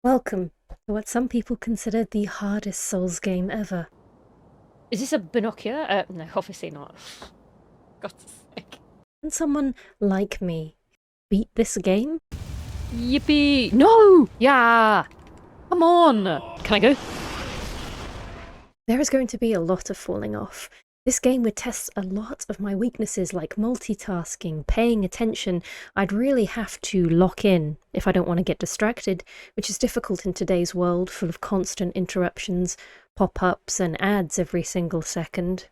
Welcome to what some people consider the hardest Souls game ever. Is this a binocular? No, obviously not. God's sake. Can someone like me beat this game? Yippee! No! Yeah! Come on! Can I go? There is going to be a lot of falling off. This game would test a lot of my weaknesses like multitasking, paying attention. I'd really have to lock in if I don't want to get distracted, which is difficult in today's world full of constant interruptions, pop-ups and ads every single second.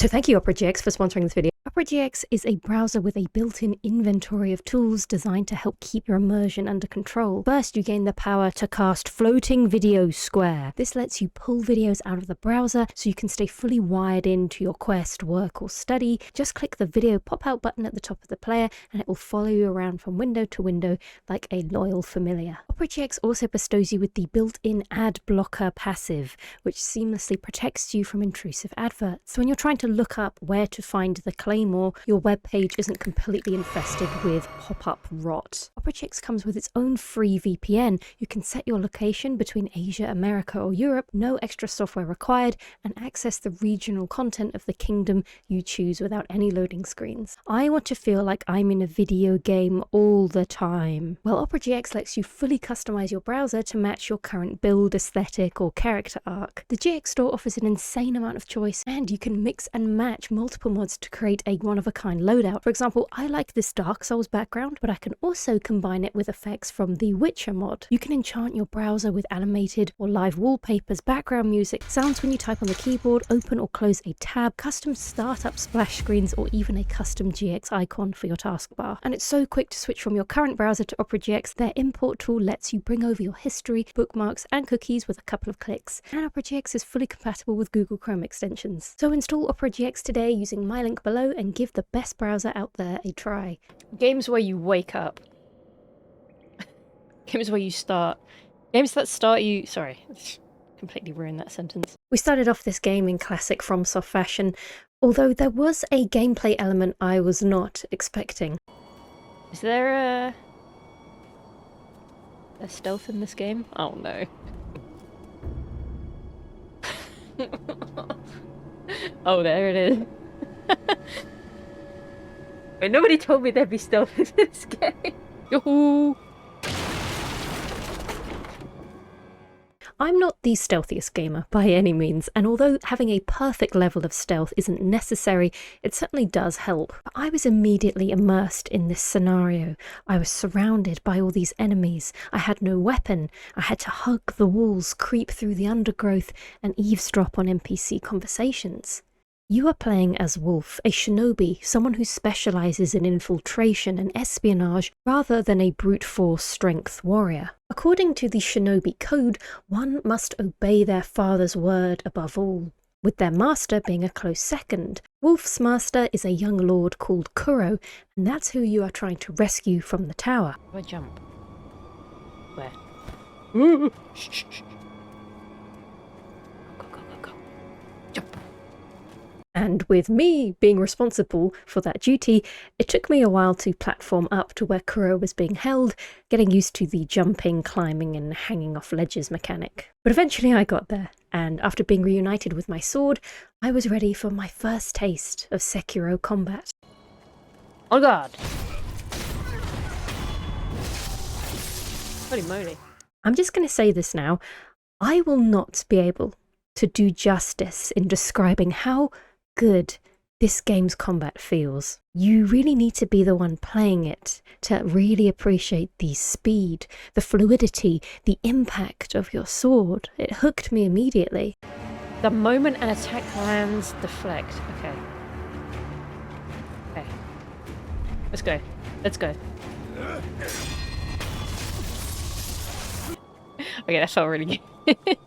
So thank you Opera GX for sponsoring this video. Opera GX is a browser with a built-in inventory of tools designed to help keep your immersion under control. First, you gain the power to cast floating video square. This lets you pull videos out of the browser so you can stay fully wired into your quest, work or study. Just click the video pop-out button at the top of the player and it will follow you around from window to window like a loyal familiar. Opera GX also bestows you with the built-in ad blocker passive, which seamlessly protects you from intrusive adverts. So when you're trying to look up where to find the Claymore, your web page isn't completely infested with pop-up rot. Opera GX comes with its own free VPN. You can set your location between Asia, America or Europe, no extra software required, and access the regional content of the kingdom you choose without any loading screens. I want to feel like I'm in a video game all the time. Well, Opera GX lets you fully customize your browser to match your current build aesthetic or character arc. The GX store offers an insane amount of choice, and you can mix and match multiple mods to create a one-of-a-kind loadout. For example, I like this Dark Souls background, but I can also combine it with effects from the Witcher mod. You can enchant your browser with animated or live wallpapers, background music, sounds when you type on the keyboard, open or close a tab, custom startup splash screens, or even a custom GX icon for your taskbar. And it's so quick to switch from your current browser to Opera GX. Their import tool lets you bring over your history, bookmarks, and cookies with a couple of clicks. And Opera GX is fully compatible with Google Chrome extensions. So install Opera GX today using my link below and give the best browser out there a try. Games where you wake up. Games where you start. Games that start you... Sorry, completely ruined that sentence. We started off this game in classic FromSoft fashion, although there was a gameplay element I was not expecting. Is there a stealth in this game? Oh no. Oh, there it is. Wait, nobody told me there'd be stealth in this game. Yoo-hoo! I'm not the stealthiest gamer by any means, and although having a perfect level of stealth isn't necessary, it certainly does help. I was immediately immersed in this scenario. I was surrounded by all these enemies. I had no weapon. I had to hug the walls, creep through the undergrowth, and eavesdrop on NPC conversations. You are playing as Wolf, a shinobi, someone who specializes in infiltration and espionage rather than a brute force strength warrior. According to the shinobi code, one must obey their father's word above all, with their master being a close second. Wolf's master is a young lord called Kuro, and that's who you are trying to rescue from the tower. Do I jump? Where? Ooh. Shh, shh, shh. Go, go, go, go. Jump. And with me being responsible for that duty, it took me a while to platform up to where Kuro was being held, getting used to the jumping, climbing and hanging off ledges mechanic. But eventually I got there, and after being reunited with my sword, I was ready for my first taste of Sekiro combat. Oh god! Holy moly. I'm just going to say this now, I will not be able to do justice in describing how good this game's combat feels. You really need to be the one playing it to really appreciate the speed, the fluidity, the impact of your sword. It hooked me immediately. The moment an attack lands, deflect. Okay. Okay. Let's go. Let's go. Okay, that felt really good.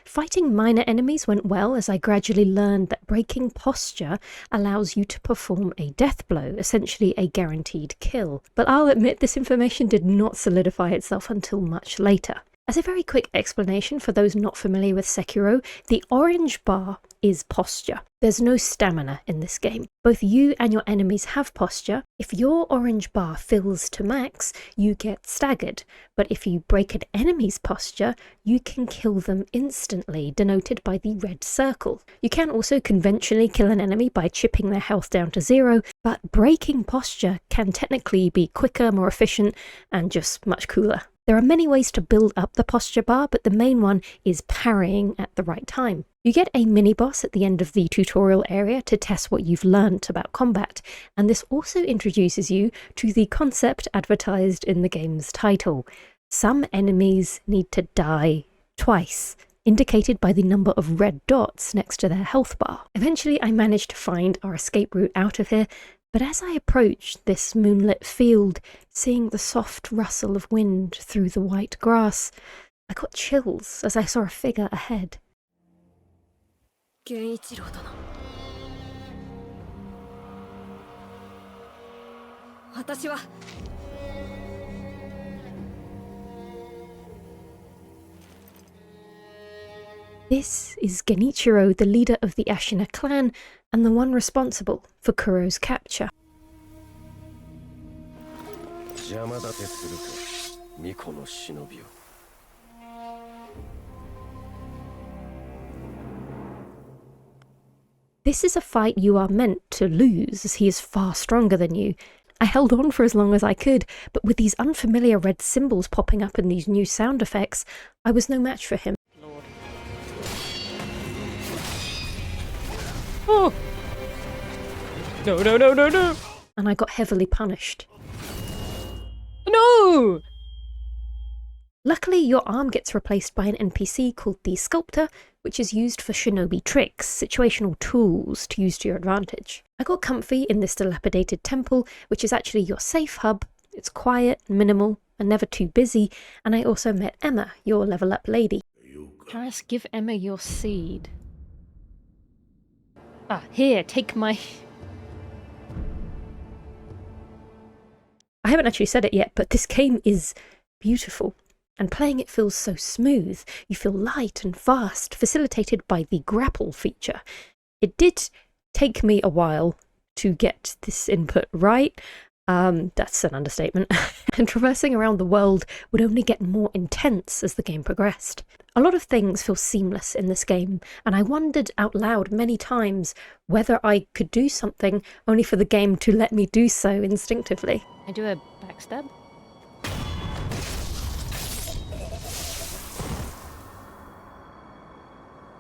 Fighting minor enemies went well as I gradually learned that breaking posture allows you to perform a death blow, essentially a guaranteed kill. But I'll admit this information did not solidify itself until much later. As a very quick explanation for those not familiar with Sekiro, the orange bar is posture. There's no stamina in this game. Both you and your enemies have posture. If your orange bar fills to max, you get staggered. But if you break an enemy's posture, you can kill them instantly, denoted by the red circle. You can also conventionally kill an enemy by chipping their health down to 0, but breaking posture can technically be quicker, more efficient, and just much cooler. There are many ways to build up the posture bar, but the main one is parrying at the right time. You get a mini-boss at the end of the tutorial area to test what you've learnt about combat, and this also introduces you to the concept advertised in the game's title. Some enemies need to die twice, indicated by the number of red dots next to their health bar. Eventually I managed to find our escape route out of here, but as I approached this moonlit field, seeing the soft rustle of wind through the white grass, I got chills as I saw a figure ahead. Genichiro殿. 私は This is Genichiro, the leader of the Ashina clan, and the one responsible for Kuro's capture. 邪魔立てするか、巫女の忍びを。This is a fight you are meant to lose, as he is far stronger than you. I held on for as long as I could, but with these unfamiliar red symbols popping up and these new sound effects, I was no match for him. Lord. Oh! No, no, no, no, no! And I got heavily punished. No! Luckily, your arm gets replaced by an NPC called the Sculptor, which is used for shinobi tricks, situational tools to use to your advantage. I got comfy in this dilapidated temple, which is actually your safe hub. It's quiet, minimal, and never too busy, and I also met Emma, your level up lady. Chalice, give Emma your seed. Ah, here, take my... I haven't actually said it yet, but this game is beautiful. And playing it feels so smooth. You feel light and fast, facilitated by the grapple feature. It did take me a while to get this input right. That's an understatement. And traversing around the world would only get more intense as the game progressed. A lot of things feel seamless in this game, and I wondered out loud many times whether I could do something only for the game to let me do so instinctively. I do a backstab?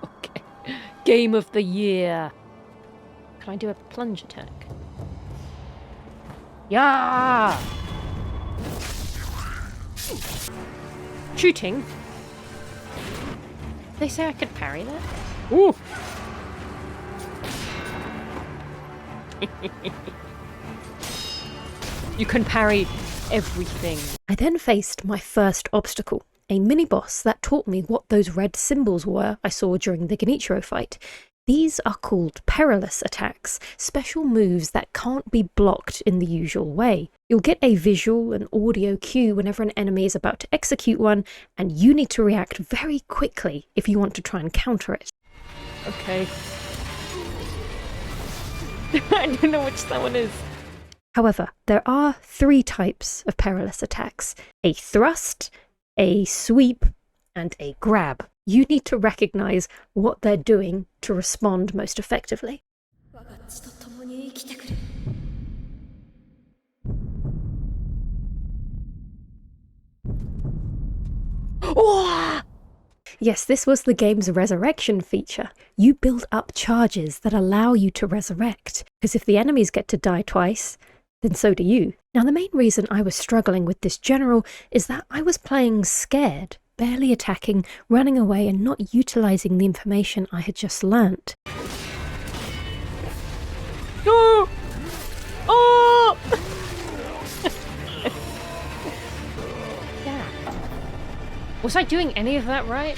Okay. Game of the year. Can I do a plunge attack? Yeah! Shooting? They say I could parry that? Ooh! You can parry everything. I then faced my first obstacle, a mini-boss that taught me what those red symbols were I saw during the Genichiro fight. These are called Perilous attacks, special moves that can't be blocked in the usual way. You'll get a visual and audio cue whenever an enemy is about to execute one, and you need to react very quickly if you want to try and counter it. Okay. I don't know which that one is. However, there are 3 types of Perilous attacks: a thrust, a sweep, and a grab. You need to recognize what they're doing to respond most effectively. Oh! Yes, this was the game's resurrection feature. You build up charges that allow you to resurrect, because if the enemies get to die twice, then so do you. Now, the main reason I was struggling with this general is that I was playing scared, barely attacking, running away, and not utilizing the information I had just learnt. No! Oh! Yeah. Was I doing any of that right?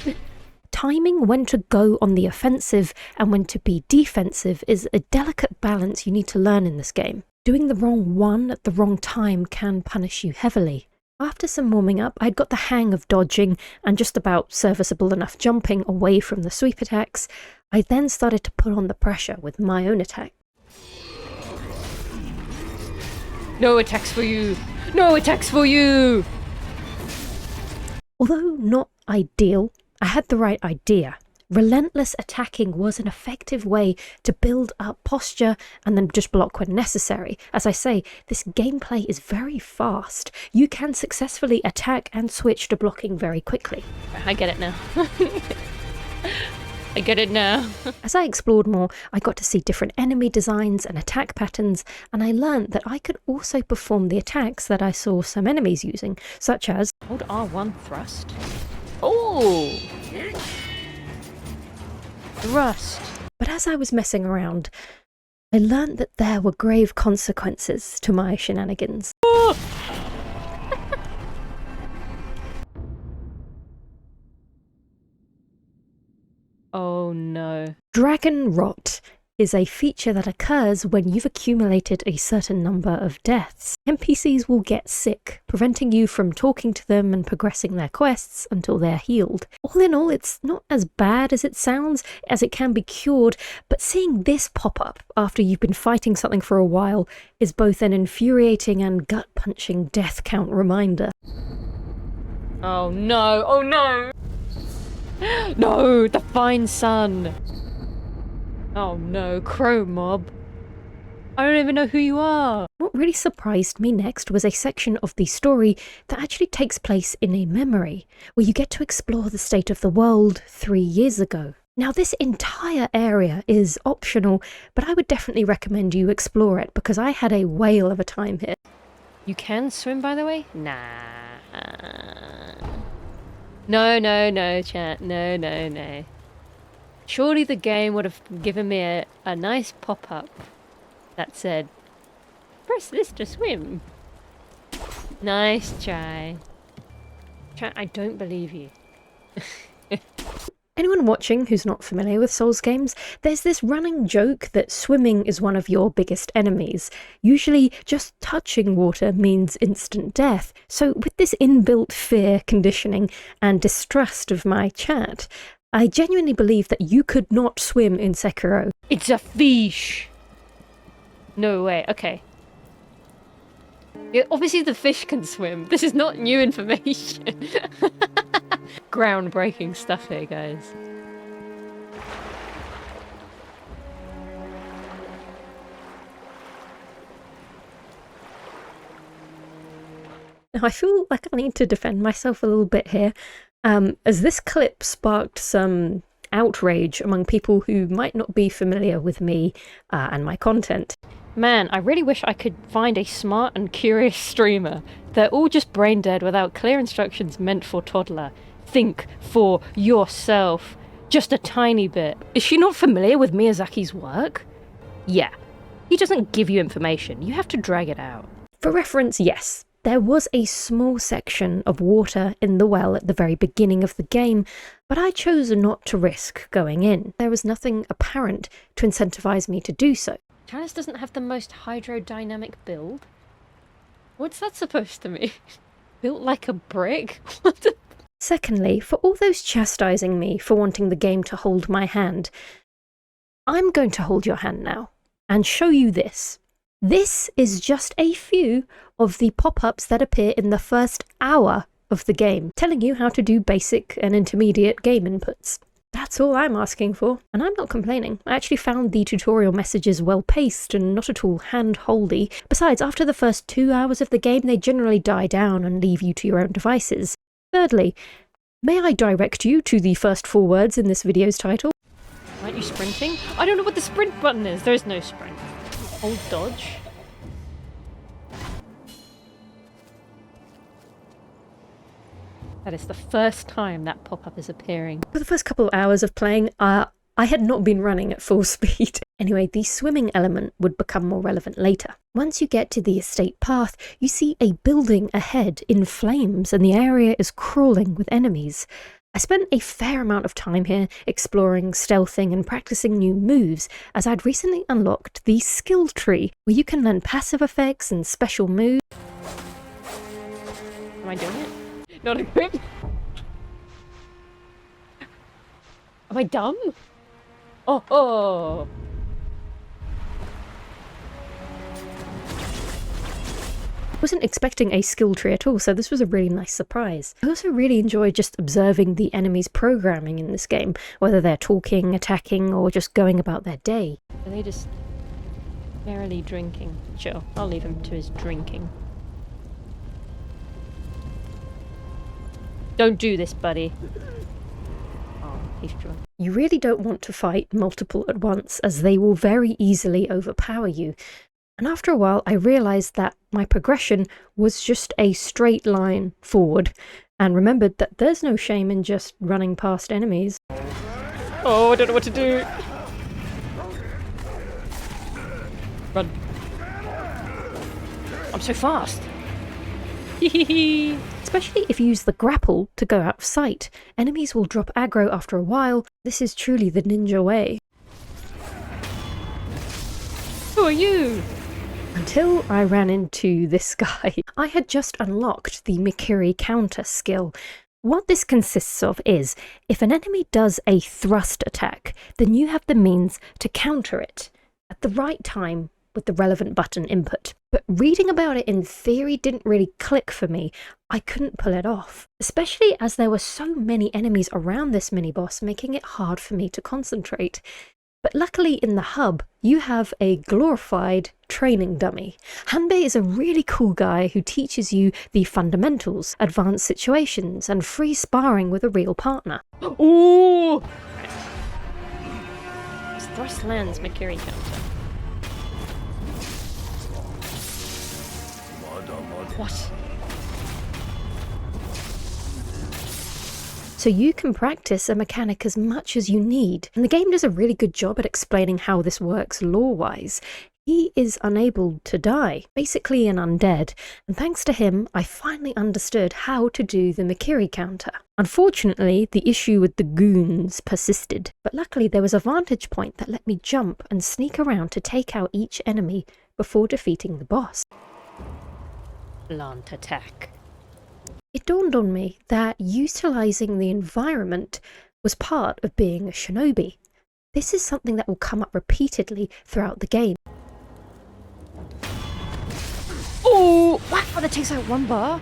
Timing when to go on the offensive and when to be defensive is a delicate balance you need to learn in this game. Doing the wrong one at the wrong time can punish you heavily. After some warming up, I'd got the hang of dodging and just about serviceable enough jumping away from the sweep attacks. I then started to put on the pressure with my own attack. No attacks for you! No attacks for you! Although not ideal, I had the right idea. Relentless attacking was an effective way to build up posture and then just block when necessary. As I say, this gameplay is very fast. You can successfully attack and switch to blocking very quickly. I get it now. I get it now. As I explored more, I got to see different enemy designs and attack patterns, and I learned that I could also perform the attacks that I saw some enemies using, such as Hold R1 thrust. Oh! Thrust. But as I was messing around, I learnt that there were grave consequences to my shenanigans. Oh no. Dragon rot is a feature that occurs when you've accumulated a certain number of deaths. NPCs will get sick, preventing you from talking to them and progressing their quests until they're healed. All in all, it's not as bad as it sounds, as it can be cured, but seeing this pop up after you've been fighting something for a while is both an infuriating and gut-punching death count reminder. Oh no. Oh no. No, the fine sun. Oh no, crow mob. I don't even know who you are. What really surprised me next was a section of the story that actually takes place in a memory, where you get to explore the state of the world 3 years ago. Now, this entire area is optional, but I would definitely recommend you explore it because I had a whale of a time here. You can swim, by the way? Nah. No, chat. No. Surely the game would have given me a nice pop-up that said, press this to swim. Nice try. Chat, I don't believe you. Anyone watching who's not familiar with Souls games, there's this running joke that swimming is one of your biggest enemies. Usually, just touching water means instant death. So with this inbuilt fear, conditioning, and distrust of my chat, I genuinely believe that you could not swim in Sekiro. It's a fish! No way, okay. Yeah, obviously the fish can swim. This is not new information. Groundbreaking stuff here, guys. Now, I feel like I need to defend myself a little bit here, as this clip sparked some outrage among people who might not be familiar with me and my content. Man, I really wish I could find a smart and curious streamer. They're all just brain dead without clear instructions meant for toddler. Think for yourself. Just a tiny bit. Is she not familiar with Miyazaki's work? Yeah. He doesn't give you information. You have to drag it out. For reference, yes. There was a small section of water in the well at the very beginning of the game, but I chose not to risk going in. There was nothing apparent to incentivize me to do so. Chalice doesn't have the most hydrodynamic build? What's that supposed to mean? Built like a brick? What the... Secondly, for all those chastising me for wanting the game to hold my hand, I'm going to hold your hand now and show you this. This is just a few of the pop-ups that appear in the first hour of the game, telling you how to do basic and intermediate game inputs. That's all I'm asking for, and I'm not complaining. I actually found the tutorial messages well-paced and not at all hand-holdy. Besides, after the first 2 hours of the game, they generally die down and leave you to your own devices. Thirdly, may I direct you to the first 4 words in this video's title? Aren't you sprinting? I don't know what the sprint button is. There is no sprint. Hold dodge. That is the first time that pop-up is appearing. For the first couple of hours of playing, I had not been running at full speed. Anyway, the swimming element would become more relevant later. Once you get to the estate path, you see a building ahead in flames and the area is crawling with enemies. I spent a fair amount of time here exploring, stealthing and practicing new moves, as I'd recently unlocked the skill tree, where you can learn passive effects and special moves. Am I doing it? Not equipped? Am I dumb? Oh, oh! Wasn't expecting a skill tree at all, so this was a really nice surprise. I also really enjoyed just observing the enemies' programming in this game, whether they're talking, attacking, or just going about their day. Are they just merrily drinking? Sure, I'll leave him to his drinking. Don't do this, buddy. Oh, he's drunk. You really don't want to fight multiple at once, as they will very easily overpower you. And after a while, I realised that my progression was just a straight line forward, and remembered that there's no shame in just running past enemies. Oh, I don't know what to do. Run. I'm so fast. Especially if you use the grapple to go out of sight. Enemies will drop aggro after a while. This is truly the ninja way. Who are you? Until I ran into this guy. I had just unlocked the Mikiri counter skill. What this consists of is, if an enemy does a thrust attack, then you have the means to counter it at the right time with the relevant button input. But reading about it in theory didn't really click for me. I couldn't pull it off, especially as there were so many enemies around this mini-boss, making it hard for me to concentrate. But luckily in the hub, you have a glorified training dummy. Hanbei is a really cool guy who teaches you the fundamentals, advanced situations, and free sparring with a real partner. Ooh! His thrust lands Mikiri counter. What? So you can practice a mechanic as much as you need, and the game does a really good job at explaining how this works lore-wise. He is unable to die, basically an undead, and thanks to him, I finally understood how to do the Mikiri counter. Unfortunately, the issue with the goons persisted, but luckily there was a vantage point that let me jump and sneak around to take out each enemy before defeating the boss. Plant attack. It dawned on me that utilising the environment was part of being a shinobi. This is something that will come up repeatedly throughout the game. Oh! Wow, that takes out one bar.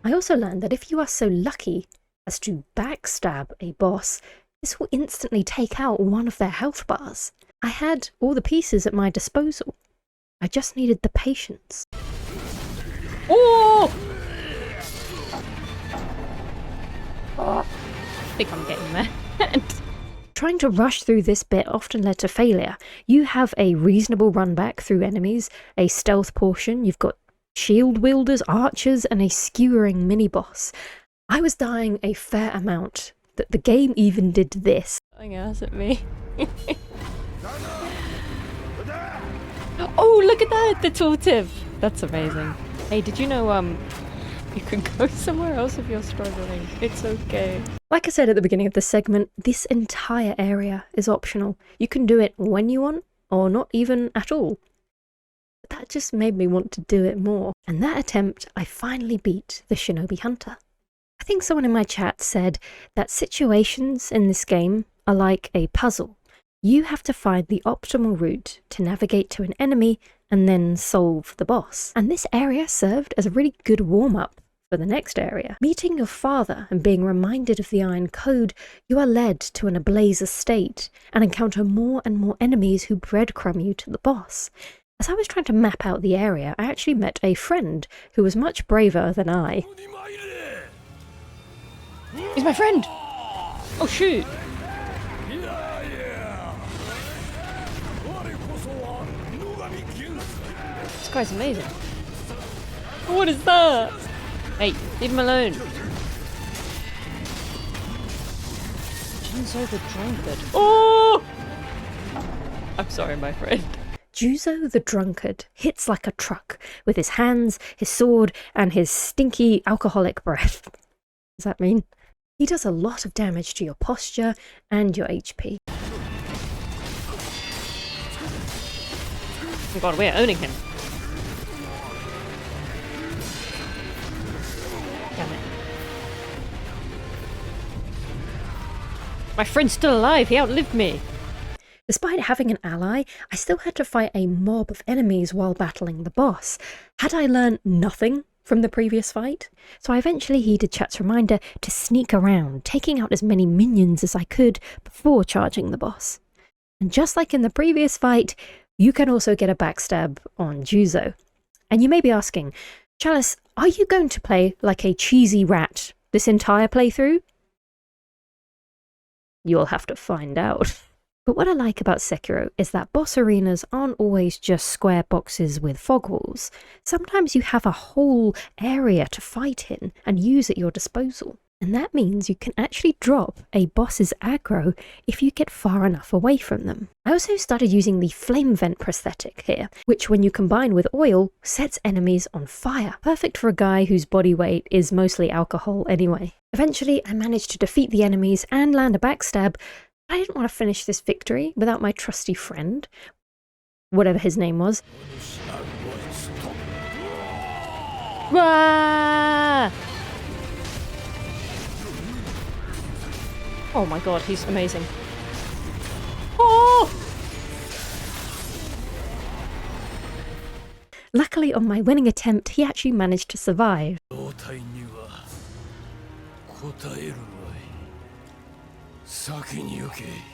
I also learned that if you are so lucky as to backstab a boss, this will instantly take out one of their health bars. I had all the pieces at my disposal. I just needed the patience. Oh! I think I'm getting there. Trying to rush through this bit often led to failure. You have a reasonable run back through enemies, a stealth portion, you've got shield wielders, archers, and a skewering mini-boss. I was dying a fair amount. That the game even did this. Throwing ass at me. Oh, look at that! The tooltip! That's amazing. Hey, did you know, you can go somewhere else if you're struggling. It's okay. Like I said at the beginning of the segment, this entire area is optional. You can do it when you want, or not even at all. But that just made me want to do it more. And that attempt, I finally beat the Shinobi Hunter. I think someone in my chat said that situations in this game are like a puzzle. You have to find the optimal route to navigate to an enemy and then solve the boss. And this area served as a really good warm-up for the next area. Meeting your father and being reminded of the Iron Code, you are led to an ablaze estate and encounter more and more enemies who breadcrumb you to the boss. As I was trying to map out the area, I actually met a friend who was much braver than I. He's my friend! Oh shoot! This guy's amazing. What is that? Hey, leave him alone. Juzou the Drunkard. Oh! I'm sorry, my friend. Juzou the Drunkard hits like a truck with his hands, his sword, and his stinky alcoholic breath. What does that mean? He does a lot of damage to your posture and your HP. Oh god, we're owning him. My friend's still alive, he outlived me. Despite having an ally, I still had to fight a mob of enemies while battling the boss. Had I learned nothing from the previous fight? So I eventually heeded chat's reminder to sneak around, taking out as many minions as I could before charging the boss. And just like in the previous fight, you can also get a backstab on Juzou. And you may be asking, Chalice, are you going to play like a cheesy rat this entire playthrough? You'll have to find out. But what I like about Sekiro is that boss arenas aren't always just square boxes with fog walls. Sometimes you have a whole area to fight in and use at your disposal. And that means you can actually drop a boss's aggro if you get far enough away from them. I also started using the flame vent prosthetic here, which when you combine with oil, sets enemies on fire. Perfect for a guy whose body weight is mostly alcohol anyway. Eventually, I managed to defeat the enemies and land a backstab. I didn't want to finish this victory without my trusty friend, whatever his name was. Rah! Oh my god, he's amazing. Oh! Luckily, on my winning attempt, he actually managed to survive.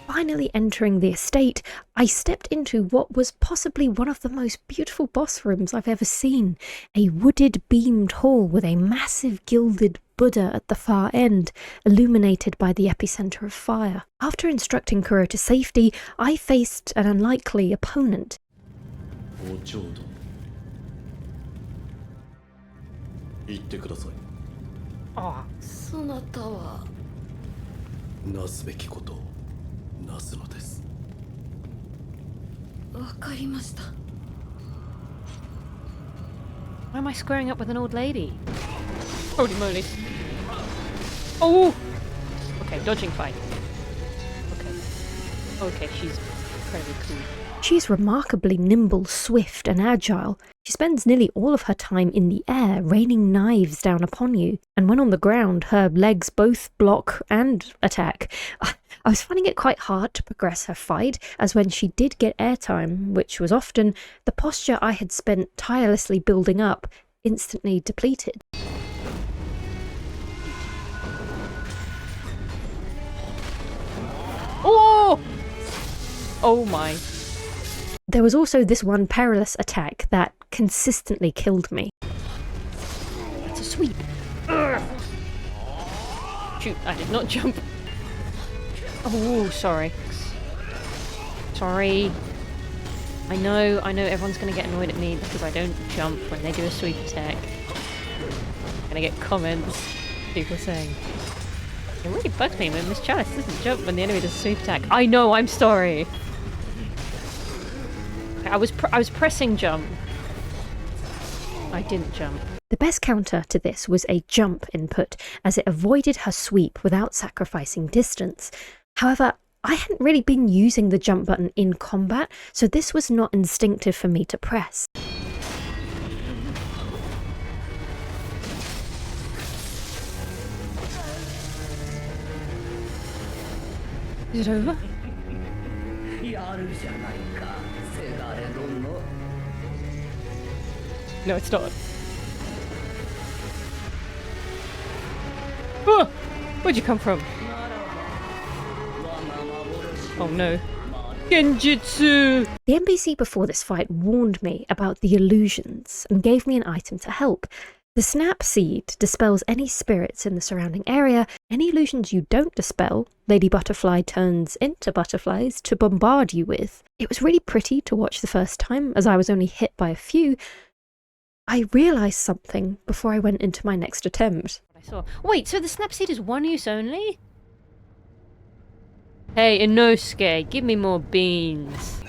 Finally entering the estate, I stepped into what was possibly one of the most beautiful boss rooms I've ever seen. A wooded beamed hall with a massive gilded Buddha at the far end, illuminated by the epicenter of fire. After instructing Kuro to safety, I faced an unlikely opponent. Oh. そなたはなすべきことをなすのです。わかりました。 Why am I squaring up with an old lady? Holy moly. Oh! Okay, dodging fight. Okay, she's incredibly cool. She's remarkably nimble, swift, and agile. She spends nearly all of her time in the air, raining knives down upon you. And when on the ground, her legs both block and attack. I was finding it quite hard to progress her fight, as when she did get airtime, which was often, the posture I had spent tirelessly building up instantly depleted. Oh! Oh my. There was also this one Perilous attack that consistently killed me. It's a sweep. Ugh. Shoot, I did not jump. Oh, sorry. Sorry. I know everyone's gonna get annoyed at me because I don't jump when they do a sweep attack. I'm gonna get comments, people saying, it really bugs me when Miss Chalice doesn't jump when the enemy does a sweep attack. I know, I'm sorry. I was pressing jump. I didn't jump. The best counter to this was a jump input, as it avoided her sweep without sacrificing distance. However, I hadn't really been using the jump button in combat, so this was not instinctive for me to press. Is it over? No, it's not. Oh! Where'd you come from? Oh no. Genjutsu! The NPC before this fight warned me about the illusions and gave me an item to help. The snap seed dispels any spirits in the surrounding area. Any illusions you don't dispel, Lady Butterfly turns into butterflies to bombard you with. It was really pretty to watch the first time, as I was only hit by a few. I realised something before I went into my next attempt. I saw. Wait, so the snap seed is one use only? Hey, Inosuke, give me more beans.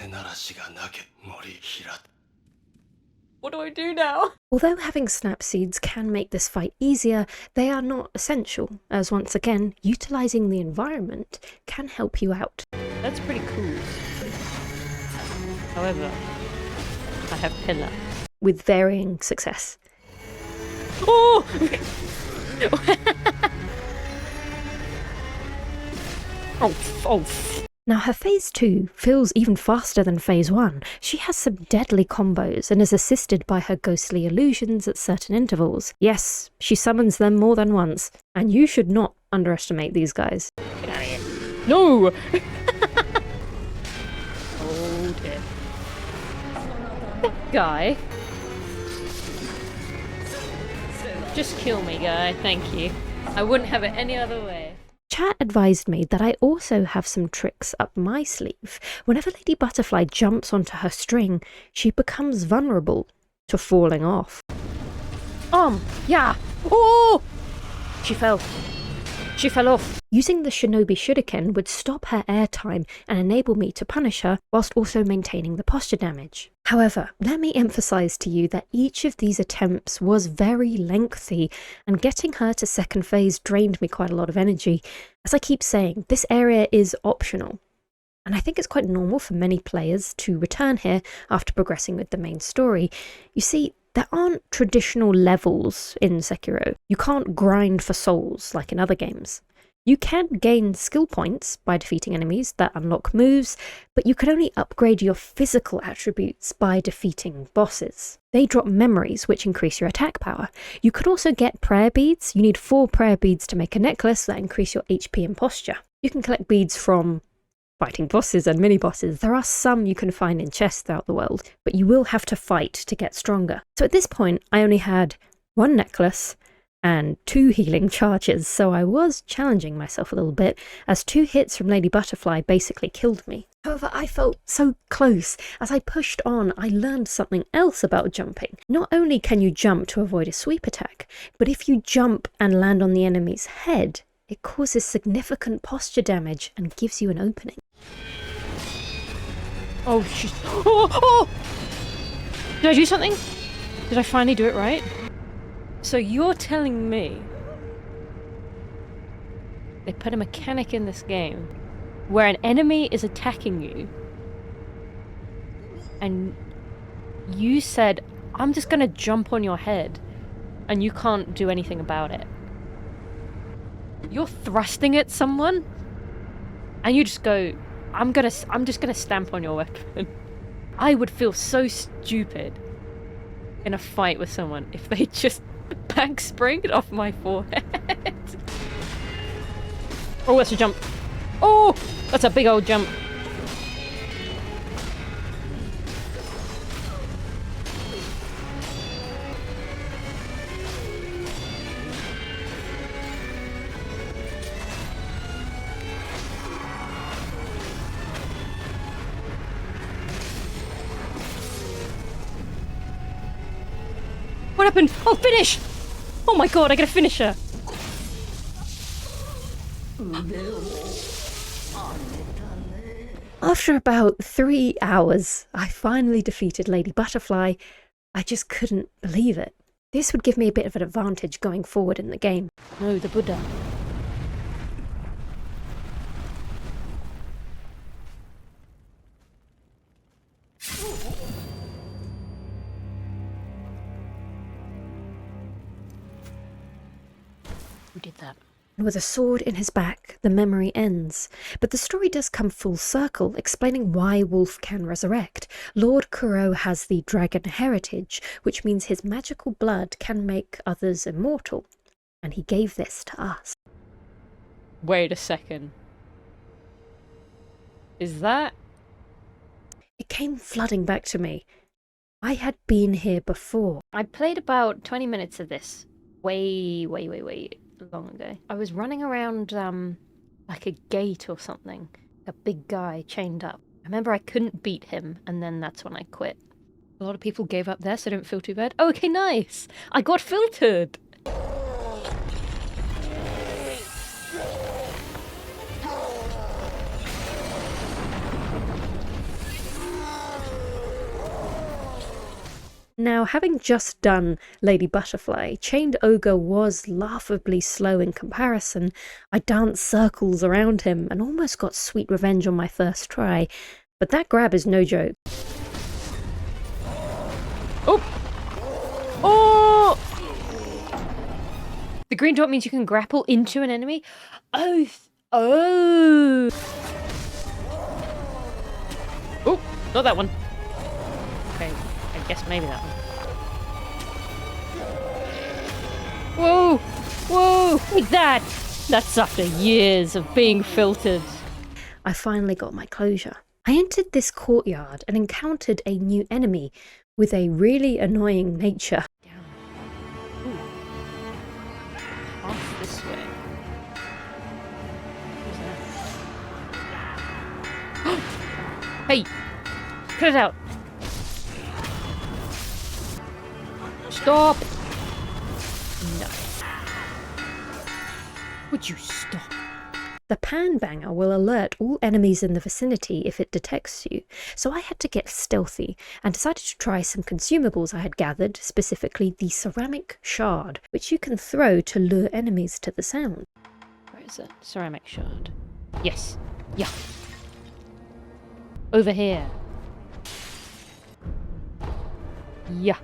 What do I do now? Although having snap seeds can make this fight easier, they are not essential, as once again, utilising the environment can help you out. That's pretty cool. However, I have pillar. With varying success. Oh! Now her phase 2 feels even faster than phase 1. She has some deadly combos and is assisted by her ghostly illusions at certain intervals. Yes, she summons them more than once, and you should not underestimate these guys. Get out of here. No! Oh dear. That guy. Just kill me, guy. Thank you. I wouldn't have it any other way. Chat advised me that I also have some tricks up my sleeve. Whenever Lady Butterfly jumps onto her string, she becomes vulnerable to falling off. Yeah. Oh! She fell. She fell off. Using the Shinobi Shuriken would stop her airtime and enable me to punish her, whilst also maintaining the posture damage. However, let me emphasize to you that each of these attempts was very lengthy, and getting her to second phase drained me quite a lot of energy. As I keep saying, this area is optional, and I think it's quite normal for many players to return here after progressing with the main story. You see, there aren't traditional levels in Sekiro. You can't grind for souls like in other games. You can gain skill points by defeating enemies that unlock moves, but you can only upgrade your physical attributes by defeating bosses. They drop memories, which increase your attack power. You can also get prayer beads. You need 4 prayer beads to make a necklace that increase your HP and posture. You can collect beads from fighting bosses and mini-bosses. There are some you can find in chests throughout the world, but you will have to fight to get stronger. So at this point, I only had 1 necklace and 2 healing charges, so I was challenging myself a little bit, as 2 hits from Lady Butterfly basically killed me. However, I felt so close. As I pushed on, I learned something else about jumping. Not only can you jump to avoid a sweep attack, but if you jump and land on the enemy's head, it causes significant posture damage and gives you an opening. Oh, shit. Oh! Did I do something? Did I finally do it right? So you're telling me they put a mechanic in this game where an enemy is attacking you and you said, I'm just gonna jump on your head and you can't do anything about it. You're thrusting at someone and you just go, I'm just gonna stamp on your weapon. I would feel so stupid in a fight with someone if they just back springed off my forehead. Oh, that's a jump. Oh, that's a big old jump. What happened? Oh, finish! Oh my god, I gotta finish her! After about 3 hours, I finally defeated Lady Butterfly. I just couldn't believe it. This would give me a bit of an advantage going forward in the game. No, the Buddha. Who did that? And with a sword in his back, the memory ends. But the story does come full circle, explaining why Wolf can resurrect. Lord Kuro has the dragon heritage, which means his magical blood can make others immortal. And he gave this to us. Wait a second. Is that... It came flooding back to me. I had been here before. I played about 20 minutes of this. Way long ago. I was running around, like a gate or something. A big guy chained up. I remember I couldn't beat him, and then that's when I quit. A lot of people gave up there, so I don't feel too bad. Okay, nice! I got filtered! Now, having just done Lady Butterfly, Chained Ogre was laughably slow in comparison. I danced circles around him and almost got sweet revenge on my first try, but that grab is no joke. Oh! Oh! The green dot means you can grapple into an enemy? Oh, Oh! Oh, not that one. Okay, I guess maybe that one. Whoa! Whoa! Take that! That's after years of being filtered. I finally got my closure. I entered this courtyard and encountered a new enemy with a really annoying nature. Down. Ooh. Off this way. Who's that? Hey! Cut it out! Stop! No. Would you stop? The pan banger will alert all enemies in the vicinity if it detects you, so I had to get stealthy and decided to try some consumables I had gathered, specifically the ceramic shard, which you can throw to lure enemies to the sound. Where is it? Ceramic shard. Yes. Yeah. Over here. Yeah.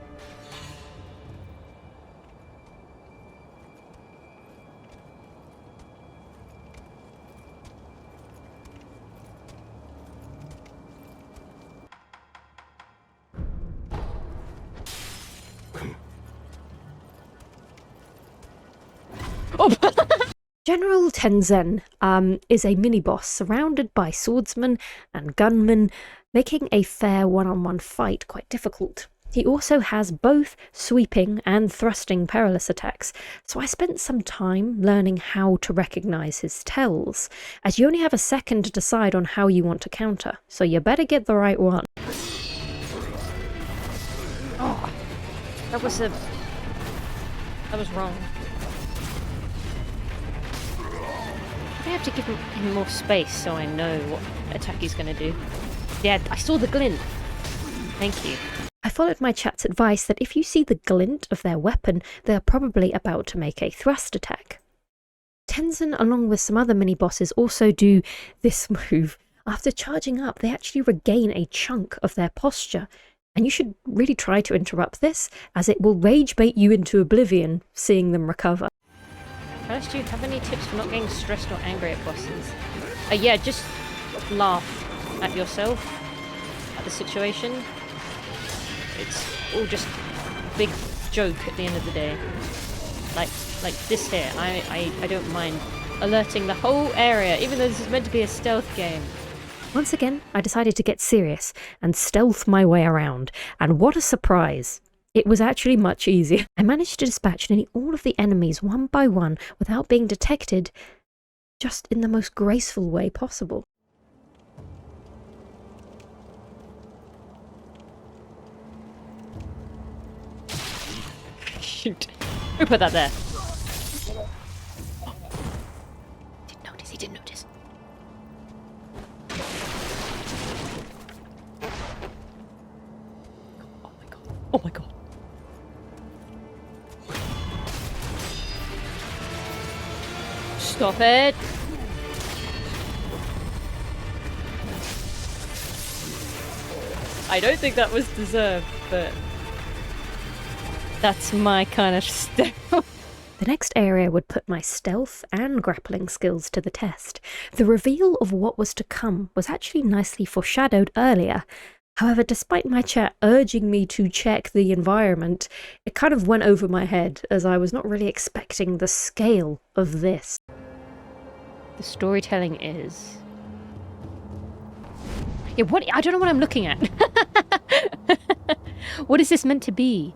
Oh! General Tenzen is a mini-boss surrounded by swordsmen and gunmen, making a fair one-on-one fight quite difficult. He also has both sweeping and thrusting Perilous attacks, so I spent some time learning how to recognise his tells, as you only have a second to decide on how you want to counter, so you better get the right one. Oh, that was wrong. I have to give him more space so I know what attack he's going to do. Yeah, I saw the glint. Thank you. I followed my chat's advice that if you see the glint of their weapon, they are probably about to make a thrust attack. Tenzen, along with some other mini-bosses, also do this move. After charging up, they actually regain a chunk of their posture, and you should really try to interrupt this, as it will rage bait you into oblivion, seeing them recover. Chalice, do you have any tips for not getting stressed or angry at bosses? Yeah, just laugh at yourself, at the situation. It's all just a big joke at the end of the day. Like this here, I don't mind alerting the whole area, even though this is meant to be a stealth game. Once again, I decided to get serious and stealth my way around, and what a surprise! It was actually much easier. I managed to dispatch nearly all of the enemies one by one without being detected, just in the most graceful way possible. Shoot. Who put that there? Didn't notice, he didn't notice. Oh my god. Oh my god. Stop it! I don't think that was deserved, but that's my kind of stealth. The next area would put my stealth and grappling skills to the test. The reveal of what was to come was actually nicely foreshadowed earlier. However, despite my chat urging me to check the environment, it kind of went over my head, as I was not really expecting the scale of this. The storytelling is... Yeah, what? I don't know what I'm looking at. What is this meant to be?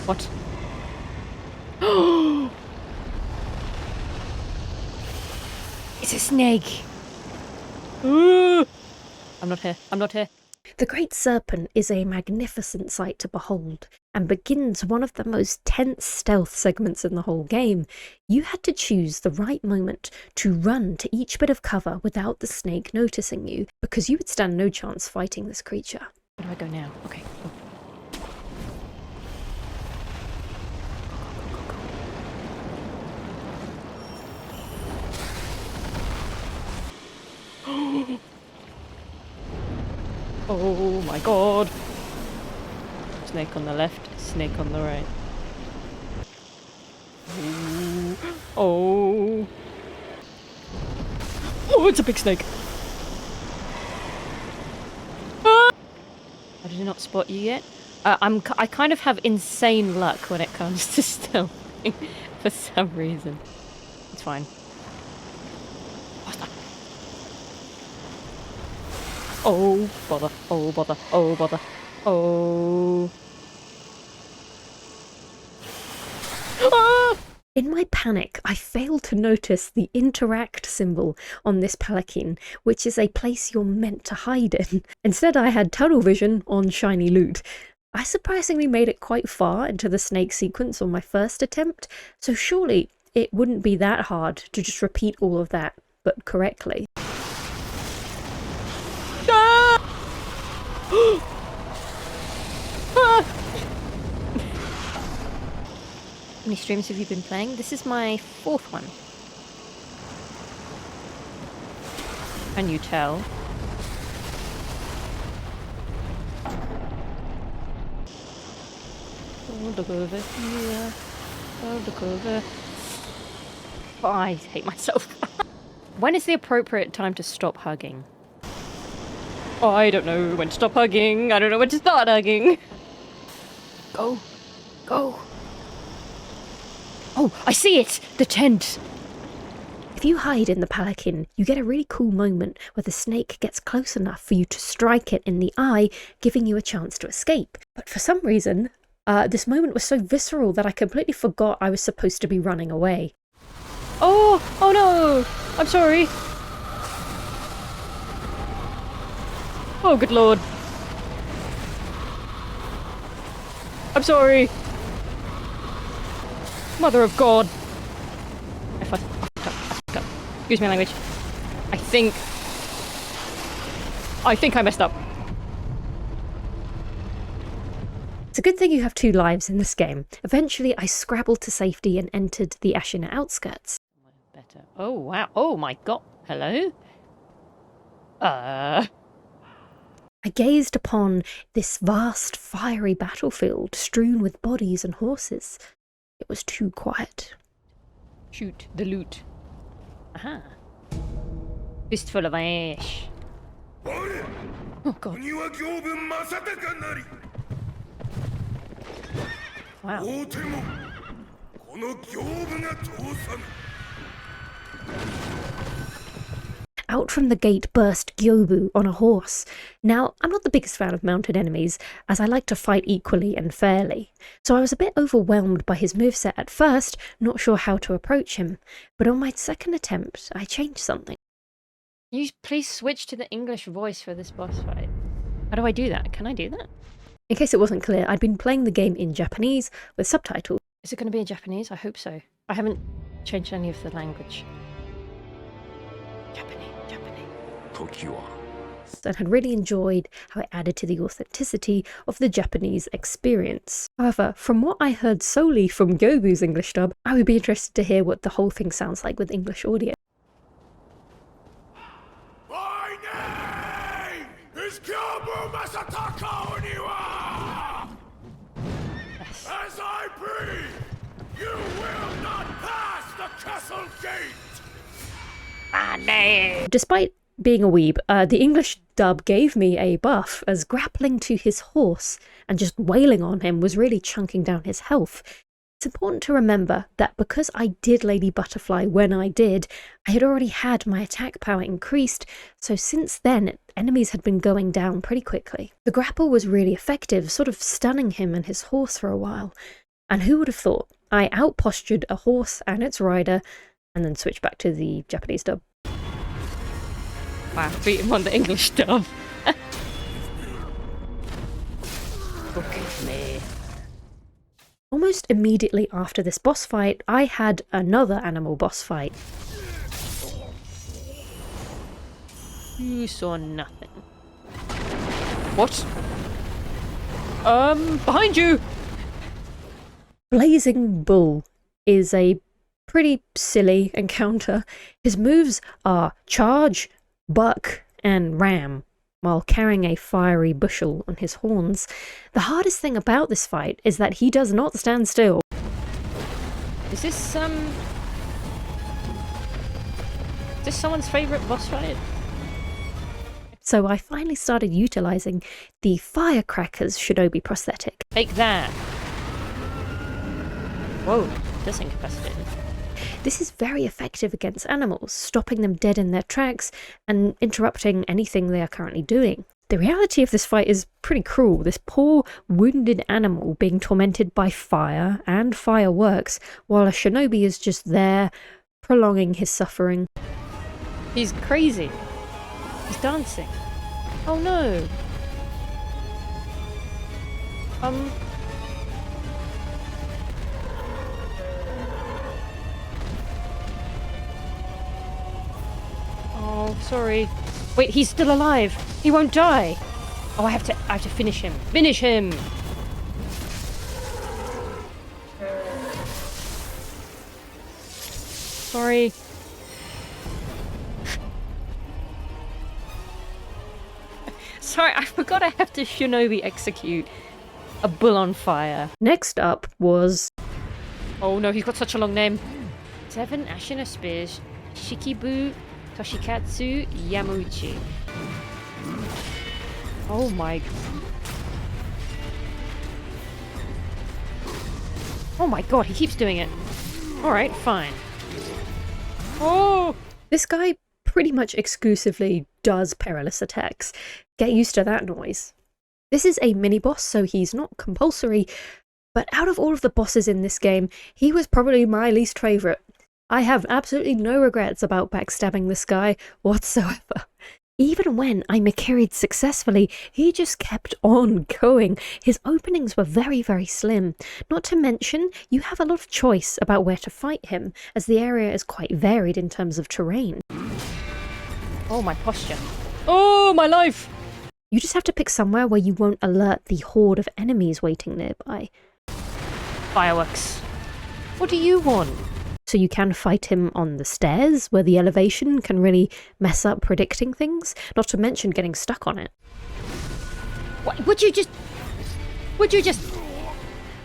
What? It's a snake. I'm not here. I'm not here. The Great Serpent is a magnificent sight to behold, and begins one of the most tense stealth segments in the whole game. You had to choose the right moment to run to each bit of cover without the snake noticing you, because you would stand no chance fighting this creature. Where do I go now? Okay. Oh my god. Snake on the left, snake on the right. Ooh. Oh. Oh, it's a big snake. Ah! I did not spot you yet. I kind of have insane luck when it comes to stealthing for some reason. It's fine. What the? Oh bother! Oh bother! Oh bother! Oh! Ah! In my panic, I failed to notice the interact symbol on this palanquin, which is a place you're meant to hide in. Instead, I had tunnel vision on shiny loot. I surprisingly made it quite far into the snake sequence on my first attempt, so surely it wouldn't be that hard to just repeat all of that, but correctly. Ah! Ah! How many streams have you been playing? This is my 4th one. Can you tell? Oh, look over here. Oh, look over. Oh, I hate myself. When is the appropriate time to stop hugging? Oh, I don't know when to stop hugging. I don't know when to start hugging. Go. Go. Oh, I see it! The tent! If you hide in the palanquin, you get a really cool moment where the snake gets close enough for you to strike it in the eye, giving you a chance to escape. But for some reason, this moment was so visceral that I completely forgot I was supposed to be running away. Oh! Oh no! I'm sorry! Oh, good lord. I'm sorry! Mother of God! I fucked up. Excuse my language. I think I messed up. It's a good thing you have 2 lives in this game. Eventually, I scrabbled to safety and entered the Ashina outskirts. Better. Oh, wow. Oh my god. Hello? I gazed upon this vast, fiery battlefield strewn with bodies and horses. It was too quiet. Shoot the loot. Aha. Fistful of ash. Oh god. Wow. Out from the gate burst Gyoubu on a horse. Now, I'm not the biggest fan of mounted enemies, as I like to fight equally and fairly, so I was a bit overwhelmed by his moveset at first, not sure how to approach him, but on my second attempt, I changed something. You please switch to the English voice for this boss fight. How do I do that? Can I do that? In case it wasn't clear, I'd been playing the game in Japanese with subtitles. Is it going to be in Japanese? I hope so. I haven't changed any of the language. Japanese. And had really enjoyed how it added to the authenticity of the Japanese experience. However, from what I heard solely from Gyoubu's English dub, I would be interested to hear what the whole thing sounds like with English audio. My name is Gyoubu Masataka Oniwa! Yes. As I breathe, you will not pass the castle gate! My name! Despite being a weeb, the English dub gave me a buff, as grappling to his horse and just wailing on him was really chunking down his health. It's important to remember that because I did Lady Butterfly when I did, I had already had my attack power increased, so since then enemies had been going down pretty quickly. The grapple was really effective, sort of stunning him and his horse for a while. And who would have thought? I outpostured a horse and its rider, and then switched back to the Japanese dub. Wow, beat him on the English dub. Look at me. Almost immediately after this boss fight, I had another animal boss fight. You saw nothing. What? Behind you! Blazing Bull is a pretty silly encounter. His moves are charge, buck, and ram, while carrying a fiery bushel on his horns. The hardest thing about this fight is that he does not stand still. Is this Is this someone's favourite boss fight? So I finally started utilising the Firecrackers Shinobi prosthetic. Take that! Whoa, that's incapacitated. This is very effective against animals, stopping them dead in their tracks and interrupting anything they are currently doing. The reality of this fight is pretty cruel. This poor, wounded animal being tormented by fire and fireworks, while a shinobi is just there, prolonging his suffering. He's crazy. He's dancing. Oh no! Oh, sorry. Wait, he's still alive. He won't die. Oh, I have to finish him. Finish him. Sorry. Sorry, I forgot I have to shinobi execute a bull on fire. Next up was... Oh no, he's got such a long name. 7 Ashina spears. Shikibu Toshikatsu Yamauchi. Oh my... Oh my god, he keeps doing it. Alright, fine. Oh! This guy pretty much exclusively does Perilous attacks. Get used to that noise. This is a mini-boss, so he's not compulsory, but out of all of the bosses in this game, he was probably my least favourite. I have absolutely no regrets about backstabbing this guy whatsoever. Even when I Mikiri'd successfully, he just kept on going. His openings were very, very slim. Not to mention, you have a lot of choice about where to fight him, as the area is quite varied in terms of terrain. Oh, my posture. Oh, my life! You just have to pick somewhere where you won't alert the horde of enemies waiting nearby. Fireworks. What do you want? So you can fight him on the stairs, where the elevation can really mess up predicting things, not to mention getting stuck on it. What, would you just...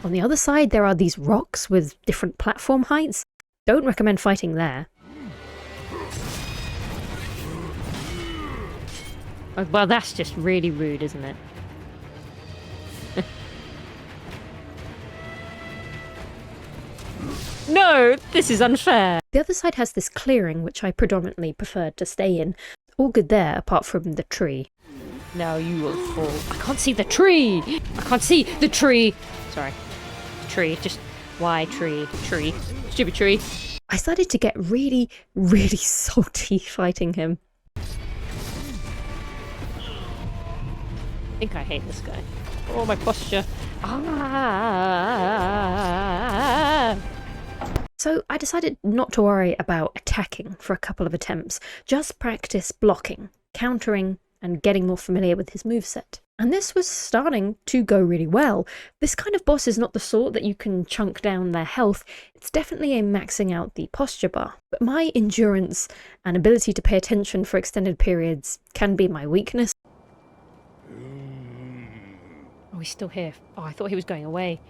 On the other side, there are these rocks with different platform heights. Don't recommend fighting there. Oh, well, that's just really rude, isn't it? No, this is unfair. The other side has this clearing, which I predominantly preferred to stay in. All good there, apart from the tree. Now you will fall. I can't see the tree! I can't see the tree! Sorry. Tree, just... Why tree? Tree. Stupid tree. I started to get really, really salty fighting him. I think I hate this guy. Oh, my posture. Ah! So I decided not to worry about attacking for a couple of attempts, just practice blocking, countering, and getting more familiar with his moveset. And this was starting to go really well. This kind of boss is not the sort that you can chunk down their health, it's definitely a maxing out the posture bar. But my endurance and ability to pay attention for extended periods can be my weakness. Oh, he's still here. Oh, I thought he was going away.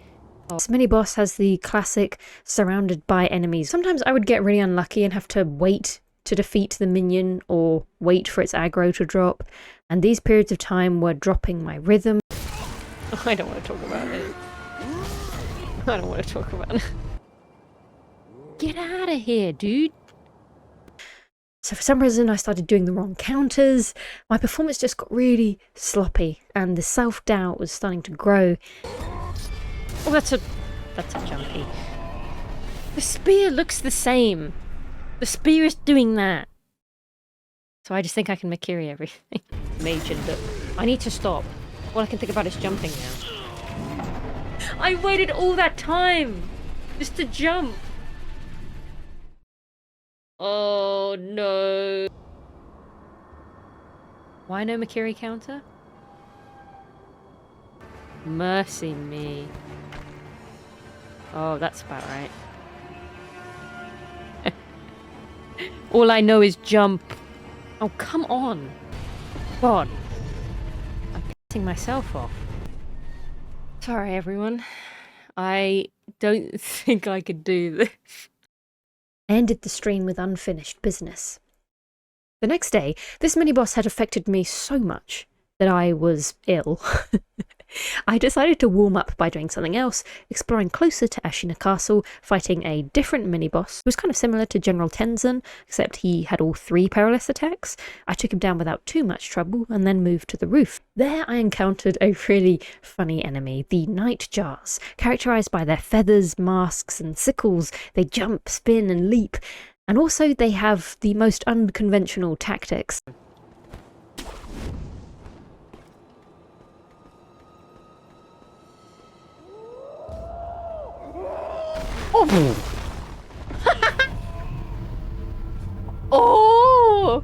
This mini-boss has the classic surrounded by enemies. Sometimes I would get really unlucky and have to wait to defeat the minion or wait for its aggro to drop, and these periods of time were dropping my rhythm. I don't want to talk about it. I don't want to talk about it. Get out of here, dude. So for some reason I started doing the wrong counters, my performance just got really sloppy, and the self-doubt was starting to grow. Oh, that's a jumpy. The spear looks the same. The spear is doing that. So I just think I can Mikiri everything. Mage and look. I need to stop. All I can think about is jumping now. I waited all that time just to jump. Oh no. Why no Mikiri counter? Mercy me. Oh, that's about right. All I know is jump. Oh, come on. God. I'm pissing myself off. Sorry, everyone. I don't think I could do this. I ended the stream with unfinished business. The next day, this mini-boss had affected me so much that I was ill. I decided to warm up by doing something else, exploring closer to Ashina Castle, fighting a different mini-boss who was kind of similar to General Tenzen, except he had all 3 Perilous attacks. I took him down without too much trouble and then moved to the roof. There I encountered a really funny enemy, the Nightjars. Characterized by their feathers, masks and sickles, they jump, spin and leap, and also they have the most unconventional tactics. Oh!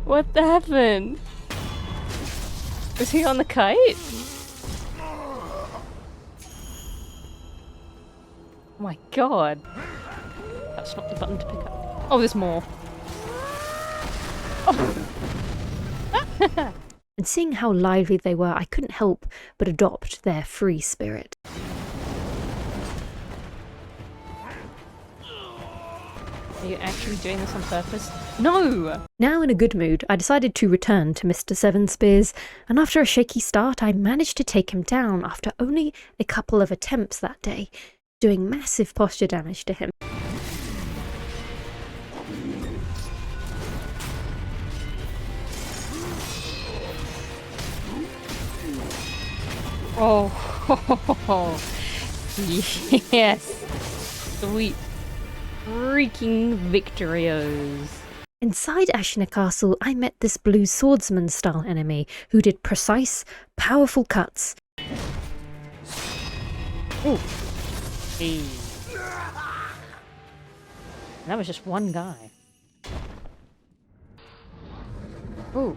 What happened? Was he on the kite? Oh my god. That's not the button to pick up. Oh, there's more. Oh. And seeing how lively they were, I couldn't help but adopt their free spirit. Are you actually doing this on purpose? No! Now in a good mood, I decided to return to Mr. Seven Spears, and after a shaky start, I managed to take him down after only a couple of attempts that day, doing massive posture damage to him. Oh, yes! Sweet freaking victorios. Inside Ashina Castle, I met this blue swordsman-style enemy who did precise, powerful cuts. Ooh. Hey. That was just one guy. Ooh.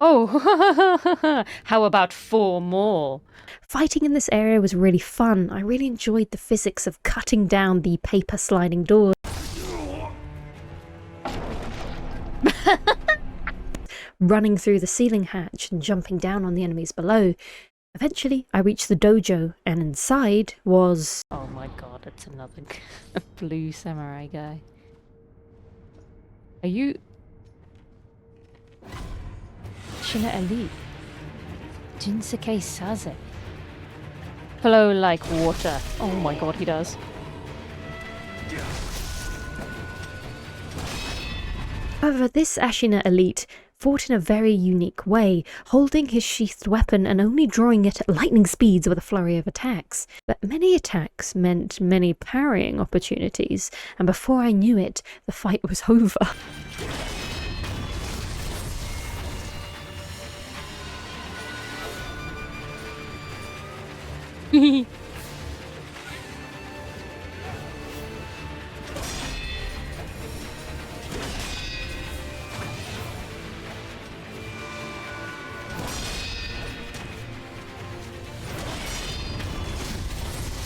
Oh, how about 4 more? Fighting in this area was really fun. I really enjoyed the physics of cutting down the paper sliding doors. Running through the ceiling hatch and jumping down on the enemies below. Eventually, I reached the dojo, and inside was... Oh my god, it's another blue samurai guy. Are you... Ashina Elite. Jinsuke Saze. Flow like water. Oh my god, he does. However, this Ashina Elite fought in a very unique way, holding his sheathed weapon and only drawing it at lightning speeds with a flurry of attacks. But many attacks meant many parrying opportunities, and before I knew it, the fight was over.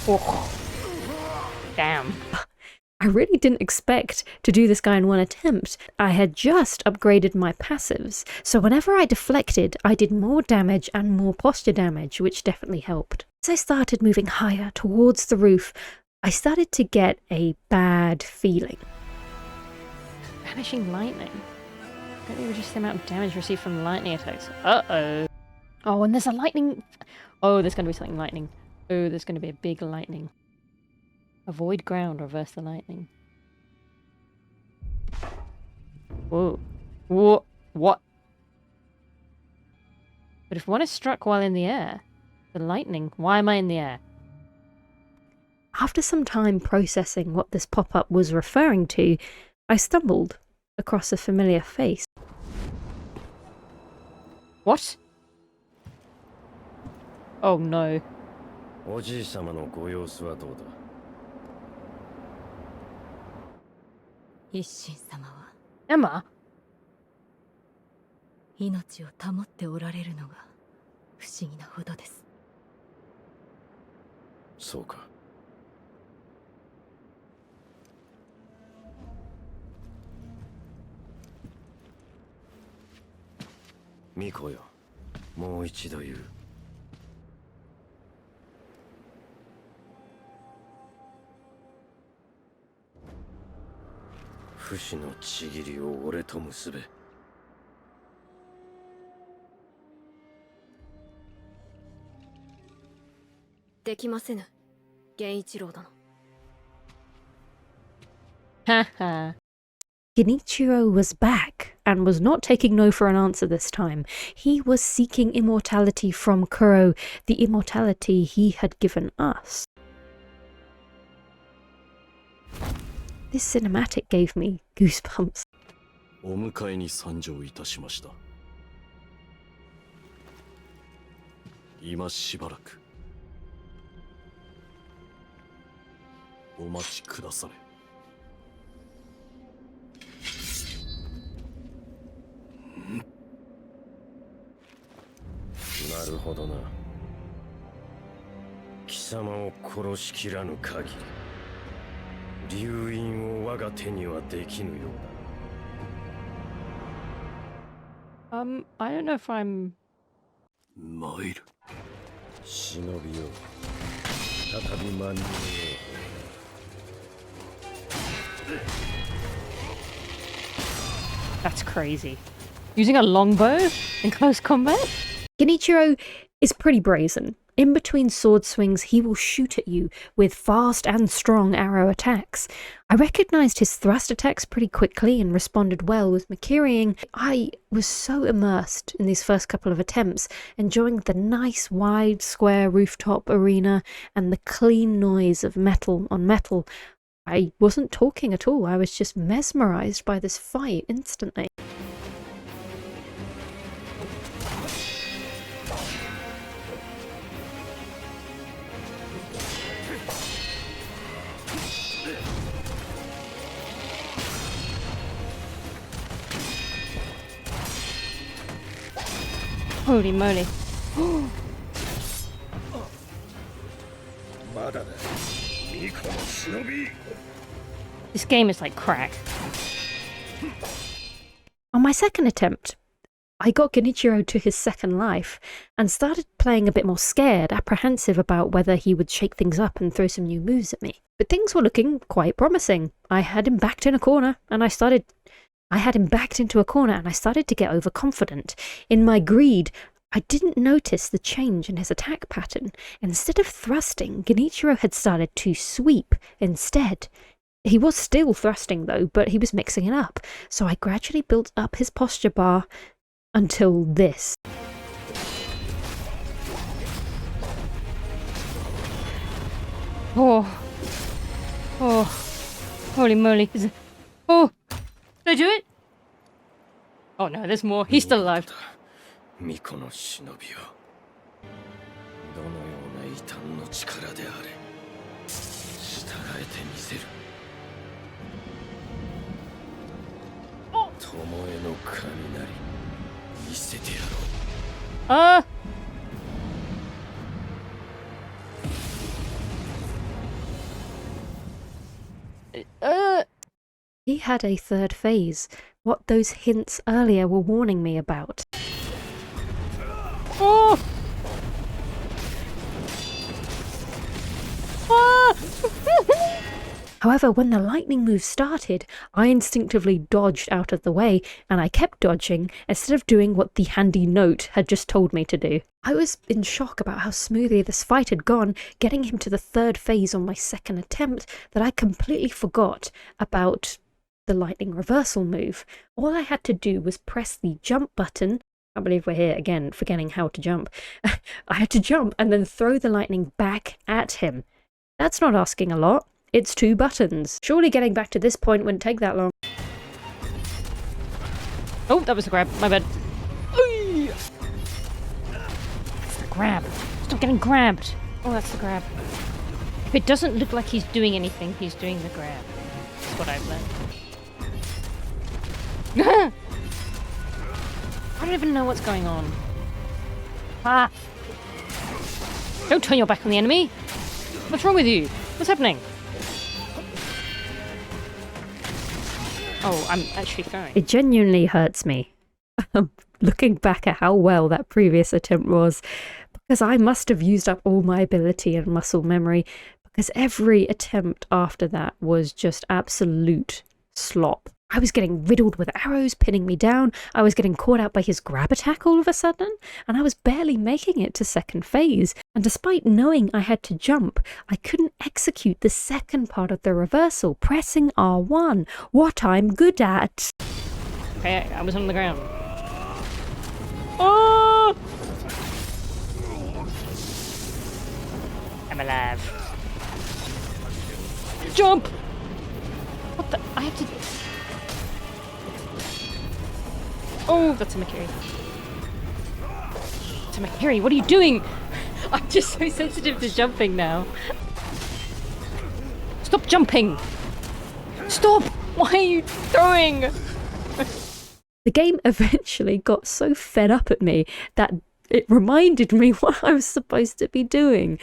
Oh. Damn. I really didn't expect to do this guy in one attempt. I had just upgraded my passives, so whenever I deflected, I did more damage and more posture damage, which definitely helped. As I started moving higher towards the roof, I started to get a bad feeling. Vanishing lightning. Don't you reduce the amount of damage received from lightning attacks? Uh-oh. Oh, and there's a lightning... Oh, there's going to be something lightning. Oh, there's going to be a big lightning. Avoid ground, reverse the lightning. Whoa. Whoa. What? But if one is struck while in the air, the lightning... Why am I in the air? After some time processing what this pop-up was referring to, I stumbled across a familiar face. What? Oh no. おじい様のご様子はどうだ。一心様は Emma? 命を保っておられるのが不思議なほどです。そうか。ミコよ、もう一度言う。不死のちぎりを俺と結べ。できませぬ、源一郎殿。 Haha. Genichiro was back and was not taking no for an answer this time. He was seeking immortality from Kuro, the immortality he had given us. This cinematic gave me goosebumps. お迎えに参上いたしました。今しばらくお待ちくだされ。なるほどな。貴様を殺しきらぬ限り、流因を我が手にはできぬようだ。I don't know if I'm... 参る。忍びよ、再び間に合おう。That's crazy. Using a longbow in close combat? Genichiro is pretty brazen. In between sword swings, he will shoot at you with fast and strong arrow attacks. I recognised his thrust attacks pretty quickly and responded well with Mikiriing. I was so immersed in these first couple of attempts, enjoying the nice wide square rooftop arena and the clean noise of metal on metal. I wasn't talking at all, I was just mesmerised by this fight instantly. Holy moly. This game is like crack. On my second attempt, I got Genichiro to his second life and started playing a bit more scared, apprehensive about whether he would shake things up and throw some new moves at me. But things were looking quite promising. I had him backed into a corner and I started to get overconfident. In my greed, I didn't notice the change in his attack pattern. Instead of thrusting, Genichiro had started to sweep instead. He was still thrusting though, but he was mixing it up. So I gradually built up his posture bar until this. Oh. Holy moly. Oh. Did I do it? Oh no, there's more. He's still alive. 巫女の忍びよ、どのような異端の力であれ、従えてみせる。巴の雷、見せてやろう。He had a third phase, what those hints earlier were warning me about. Oh! However, when the lightning move started, I instinctively dodged out of the way, and I kept dodging instead of doing what the handy note had just told me to do. I was in shock about how smoothly this fight had gone, getting him to the third phase on my second attempt, that I completely forgot about the lightning reversal move. All I had to do was press the jump button. I believe we're here again, forgetting how to jump. I had to jump and then throw the lightning back at him. That's not asking a lot. It's 2 buttons. Surely getting back to this point wouldn't take that long. Oh, that was a grab. My bad. That's the grab. Stop getting grabbed. Oh, that's the grab. If it doesn't look like he's doing anything, he's doing the grab. That's what I've learned. I don't even know what's going on. Ah! Don't turn your back on the enemy! What's wrong with you? What's happening? Oh, I'm actually throwing. It genuinely hurts me, looking back at how well that previous attempt was, because I must have used up all my ability and muscle memory, because every attempt after that was just absolute slop. I was getting riddled with arrows, pinning me down. I was getting caught out by his grab attack all of a sudden, and I was barely making it to second phase. And despite knowing I had to jump, I couldn't execute the second part of the reversal, pressing R1, what I'm good at. Okay, I was on the ground. Oh! I'm alive. Jump! What the? I have to... Oh, that's a Mikiri. It's a Mikiri, what are you doing? I'm just so sensitive to jumping now. Stop jumping! Stop! Why are you throwing? The game eventually got so fed up at me that it reminded me what I was supposed to be doing.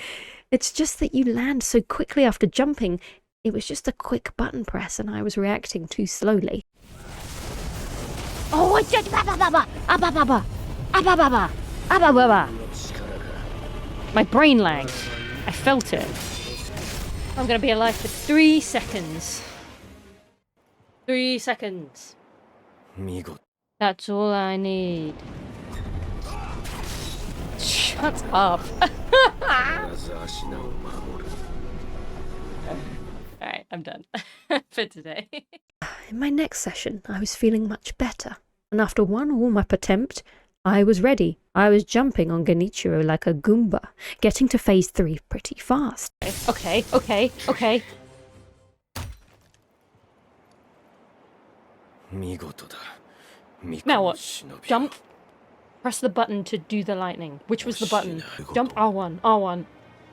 It's just that you land so quickly after jumping. It was just a quick button press and I was reacting too slowly. Oh, my brain lagged. I felt it. I'm gonna be alive for 3 seconds. 3 seconds. That's all I need. Shut up. Alright, I'm done for today. In my next session, I was feeling much better. And after one warm-up attempt, I was ready. I was jumping on Genichiro like a Goomba, getting to phase 3 pretty fast. Okay. Now what? Jump. Press the button to do the lightning. Which was the button? Jump R1. R1.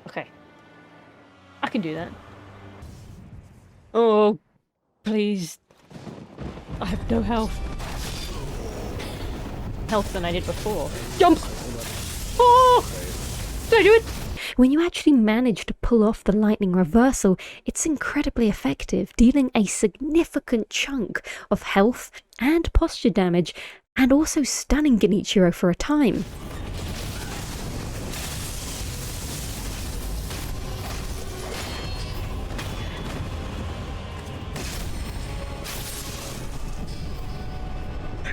Okay. I can do that. Oh, please. I have no health. Health than I did before. Jump! Oh! Did I do it? When you actually manage to pull off the lightning reversal, it's incredibly effective, dealing a significant chunk of health and posture damage, and also stunning Genichiro for a time.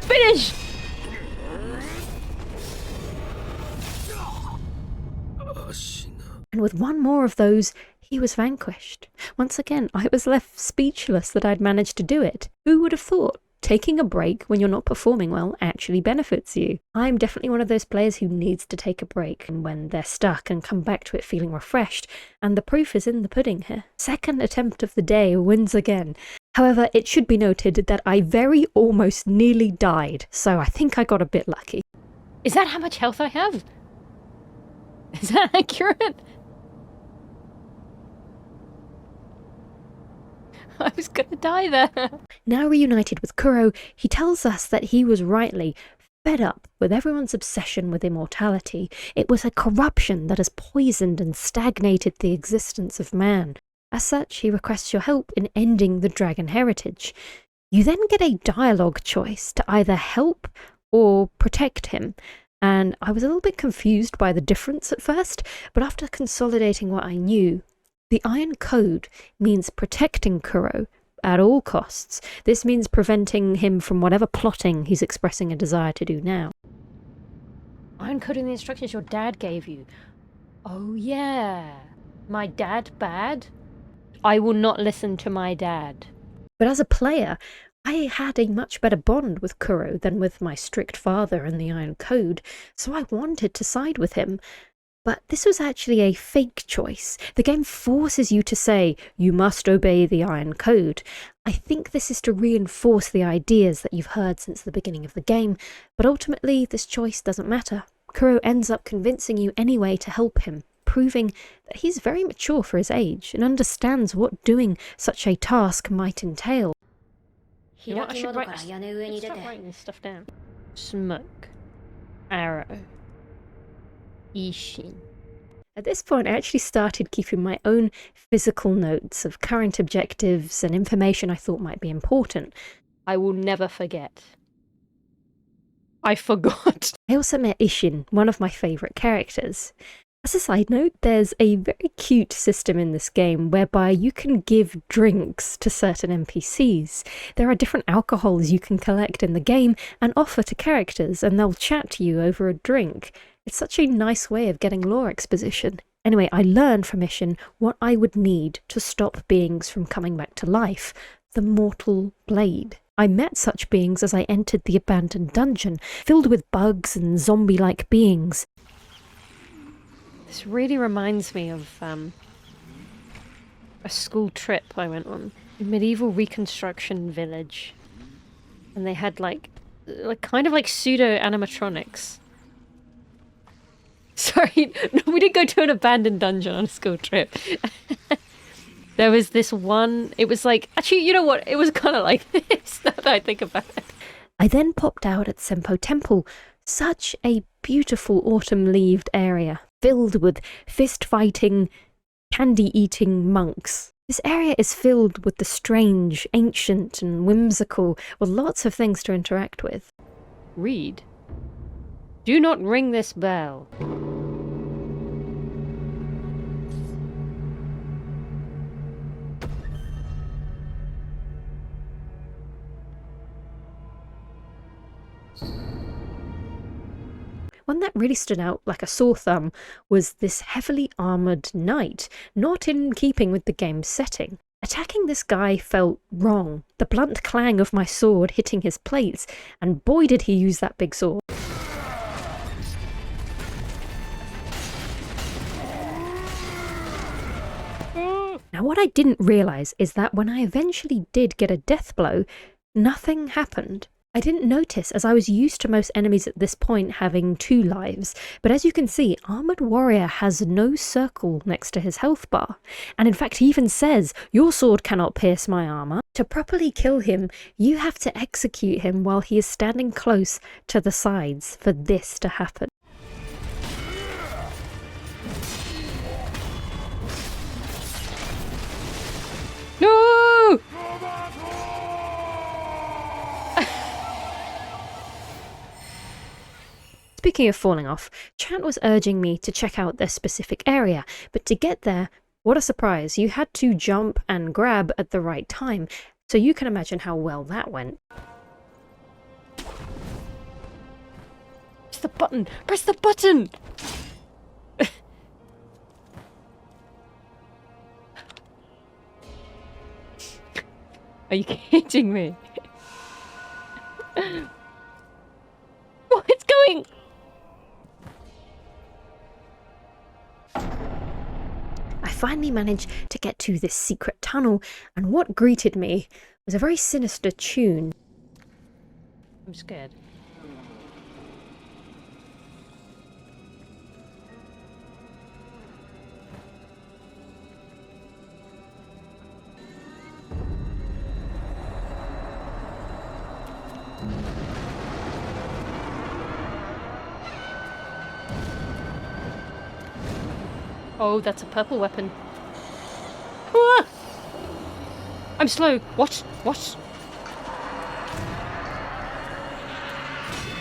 Finish! And with one more of those, he was vanquished. Once again, I was left speechless that I'd managed to do it. Who would have thought? Taking a break when you're not performing well actually benefits you. I'm definitely one of those players who needs to take a break when they're stuck and come back to it feeling refreshed, and the proof is in the pudding here. Second attempt of the day wins again. However, it should be noted that I very almost nearly died, so I think I got a bit lucky. Is that how much health I have? Is that accurate? I was gonna die there. Now reunited with Kuro, he tells us that he was rightly fed up with everyone's obsession with immortality. It was a corruption that has poisoned and stagnated the existence of man. As such, he requests your help in ending the dragon heritage. You then get a dialogue choice to either help or protect him. And I was a little bit confused by the difference at first, but after consolidating what I knew, the Iron Code means protecting Kuro at all costs. This means preventing him from whatever plotting he's expressing a desire to do now. I'm coding the instructions your dad gave you. Oh yeah. My dad bad? I will not listen to my dad. But as a player, I had a much better bond with Kuro than with my strict father and the Iron Code, so I wanted to side with him. But this was actually a fake choice. The game forces you to say, you must obey the Iron Code. I think this is to reinforce the ideas that you've heard since the beginning of the game, but ultimately this choice doesn't matter. Kuro ends up convincing you anyway to help him, proving that he's very mature for his age and understands what doing such a task might entail. You know what, I should start writing this stuff down. Smoke. Arrow. Isshin. At this point, I actually started keeping my own physical notes of current objectives and information I thought might be important. I will never forget. I forgot. I also met Isshin, one of my favourite characters. As a side note, there's a very cute system in this game whereby you can give drinks to certain NPCs. There are different alcohols you can collect in the game and offer to characters, and they'll chat to you over a drink. It's such a nice way of getting lore exposition. Anyway, I learned from Isshin what I would need to stop beings from coming back to life: the mortal blade. I met such beings as I entered the abandoned dungeon, filled with bugs and zombie-like beings. This really reminds me of a school trip I went on. A medieval reconstruction village. And they had like kind of like pseudo-animatronics. Sorry, no, we didn't go to an abandoned dungeon on a school trip. There was this one, it was like, actually, you know what? It was kind of like this, now that I think about it. I then popped out at Senpou Temple, such a beautiful autumn-leaved area, filled with fist-fighting, candy-eating monks. This area is filled with the strange, ancient, and whimsical, with lots of things to interact with. Read. Do not ring this bell. One that really stood out like a sore thumb was this heavily armoured knight, not in keeping with the game's setting. Attacking this guy felt wrong, the blunt clang of my sword hitting his plates, and boy did he use that big sword. Now what I didn't realise is that when I eventually did get a death blow, nothing happened. I didn't notice as I was used to most enemies at this point having 2 lives, but as you can see, Armoured Warrior has no circle next to his health bar, and in fact he even says, "Your sword cannot pierce my armour." To properly kill him, you have to execute him while he is standing close to the sides for this to happen. No! Speaking of falling off, chat was urging me to check out this specific area, but to get there, what a surprise, you had to jump and grab at the right time, so you can imagine how well that went. Press the button! Press the button! Are you kidding me? Oh, it's going! I finally managed to get to this secret tunnel, and what greeted me was a very sinister tune. I'm scared. Oh, that's a purple weapon. Ah! I'm slow. What? What?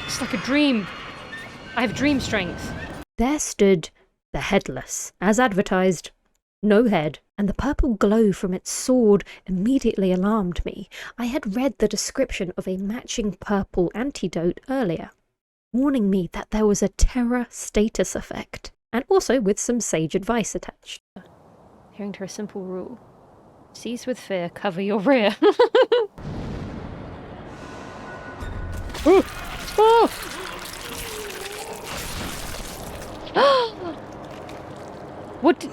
It's like a dream. I have dream strength. There stood the Headless, as advertised. No head, and the purple glow from its sword immediately alarmed me. I had read the description of a matching purple antidote earlier, warning me that there was a terror status effect, and also with some sage advice attached. Adhering to a simple rule. Seize with fear, cover your rear. Ooh. Oh! What did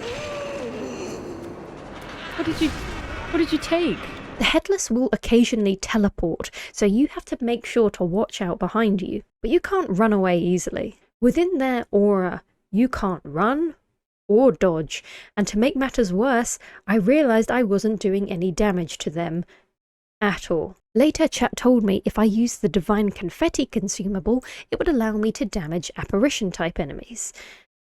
you take? The Headless will occasionally teleport, so you have to make sure to watch out behind you, but you can't run away easily. Within their aura, you can't run or dodge, and to make matters worse, I realised I wasn't doing any damage to them at all. Later, chat told me if I used the Divine Confetti consumable, it would allow me to damage apparition-type enemies,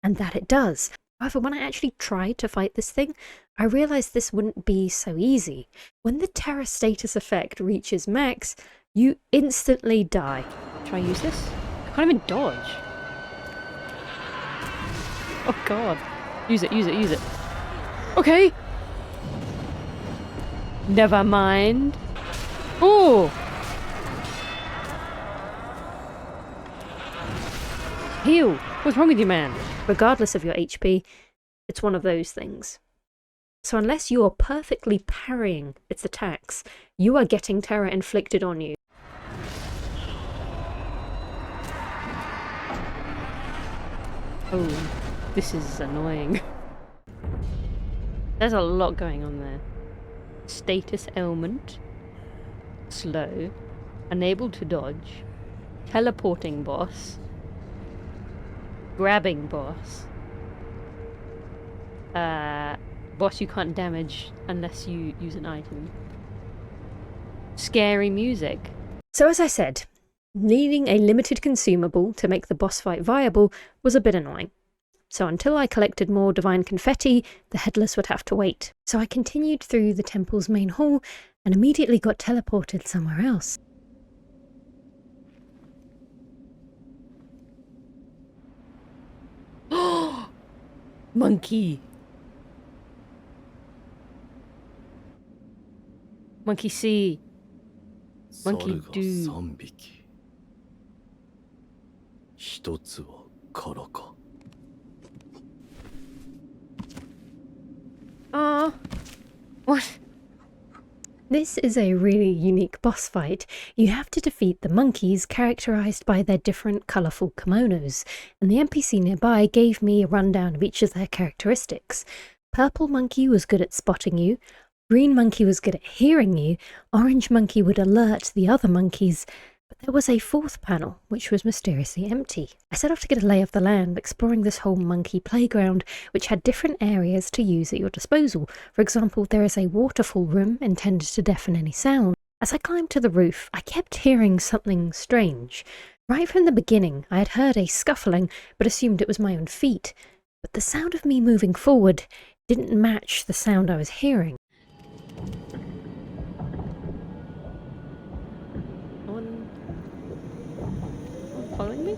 and that it does. However, when I actually tried to fight this thing, I realised this wouldn't be so easy. When the terror status effect reaches max, you instantly die. Try use this? I can't even dodge. Oh god. Use it, use it, use it. Okay. Never mind. Ooh. Heal. What's wrong with you, man? Regardless of your HP, it's one of those things. So unless you are perfectly parrying its attacks, you are getting terror inflicted on you. Oh, this is annoying. There's a lot going on there. Status ailment. Slow. Unable to dodge. Teleporting boss. Grabbing boss. Boss you can't damage unless you use an item. Scary music. So as I said, needing a limited consumable to make the boss fight viable was a bit annoying. So until I collected more divine confetti, the Headless would have to wait. So I continued through the temple's main hall and immediately got teleported somewhere else. Monkey. Monkey see. Monkey 猿が do. 3匹。一つは空か。What? This is a really unique boss fight. You have to defeat the monkeys characterized by their different colourful kimonos, and the NPC nearby gave me a rundown of each of their characteristics. Purple monkey was good at spotting you, green monkey was good at hearing you, orange monkey would alert the other monkeys, but there was a fourth panel, which was mysteriously empty. I set off to get a lay of the land, exploring this whole monkey playground, which had different areas to use at your disposal. For example, there is a waterfall room intended to deafen any sound. As I climbed to the roof, I kept hearing something strange. Right from the beginning, I had heard a scuffling, but assumed it was my own feet. But the sound of me moving forward didn't match the sound I was hearing. Following me?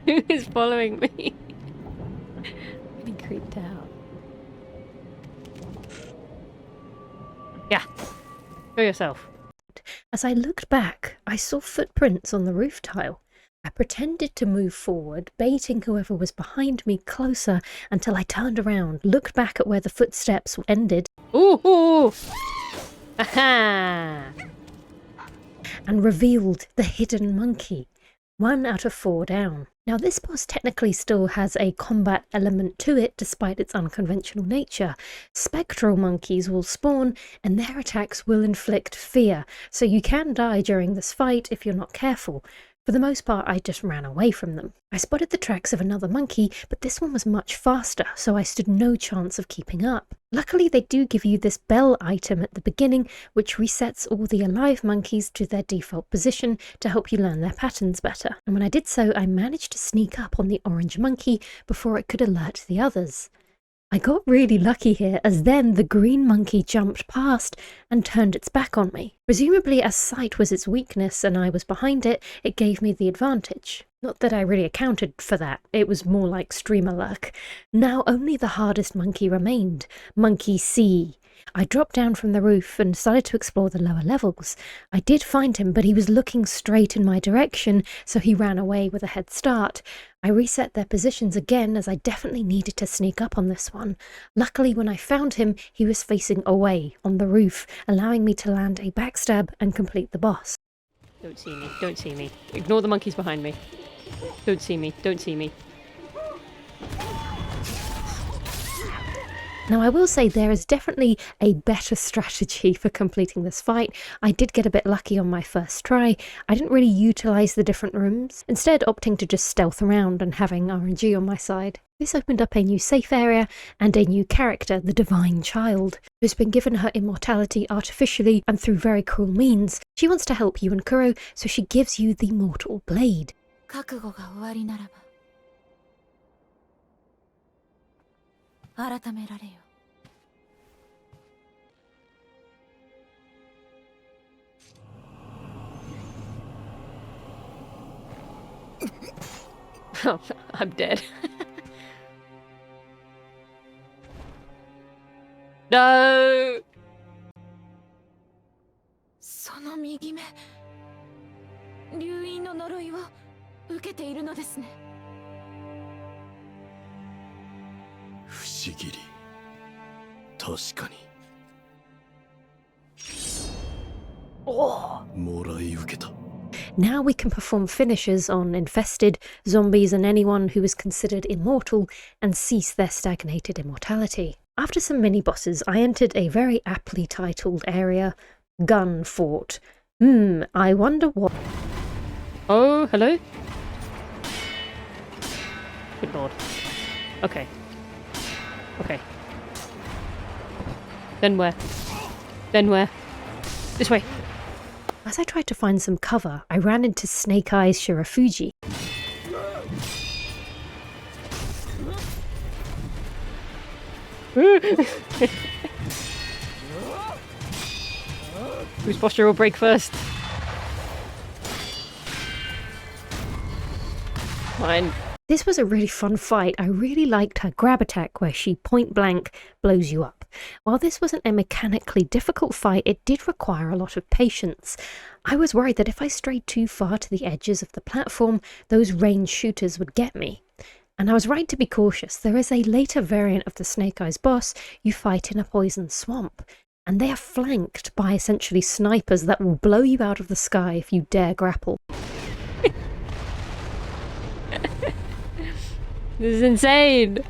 Who is following me? I'm getting creeped out. Yeah. Show yourself. As I looked back, I saw footprints on the roof tile. I pretended to move forward, baiting whoever was behind me closer until I turned around, looked back at where the footsteps ended, Ooh! Aha! and revealed the hidden monkey. 1 out of 4 down. Now this boss technically still has a combat element to it despite its unconventional nature. Spectral monkeys will spawn and their attacks will inflict fear, so you can die during this fight if you're not careful. For the most part, I just ran away from them. I spotted the tracks of another monkey, but this one was much faster, so I stood no chance of keeping up. Luckily, they do give you this bell item at the beginning, which resets all the alive monkeys to their default position to help you learn their patterns better. And when I did so, I managed to sneak up on the orange monkey before it could alert the others. I got really lucky here, as then the green monkey jumped past and turned its back on me. Presumably as sight was its weakness and I was behind it, it gave me the advantage. Not that I really accounted for that, it was more like streamer luck. Now only the hardest monkey remained, Monkey C. I dropped down from the roof and started to explore the lower levels. I did find him, but he was looking straight in my direction, so he ran away with a head start. I reset their positions again, as I definitely needed to sneak up on this one. Luckily, when I found him, he was facing away on the roof, allowing me to land a backstab and complete the boss. Don't see me, don't see me. Ignore the monkeys behind me. Don't see me, don't see me. Now I will say there is definitely a better strategy for completing this fight. I did get a bit lucky on my first try. I didn't really utilise the different rooms, instead opting to just stealth around and having RNG on my side. This opened up a new safe area and a new character, the Divine Child, who's been given her immortality artificially and through very cruel means. She wants to help you and Kuro, so she gives you the Mortal Blade. 覚悟が終わりならば改められよ。Oh, I'm dead. No! その右目、流因の呪いを受けているのですね。不思議り。確かに。もらい受けた。 Now we can perform finishes on infested, zombies and anyone who is considered immortal and cease their stagnated immortality. After some mini-bosses, I entered a very aptly titled area, Gun Fort. I wonder what... Oh, hello? Good lord. Okay. Okay. Then where? Then where? This way. As I tried to find some cover, I ran into Snake Eyes Shirafuji. Whose posture will break first? Mine. This was a really fun fight. I really liked her grab attack where she point blank blows you up. While this wasn't a mechanically difficult fight, it did require a lot of patience. I was worried that if I strayed too far to the edges of the platform, those ranged shooters would get me. And I was right to be cautious. There is a later variant of the Snake Eyes boss you fight in a poison swamp, and they are flanked by essentially snipers that will blow you out of the sky if you dare grapple. This is insane!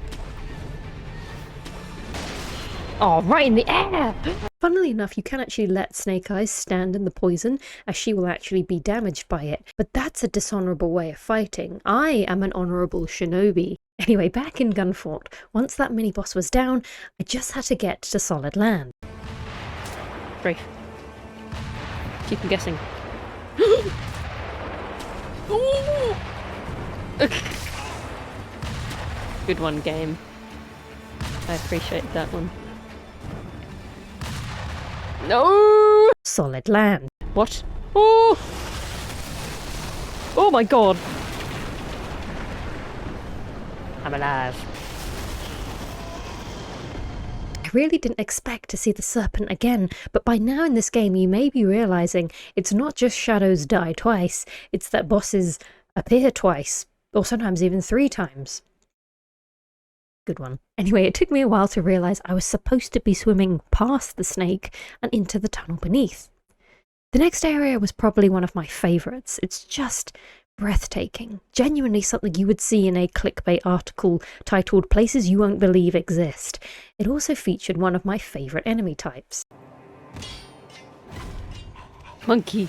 Oh, right in the air! Funnily enough, you can actually let Snake Eyes stand in the poison, as she will actually be damaged by it, but that's a dishonourable way of fighting. I am an honourable shinobi. Anyway, back in Gunfort, once that mini-boss was down, I just had to get to solid land. Brave. Keep guessing. Good one, game. I appreciate that one. No! Solid land. What? Oh! Oh my god! I'm alive. I really didn't expect to see the serpent again, but by now in this game you may be realising it's not just shadows die twice, it's that bosses appear twice, or sometimes even 3 times. Good one. Anyway, it took me a while to realise I was supposed to be swimming past the snake and into the tunnel beneath. The next area was probably one of my favourites. It's just breathtaking. Genuinely something you would see in a clickbait article titled Places You Won't Believe Exist. It also featured one of my favourite enemy types. Monkey.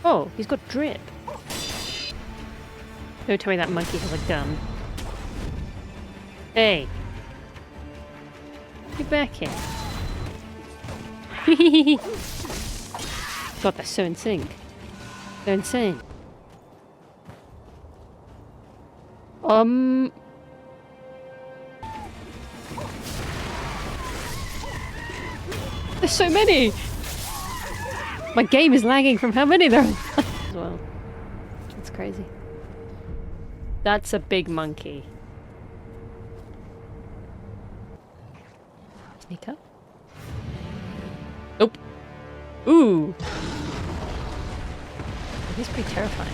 Oh, he's got drip. Don't tell me that monkey has a gun. Hey. Get back here. God, they're so in sync. They're insane. There's so many! My game is lagging from how many there are as well. That's crazy. That's a big monkey. Sneak up. Nope. Ooh. He's pretty terrifying.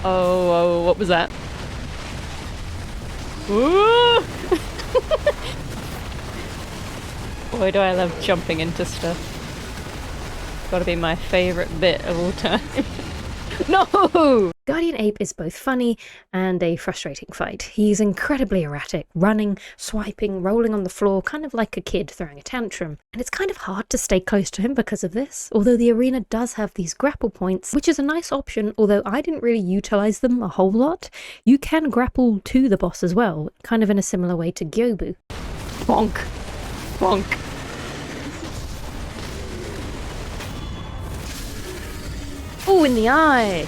Oh, what was that? Ooh! Boy, do I love jumping into stuff. Gotta be my favourite bit of all time. No! Guardian Ape is both funny and a frustrating fight. He's incredibly erratic, running, swiping, rolling on the floor, kind of like a kid throwing a tantrum. And it's kind of hard to stay close to him because of this, although the arena does have these grapple points, which is a nice option, although I didn't really utilise them a whole lot. You can grapple to the boss as well, kind of in a similar way to Gyoubu. Bonk. Bonk. Oh, in the eye!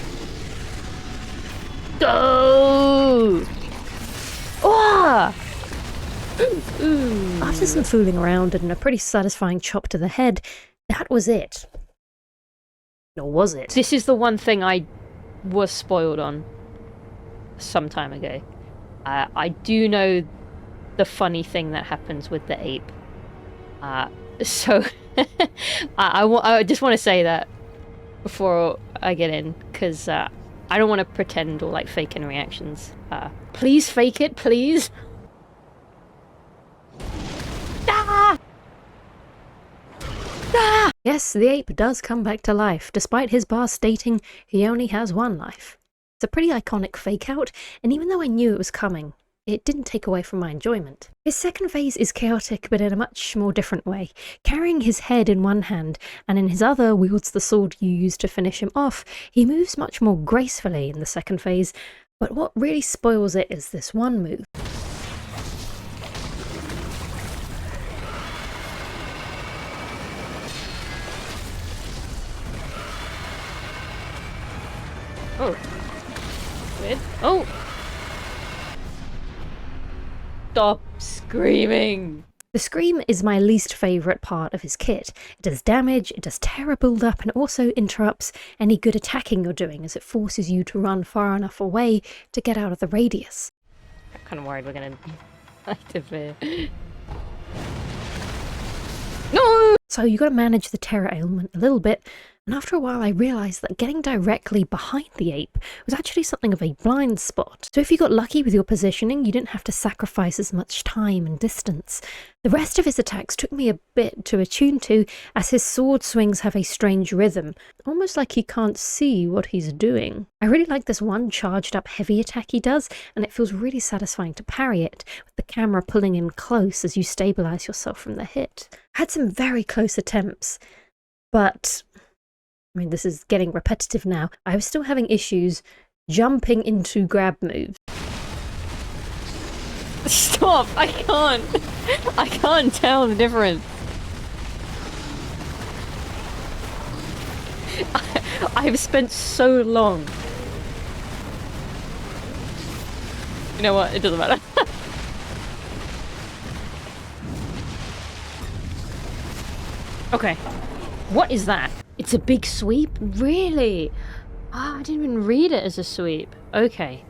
Go! Oh! After some fooling around and a pretty satisfying chop to the head, That was it. Or was it? This is the one thing I was spoiled on some time ago. I do know the funny thing that happens with the ape. So I just want to say that before I get in, because I don't want to pretend or like fake any reactions. Please fake it, please. Ah! Ah! Yes, the ape does come back to life, despite his bar stating he only has one life. It's a pretty iconic fake out, and even though I knew it was coming, it didn't take away from my enjoyment. His second phase is chaotic, but in a much more different way. Carrying his head in one hand, and in his other wields the sword you use to finish him off, he moves much more gracefully in the second phase, but what really spoils it is this one move. Oh. Weird. Oh! Stop screaming! The scream is my least favourite part of his kit. It does damage, it does terror build up, and also interrupts any good attacking you're doing as it forces you to run far enough away to get out of the radius. I'm kind of worried we're gonna activate. No! So you gotta manage the terror ailment a little bit, and after a while I realised that getting directly behind the ape was actually something of a blind spot. So if you got lucky with your positioning, you didn't have to sacrifice as much time and distance. The rest of his attacks took me a bit to attune to, as his sword swings have a strange rhythm, almost like he can't see what he's doing. I really like this one charged up heavy attack he does, and it feels really satisfying to parry it, with the camera pulling in close as you stabilise yourself from the hit. I had some very close attempts, but I mean, this is getting repetitive now. I was still having issues jumping into grab moves. Stop! I can't tell the difference. I've spent so long. You know what? It doesn't matter. Okay. What is that? It's a big sweep? Really? Ah, I didn't even read it as a sweep. Okay.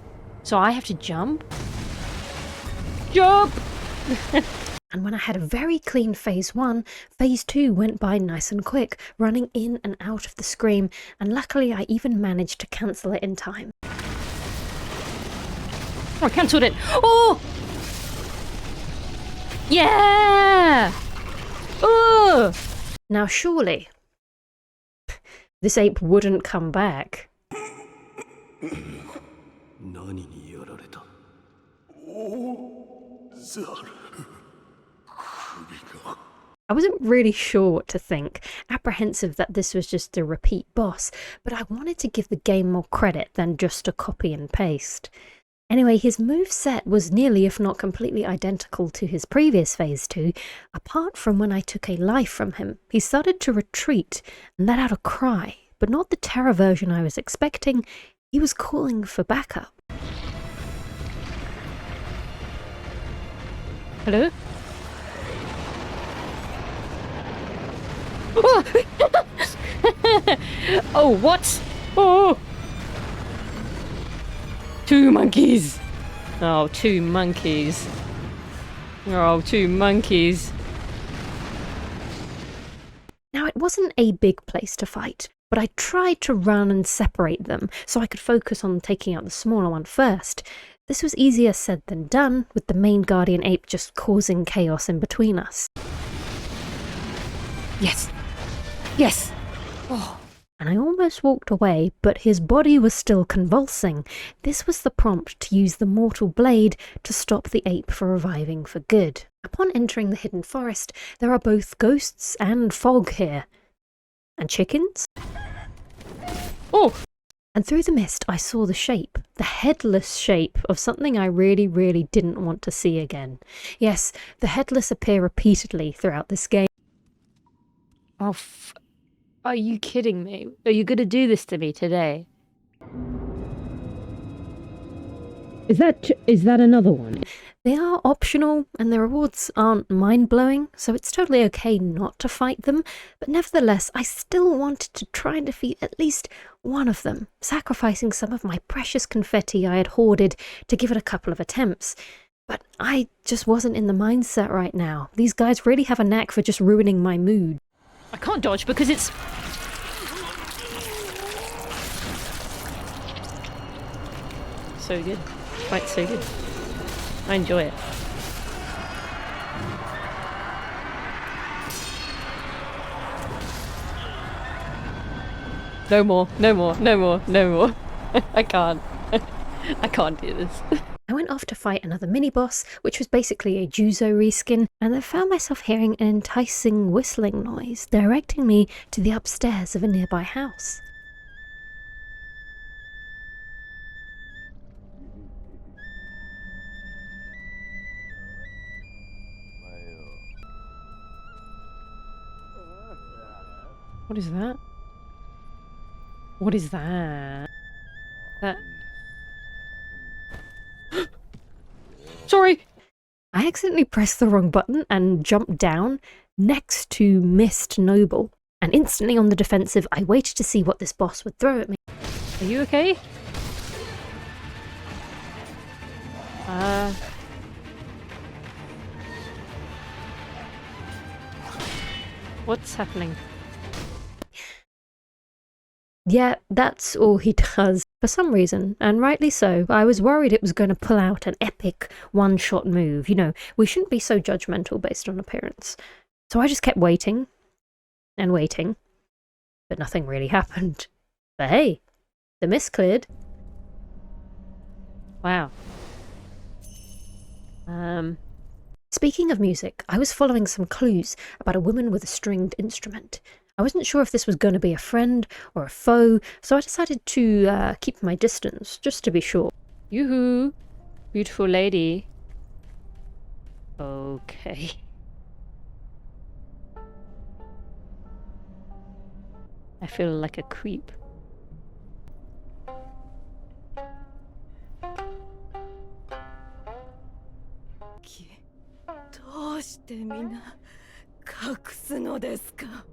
So I have to jump? Jump! And when I had a very clean phase 1, phase 2 went by nice and quick, running in and out of the scream, and luckily I even managed to cancel it in time. Oh, I cancelled it! Oh! Yeah! Oh! Now surely, this ape wouldn't come back. 何にやられたザル首が I wasn't really sure what to think, apprehensive that this was just a repeat boss, but I wanted to give the game more credit than just a copy and paste. Anyway, his moveset was nearly, if not completely identical to his previous phase 2, apart from when I took a life from him. He started to retreat and let out a cry, but not the terror version I was expecting. He was calling for backup. Hello? Oh! Oh, what? Oh! 2 monkeys! Oh, 2 monkeys. Oh, 2 monkeys. Now, it wasn't a big place to fight, but I tried to run and separate them so I could focus on taking out the smaller one first. This was easier said than done, with the main guardian ape just causing chaos in between us. Yes! Yes! Oh. And I almost walked away, but his body was still convulsing. This was the prompt to use the mortal blade to stop the ape from reviving for good. Upon entering the hidden forest, there are both ghosts and fog here. And chickens? Oh! And through the mist I saw the shape, the headless shape of something I really, really didn't want to see again. Yes, the headless appear repeatedly throughout this game. Oh, are you kidding me? Are you gonna do this to me today? Is that another one? They are optional and the rewards aren't mind-blowing, so it's totally okay not to fight them, but nevertheless I still wanted to try and defeat at least one of them, sacrificing some of my precious confetti I had hoarded to give it a couple of attempts. But I just wasn't in the mindset right now. These guys really have a knack for just ruining my mood. I can't dodge because it's... so good. Quite so good. I enjoy it. No more, no more, no more, no more. I can't. I can't do this. I went off to fight another mini-boss, which was basically a Juzou reskin, and I found myself hearing an enticing whistling noise, directing me to the upstairs of a nearby house. What is that? What is that? That... Sorry! I accidentally pressed the wrong button and jumped down next to Mist Noble, and instantly on the defensive I waited to see what this boss would throw at me. Are you okay? What's happening? Yeah, that's all he does. For some reason, and rightly so, I was worried it was going to pull out an epic one-shot move. You know, we shouldn't be so judgmental based on appearance. So I just kept waiting and waiting, but nothing really happened. But hey, the mist cleared. Wow. Speaking of music, I was following some clues about a woman with a stringed instrument. I wasn't sure if this was going to be a friend or a foe, so I decided to keep my distance, just to be sure. Yoo-hoo! Beautiful lady. Okay. I feel like a creep. どうしてみんな隠すのですか?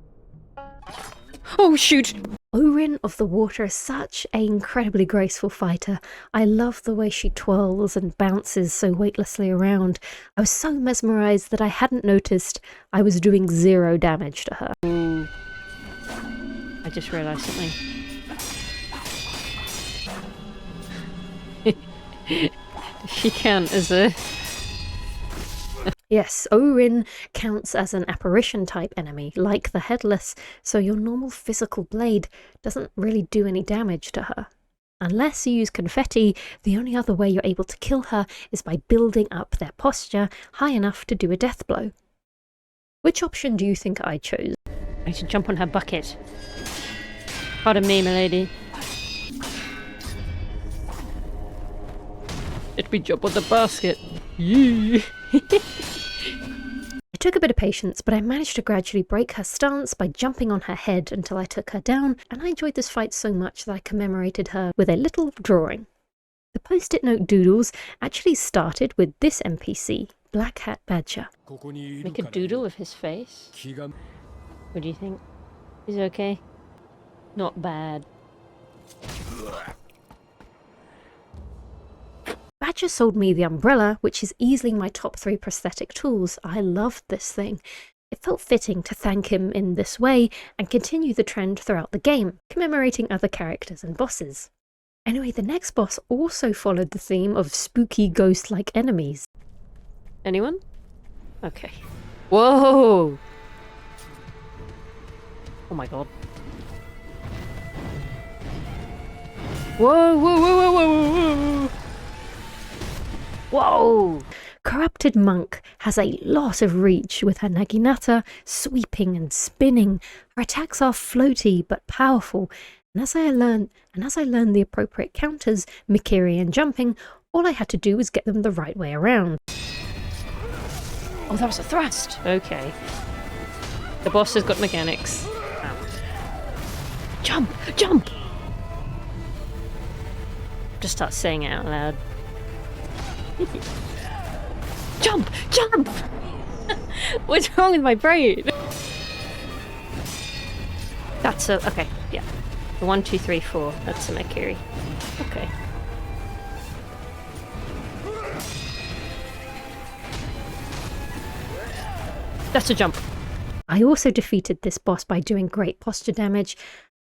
Oh shoot! Orin of the Water is such an incredibly graceful fighter. I love the way she twirls and bounces so weightlessly around. I was so mesmerized that I hadn't noticed I was doing 0 damage to her. Ooh. I just realized something. She count as a... Yes, Orin counts as an apparition type enemy, like the Headless, so your normal physical blade doesn't really do any damage to her. Unless you use confetti, the only other way you're able to kill her is by building up their posture high enough to do a death blow. Which option do you think I chose? I should jump on her bucket. Pardon me, milady. Let me jump on the basket. Yee! It took a bit of patience, but I managed to gradually break her stance by jumping on her head until I took her down, and I enjoyed this fight so much that I commemorated her with a little drawing. The post-it note doodles actually started with this NPC, Black Hat Badger. Make a doodle of his face? What do you think? Is it okay? Not bad. Badger sold me the umbrella, which is easily my top 3 prosthetic tools. I loved this thing. It felt fitting to thank him in this way and continue the trend throughout the game, commemorating other characters and bosses. Anyway, the next boss also followed the theme of spooky ghost-like enemies. Anyone? Okay. Whoa! Oh my god. Whoa, whoa, whoa, whoa, whoa, whoa! Whoa! Corrupted Monk has a lot of reach with her naginata sweeping and spinning. Her attacks are floaty but powerful, and as I learned the appropriate counters, Mikiri and jumping, all I had to do was get them the right way around. Oh, that was a thrust! Okay. The boss has got mechanics. Jump! Jump! Just start saying it out loud. Jump! Jump! What's wrong with my brain? That's a... Okay, yeah. 1, 2, 3, 4. That's a Mikiri. Okay. That's a jump. I also defeated this boss by doing great posture damage.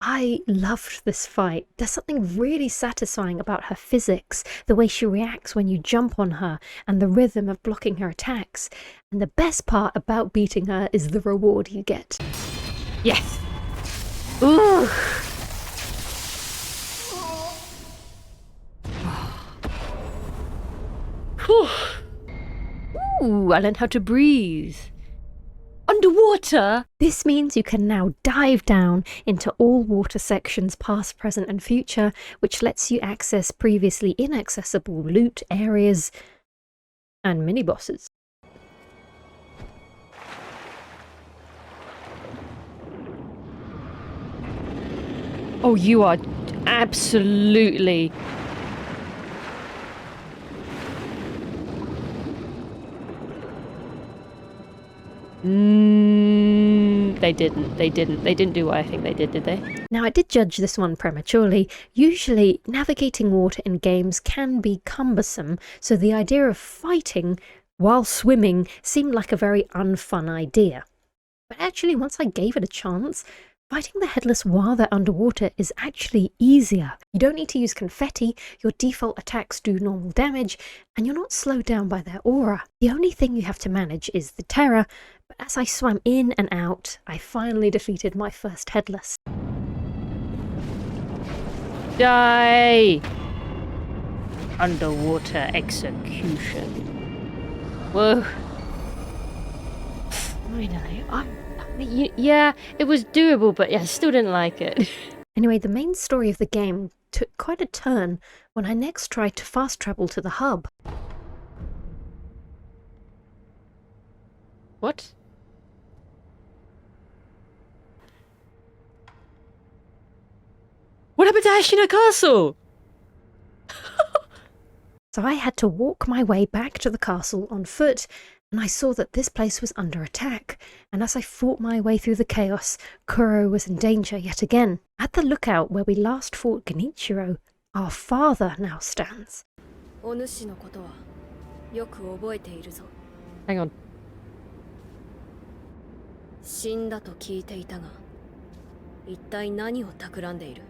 I loved this fight. There's something really satisfying about her physics, the way she reacts when you jump on her, and the rhythm of blocking her attacks. And the best part about beating her is the reward you get. Yes! Ooh! Whew. Ooh, I learned how to breathe. Underwater? This means you can now dive down into all water sections past, present and future, which lets you access previously inaccessible loot areas and mini-bosses. Oh, you are absolutely... They didn't do what I think they did they? Now, I did judge this one prematurely. Usually, navigating water in games can be cumbersome, so the idea of fighting while swimming seemed like a very unfun idea. But actually, once I gave it a chance, fighting the Headless while they're underwater is actually easier. You don't need to use confetti, your default attacks do normal damage, and you're not slowed down by their aura. The only thing you have to manage is the terror, but as I swam in and out, I finally defeated my first Headless. Die! Underwater execution. Whoa. Finally. Yeah, it was doable, but yeah, I still didn't like it. Anyway, the main story of the game took quite a turn when I next tried to fast travel to the hub. What? What happened to Ashina Castle? So I had to walk my way back to the castle on foot, and I saw that this place was under attack, and as I fought my way through the chaos, Kuro was in danger yet again. At the lookout where we last fought Genichiro, our father now stands. Hang on. 死んだと聞いていたが、一体何を企んでいる？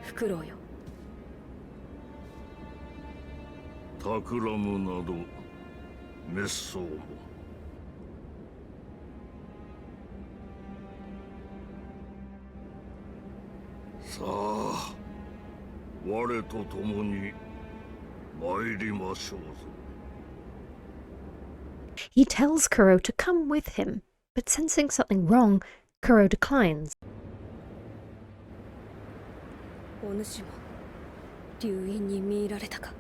フクロウよ。企むなど滅相も。さあ、我と共に参りましょうぞ。He tells Kuro to come with him, but sensing something wrong, Kuro declines. お主も流因に見入られたか。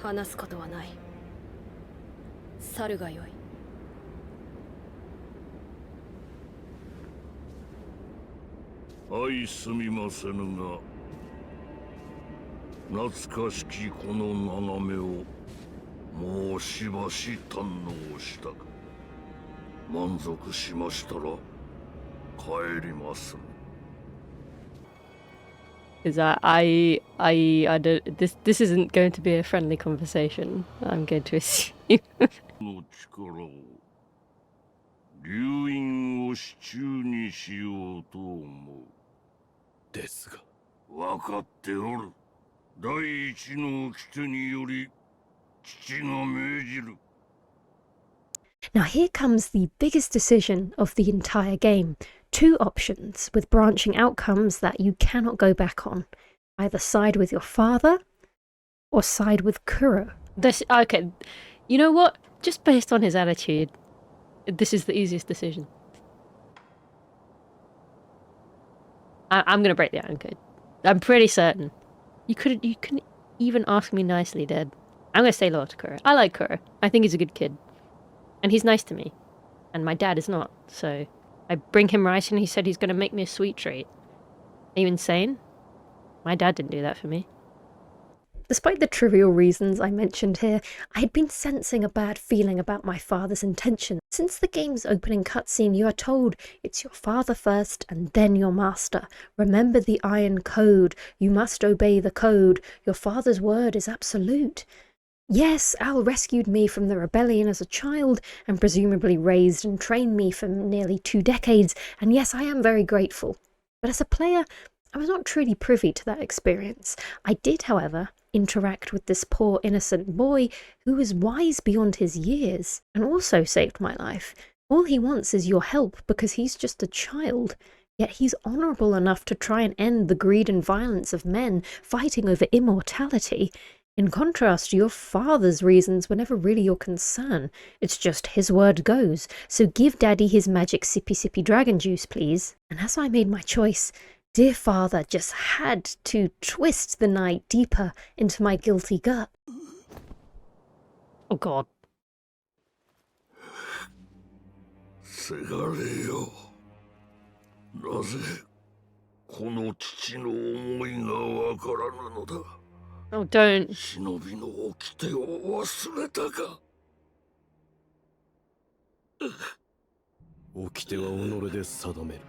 話すことはない。去るがよい。相すみませぬが、懐かしきこの眺めをもうしばし堪能したか。満足しましたら帰ります。Is I don't, this isn't going to be a friendly conversation. I'm going to assume. の力を流因を手中にしようと思う。ですが、分かっておる。第一の掟により父が命じる。 Now here comes the biggest decision of the entire game. Two options with branching outcomes that you cannot go back on. Either side with your father or side with Kuro. This okay. You know what? Just based on his attitude, this is the easiest decision. I'm gonna break the iron code. I'm pretty certain. You couldn't even ask me nicely, Dad. I'm gonna say loyal to Kuro. I like Kuro. I think he's a good kid. And he's nice to me. And my dad is not, so I bring him rice and he said he's gonna make me a sweet treat. Are you insane? My dad didn't do that for me. Despite the trivial reasons I mentioned here, I had been sensing a bad feeling about my father's intention. Since the game's opening cutscene, you are told it's your father first and then your master. Remember the Iron Code. You must obey the code. Your father's word is absolute. Yes, Al rescued me from the rebellion as a child and presumably raised and trained me for nearly 2 decades, and yes, I am very grateful. But as a player, I was not truly privy to that experience. I did, however, interact with this poor innocent boy who was wise beyond his years and also saved my life. All he wants is your help because he's just a child, yet he's honourable enough to try and end the greed and violence of men fighting over immortality. In contrast, your father's reasons were never really your concern. It's just his word goes. So give Daddy his magic sippy sippy dragon juice, please. And as I made my choice, dear father just had to twist the knife deeper into my guilty gut. Oh god. せがれよ。なぜこの父の思いがわからぬのだ。 Oh, don't. 忍びの掟を忘れたか。掟は己で定める。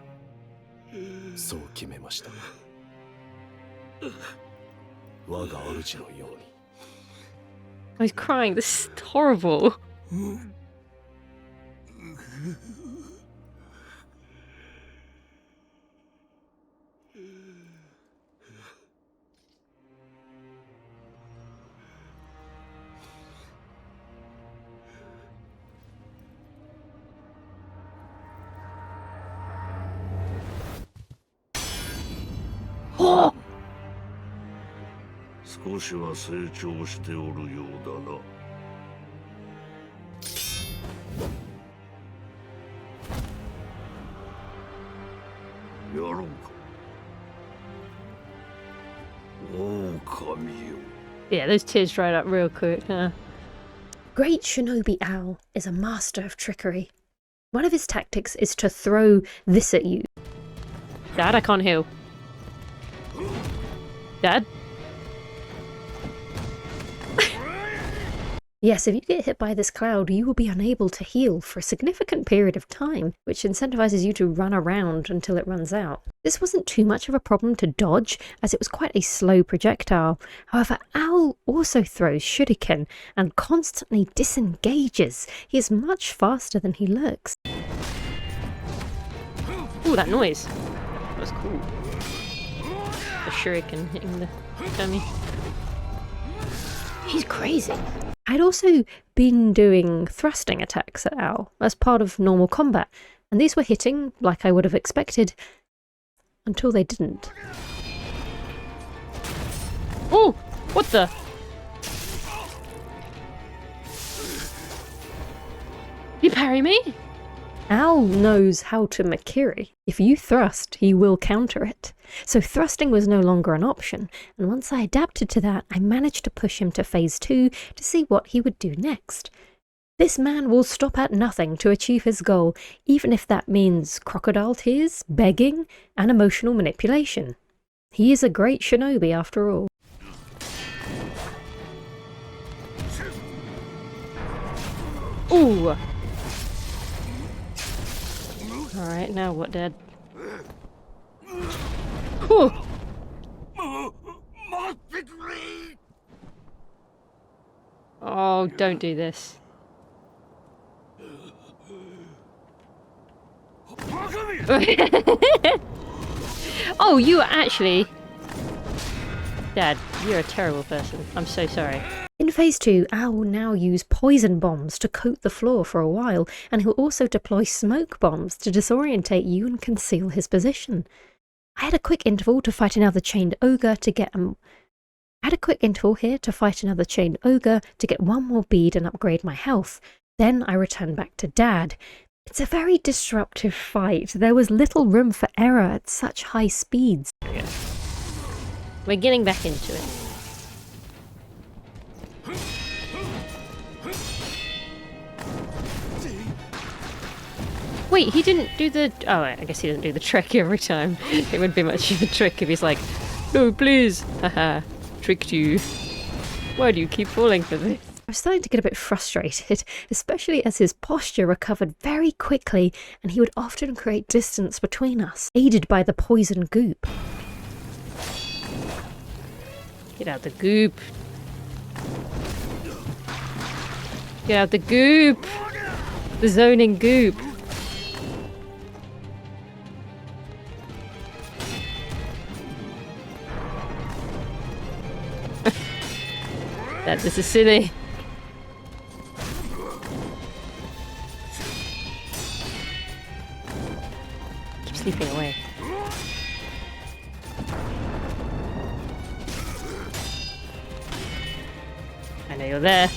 そう決めました。我が主のように。 He's crying. This is horrible. Oh! 少しは成長しておるようだな。やろうか。狼よ。 Yeah, those tears dried up real quick, huh? Great Shinobi Owl is a master of trickery. One of his tactics is to throw this at you. Dad, I can't heal. Dad? Yes, if you get hit by this cloud, you will be unable to heal for a significant period of time, which incentivizes you to run around until it runs out. This wasn't too much of a problem to dodge, as it was quite a slow projectile. However, Owl also throws shuriken and constantly disengages. He is much faster than he looks. Ooh, that noise. That was cool. The shuriken hitting the dummy. He's crazy. I'd also been doing thrusting attacks at Owl as part of normal combat, and these were hitting like I would have expected, until they didn't. Oh, what the? You parry me? Owl knows how to Mikiri. If you thrust, he will counter it. So thrusting was no longer an option, and once I adapted to that, I managed to push him to phase 2 to see what he would do next. This man will stop at nothing to achieve his goal, even if that means crocodile tears, begging, and emotional manipulation. He is a great shinobi after all. Ooh! Alright, now what, Dad? Ooh! Oh, don't do this. Oh, you are actually... Dad, you're a terrible person. I'm so sorry. In phase 2, Owl will now use poison bombs to coat the floor for a while, and he'll also deploy smoke bombs to disorientate you and conceal his position. I had a quick interval to fight another chained ogre to get one more bead and upgrade my health. Then I returned back to Dad. It's a very disruptive fight. There was little room for error at such high speeds. We're getting back into it. Wait, he didn't do the... Oh, I guess he didn't do the trick every time. It would be much of a trick if he's like, no, please. Haha, tricked you. Why do you keep falling for this? I was starting to get a bit frustrated, especially as his posture recovered very quickly and he would often create distance between us, aided by the poison goop. Get out the goop. Get out the goop. The zoning goop. This is silly. Keep sleeping away. I know you're there.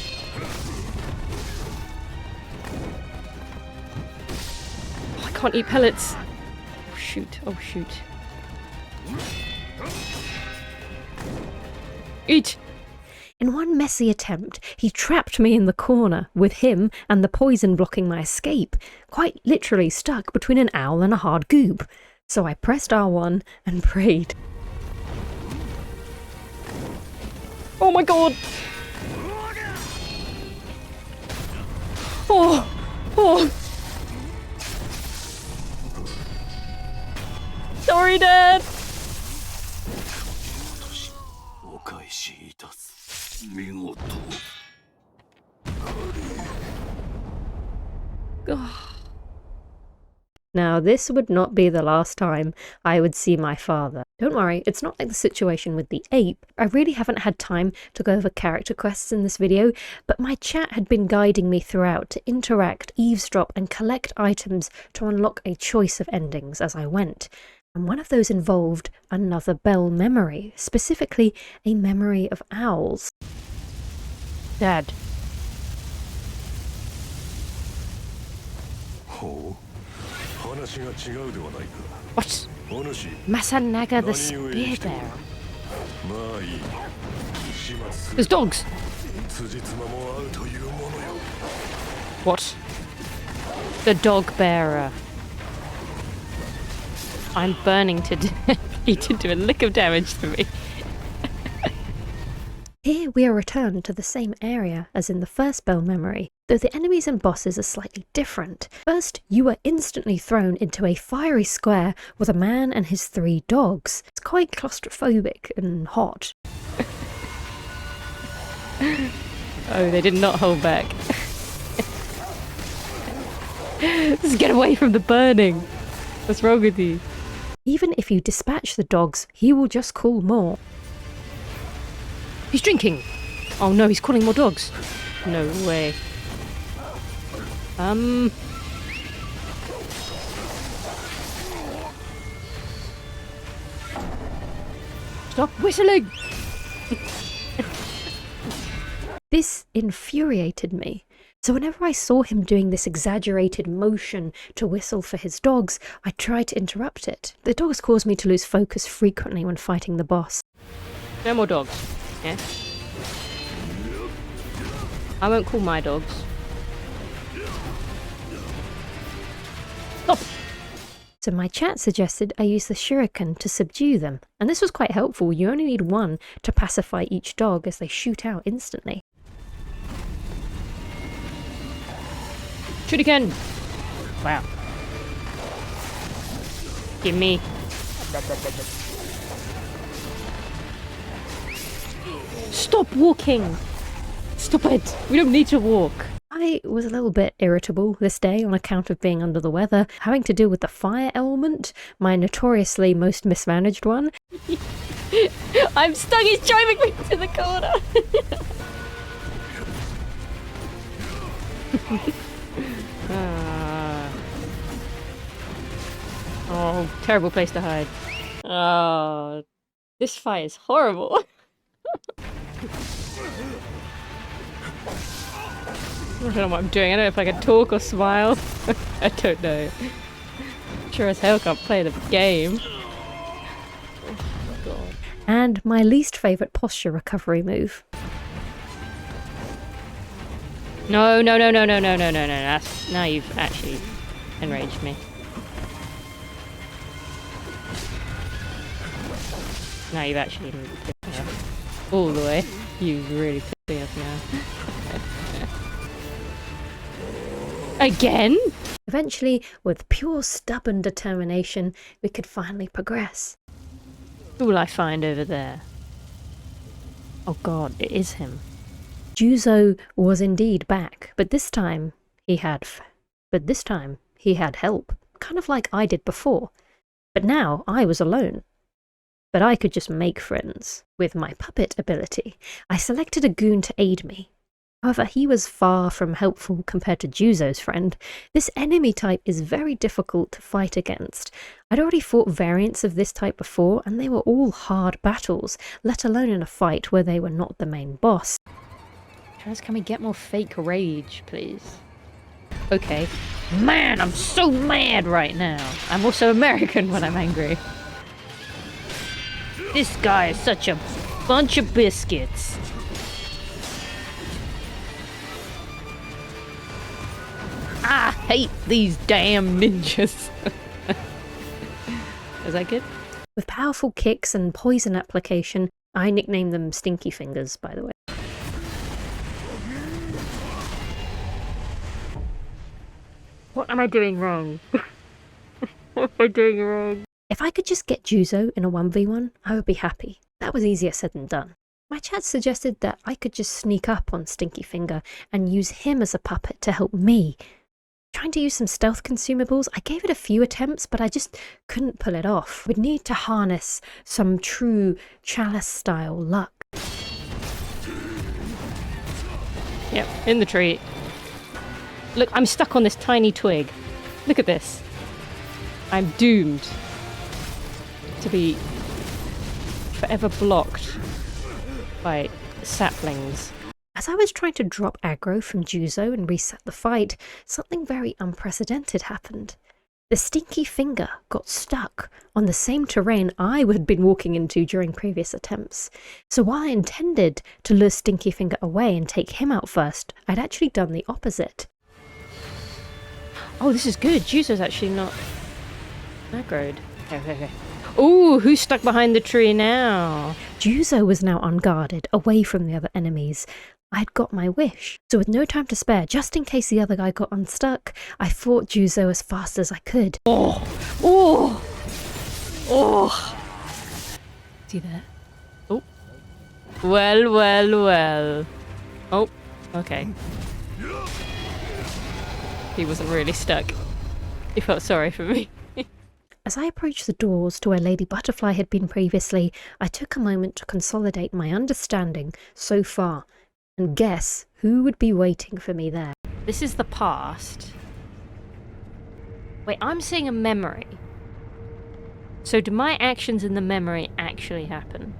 Oh, I can't eat pellets. Oh shoot, oh shoot. Eat! In one messy attempt, he trapped me in the corner, with him and the poison blocking my escape, quite literally stuck between an owl and a hard goob. So I pressed R1 and prayed. Oh my god! Oh! Oh! Sorry, Dad! お返しいたす。見事。 Now, this would not be the last time I would see my father. Don't worry, it's not like the situation with the ape. I really haven't had time to go over character quests in this video, but my chat had been guiding me throughout to interact, eavesdrop, and collect items to unlock a choice of endings as I went. And one of those involved another bell memory, specifically a memory of owls. Dad. ほう。話が違うではないか。 What? お主。 Masanaga the Spear Bearer. まあいい。始末す There's dogs! 辻褄も合うというものよ。 What? The Dog Bearer. I'm burning to death. He didn't do a lick of damage to me. Here we are returned to the same area as in the first bell memory, though the enemies and bosses are slightly different. First, you are instantly thrown into a fiery square with a man and his 3 dogs. It's quite claustrophobic and hot. Oh, they did not hold back. Just get away from the burning. What's wrong with you? Even if you dispatch the dogs, he will just call more. He's drinking! Oh no, he's calling more dogs. No way. Stop whistling! This infuriated me. So whenever I saw him doing this exaggerated motion to whistle for his dogs, I tried to interrupt it. The dogs caused me to lose focus frequently when fighting the boss. No more dogs. Yeah? I won't call my dogs. Stop! So my chat suggested I use the shuriken to subdue them, and this was quite helpful. You only need one to pacify each dog as they shoot out instantly. Shoot again! Wow. Give me. Stop walking! Stop it! We don't need to walk. I was a little bit irritable this day on account of being under the weather, having to deal with the fire element, my notoriously most mismanaged one. I'm stuck! He's driving me to the corner! Oh, terrible place to hide. Oh, this fight is horrible. I don't know what I'm doing. I don't know if I can talk or smile. I don't know. Sure as hell can't play the game. Oh, God. And my least favourite posture recovery move. No, no, no, no, no, no, no, no, no. That's, now you've actually enraged me. Now you've actually all the way. You really pissed me off now. Again? Eventually, with pure stubborn determination, we could finally progress. Who will I find over there? Oh god, it is him. Juzou was indeed back, but this time he had help, kind of like I did before. But now I was alone. But I could just make friends with my puppet ability. I selected a goon to aid me. However, he was far from helpful compared to Juzou's friend. This enemy type is very difficult to fight against. I'd already fought variants of this type before, and they were all hard battles, let alone in a fight where they were not the main boss. Chalice, can we get more fake rage, please? Okay. Man, I'm so mad right now. I'm also American when I'm angry. This guy is such a bunch of biscuits. I hate these damn ninjas. Is that good? With powerful kicks and poison application, I nicknamed them Stinky Fingers, by the way. What am I doing wrong? What am I doing wrong? If I could just get Juzou in a 1v1, I would be happy. That was easier said than done. My chat suggested that I could just sneak up on Stinky Finger and use him as a puppet to help me. Trying to use some stealth consumables, I gave it a few attempts, but I just couldn't pull it off. We'd need to harness some true Chalice-style luck. Yep, in the tree. Look, I'm stuck on this tiny twig. Look at this. I'm doomed to be forever blocked by saplings. As I was trying to drop aggro from Juzou and reset the fight, something very unprecedented happened. The Stinky Finger got stuck on the same terrain I had been walking into during previous attempts. So while I intended to lure Stinky Finger away and take him out first, I'd actually done the opposite. Oh, this is good. Juzou's actually not aggroed. Okay. Ooh, who's stuck behind the tree now? Juzou was now unguarded, away from the other enemies. I'd got my wish. So with no time to spare, just in case the other guy got unstuck, I fought Juzou as fast as I could. Oh! Oh! Oh! See there? Oh. Well. Oh, okay. He wasn't really stuck. He felt sorry for me. As I approached the doors to where Lady Butterfly had been previously, I took a moment to consolidate my understanding so far, and guess who would be waiting for me there. This is the past. Wait, I'm seeing a memory. So do my actions in the memory actually happen?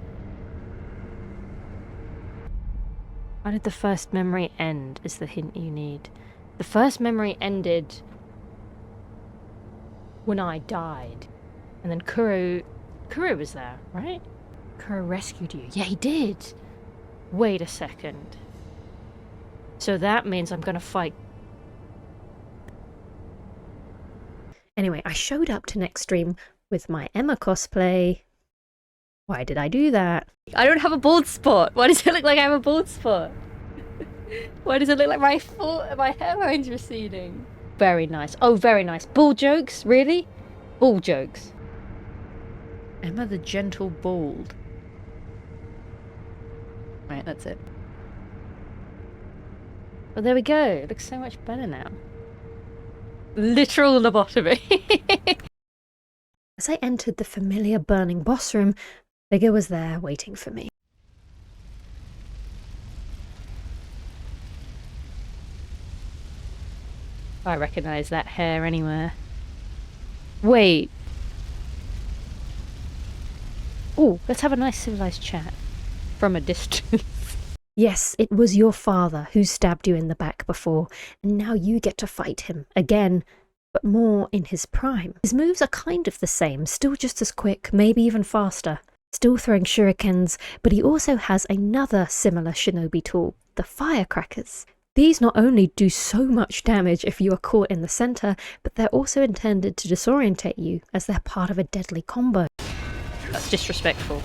Why did the first memory end, is the hint you need. The first memory ended when I died. And then Kuro was there, right? Kuro rescued you. Yeah, he did. Wait a second. So that means I'm gonna fight. Anyway, I showed up to next stream with my Emma cosplay. Why did I do that? I don't have a bald spot. Why does it look like I have a bald spot? Why does it look like my hairline's receding? Very nice. Oh, very nice. Bald jokes? Really? Bald jokes. Emma the Gentle Bald. Right, that's it. Well, there we go. It looks so much better now. Literal lobotomy. As I entered the familiar burning boss room, Figure was there waiting for me. I recognise that hair anywhere. Wait. Oh, let's have a nice civilised chat. From a distance. Yes, it was your father who stabbed you in the back before, and now you get to fight him again, but more in his prime. His moves are kind of the same, still just as quick, maybe even faster. Still throwing shurikens, but he also has another similar shinobi tool, the firecrackers. These not only do so much damage if you are caught in the center, but they're also intended to disorientate you as they're part of a deadly combo. That's disrespectful.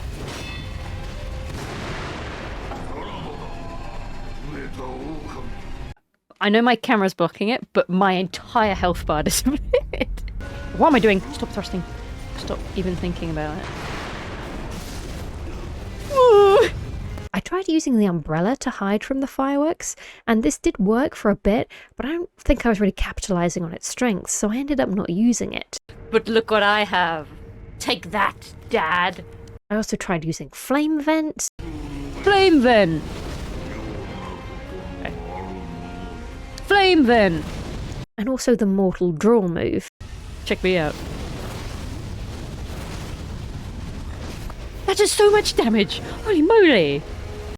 I know my camera's blocking it, but my entire health bar disappeared. What am I doing? Stop thrusting. Stop even thinking about it. Ooh. I tried using the umbrella to hide from the fireworks, and this did work for a bit, but I don't think I was really capitalizing on its strengths, so I ended up not using it. But look what I have. Take that, Dad. I also tried using flame vent. Flame vent. Okay. Flame vent. And also the mortal draw move. Check me out. That does so much damage! Holy moly!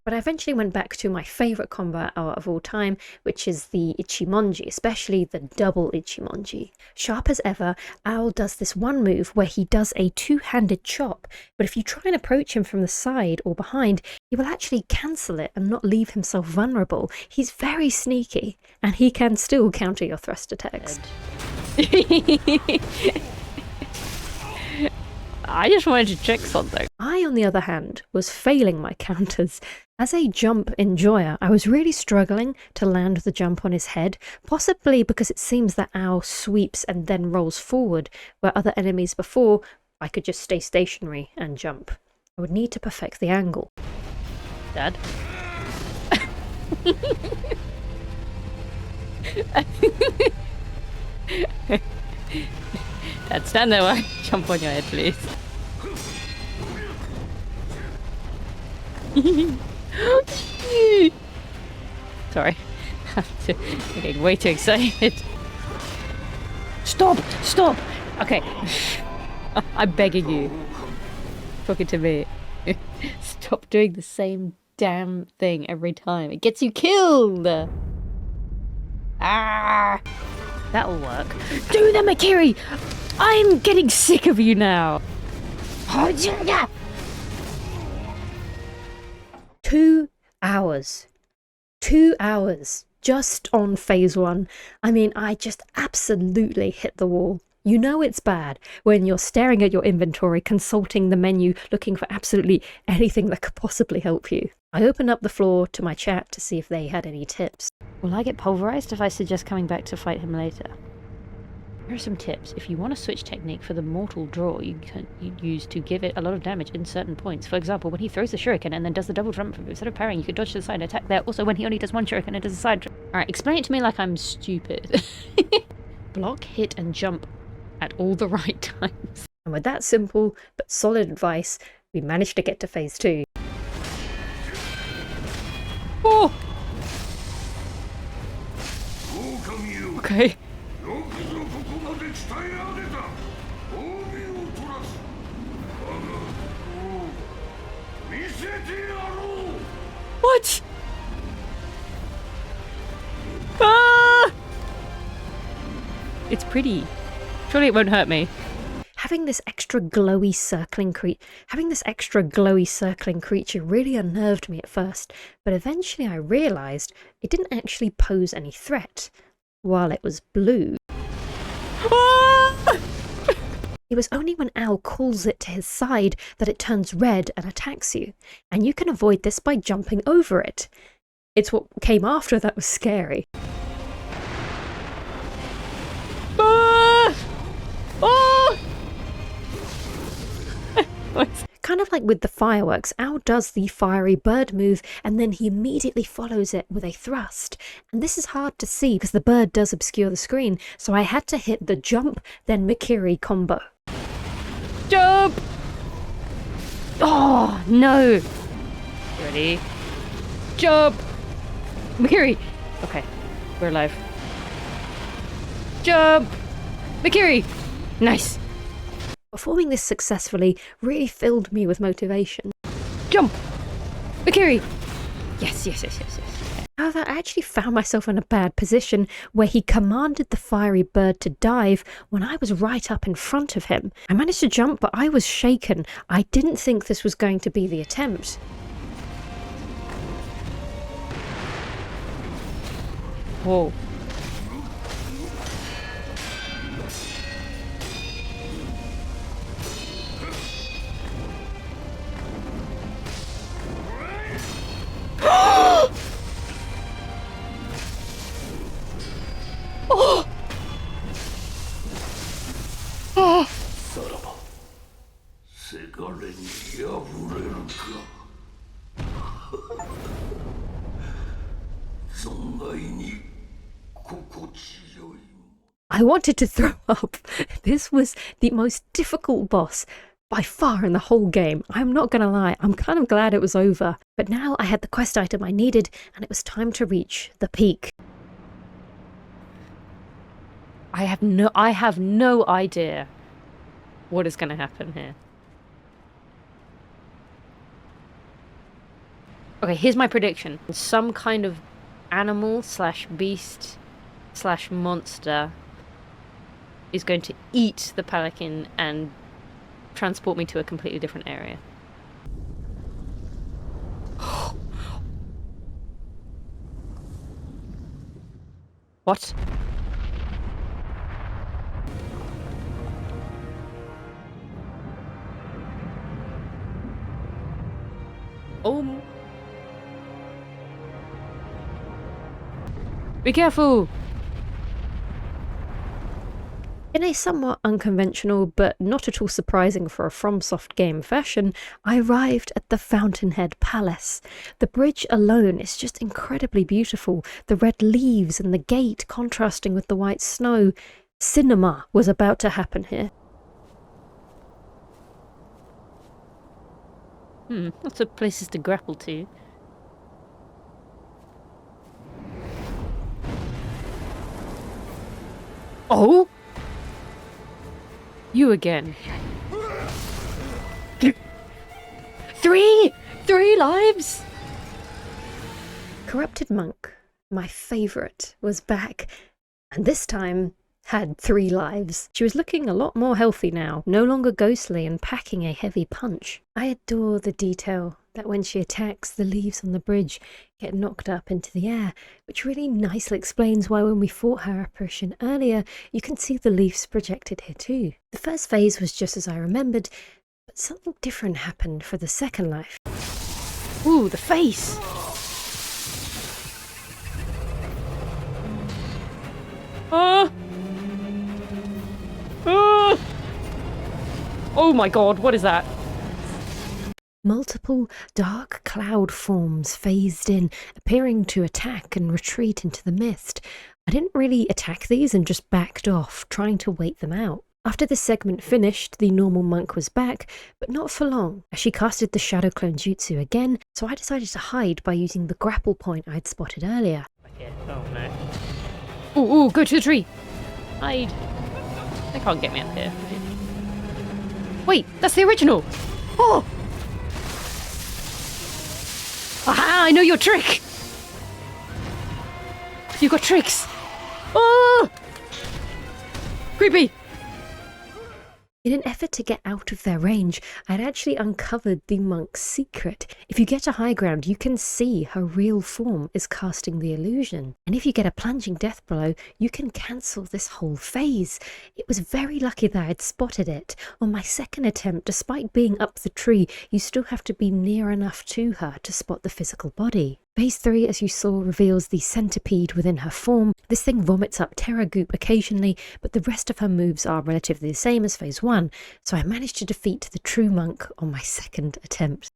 But I eventually went back to my favourite combat art of all time, which is the Ichimonji, especially the double Ichimonji. Sharp as ever, Owl does this one move where he does a two-handed chop, but if you try and approach him from the side or behind, he will actually cancel it and not leave himself vulnerable. He's very sneaky, and he can still counter your thrust attacks. I just wanted to check something. I, on the other hand, was failing my counters. As a jump enjoyer, I was really struggling to land the jump on his head, possibly because it seems that Owl sweeps and then rolls forward, where other enemies before, I could just stay stationary and jump. I would need to perfect the angle. Dad? Dad, stand there while I jump on your head, please. Sorry. I'm getting way too excited. Stop! Stop! Okay. I'm begging you. Talking to me. Stop doing the same damn thing every time. It gets you killed! Ah! That'll work. Do the Mikiri! I'm getting sick of you now! 2 hours. 2 hours. Just on phase 1. I mean, I just absolutely hit the wall. You know it's bad when you're staring at your inventory, consulting the menu, looking for absolutely anything that could possibly help you. I opened up the floor to my chat to see if they had any tips. Will I get pulverized if I suggest coming back to fight him later? Here are some tips. If you want to switch technique for the mortal draw, you can use to give it a lot of damage in certain points. For example, when he throws the shuriken and then does the double jump, instead of parrying, you could dodge to the side and attack there. Also, when he only does one shuriken and does a side jump. Alright, explain it to me like I'm stupid. Block, hit, and jump at all the right times. And with that simple but solid advice, we managed to get to phase 2. Oh! Okay. What? Ah! It's pretty. Surely it won't hurt me. Having this extra glowy circling creature really unnerved me at first, but eventually I realised it didn't actually pose any threat, while it was blue. Ah! It was only when Owl calls it to his side that it turns red and attacks you, and you can avoid this by jumping over it. It's what came after that was scary. Ah! Oh! Kind of like with the fireworks, Owl does the fiery bird move and then he immediately follows it with a thrust. And this is hard to see because the bird does obscure the screen, so I had to hit the jump, then Mikiri combo. Jump! Oh, no! Ready? Jump! Mikiri! Okay, we're alive. Jump! Mikiri! Nice! Performing this successfully really filled me with motivation. Jump! Mikiri! Yes, yes, yes, yes, yes. However, I actually found myself in a bad position where he commanded the fiery bird to dive when I was right up in front of him. I managed to jump, but I was shaken. I didn't think this was going to be the attempt. Whoa. 我に破れるか。存外に心地よい。 I wanted to throw up. This was the most difficult boss by far in the whole game. I'm not gonna lie, I'm kind of glad it was over. But now I had the quest item I needed, and it was time to reach the peak. I have no idea what is going to happen here. Okay, here's my prediction. Some kind of animal slash beast slash monster is going to eat the pelican and transport me to a completely different area. What? Oh. Be careful! In a somewhat unconventional but not at all surprising for a FromSoft game fashion, I arrived at the Fountainhead Palace. The bridge alone is just incredibly beautiful, the red leaves and the gate contrasting with the white snow. Cinema was about to happen here. Lots of places to grapple to. Oh? You again. Three lives? Corrupted Monk, my favourite, was back, and this time had 3 lives. She was looking a lot more healthy now, no longer ghostly and packing a heavy punch. I adore the detail that when she attacks, the leaves on the bridge get knocked up into the air, which really nicely explains why when we fought her apparition earlier, you can see the leaves projected here too. The first phase was just as I remembered, but something different happened for the second life. Ooh, the face! Oh my god, what is that? Multiple dark cloud forms phased in, appearing to attack and retreat into the mist. I didn't really attack these and just backed off, trying to wait them out. After this segment finished, the normal monk was back, but not for long, as she casted the Shadow Clone Jutsu again, so I decided to hide by using the grapple point I'd spotted earlier. Okay. Oh no. Ooh, go to the tree! Hide. They can't get me up here. Wait, that's the original! Oh! Aha, I know your trick! You got tricks! Oh! Creepy! In an effort to get out of their range, I'd actually uncovered the monk's secret. If you get to high ground, you can see her real form is casting the illusion. And if you get a plunging death blow, you can cancel this whole phase. It was very lucky that I'd spotted it. On my second attempt, despite being up the tree, you still have to be near enough to her to spot the physical body. Phase 3, as you saw, reveals the centipede within her form. This thing vomits up terror goop occasionally, but the rest of her moves are relatively the same as Phase 1, so I managed to defeat the true monk on my second attempt.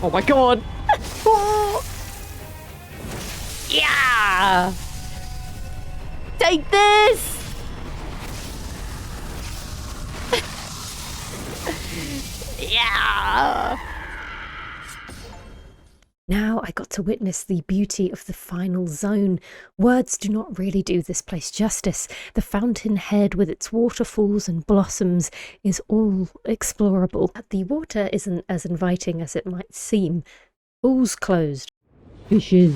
Oh my god! Oh! Yeah! Take this! Yeah! Now I got to witness the beauty of the final zone. Words do not really do this place justice. The Fountainhead with its waterfalls and blossoms is all explorable. But the water isn't as inviting as it might seem. All's closed. Fishes.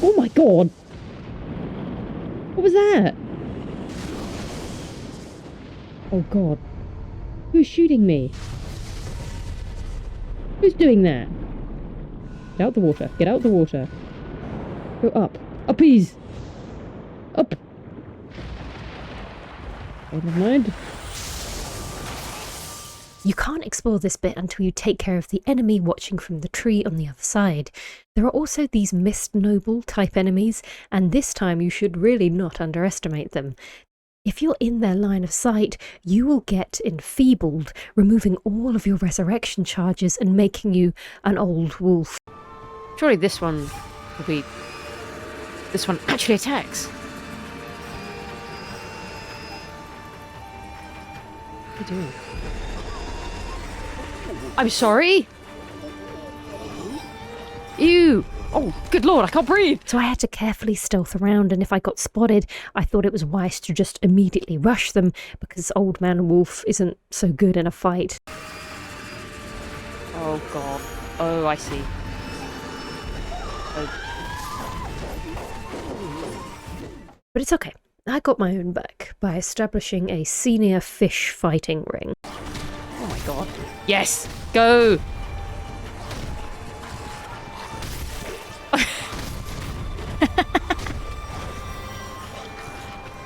Oh my god! What was that? Oh god. Who's shooting me? Who's doing that? Get out the water. Get out the water. Go up. Uppies! Up! Oh, never mind. You can't explore this bit until you take care of the enemy watching from the tree on the other side. There are also these Mist Noble type enemies, and this time you should really not underestimate them. If you're in their line of sight, you will get enfeebled, removing all of your resurrection charges and making you an old wolf. Surely this one will be... This one actually attacks. What are you doing? I'm sorry? Ew! Oh, good lord, I can't breathe! So I had to carefully stealth around, and if I got spotted, I thought it was wise to just immediately rush them, because Old Man Wolf isn't so good in a fight. Oh god. Oh, I see. Oh. But it's okay. I got my own back by establishing a senior fish fighting ring. Oh my god. Yes! Go!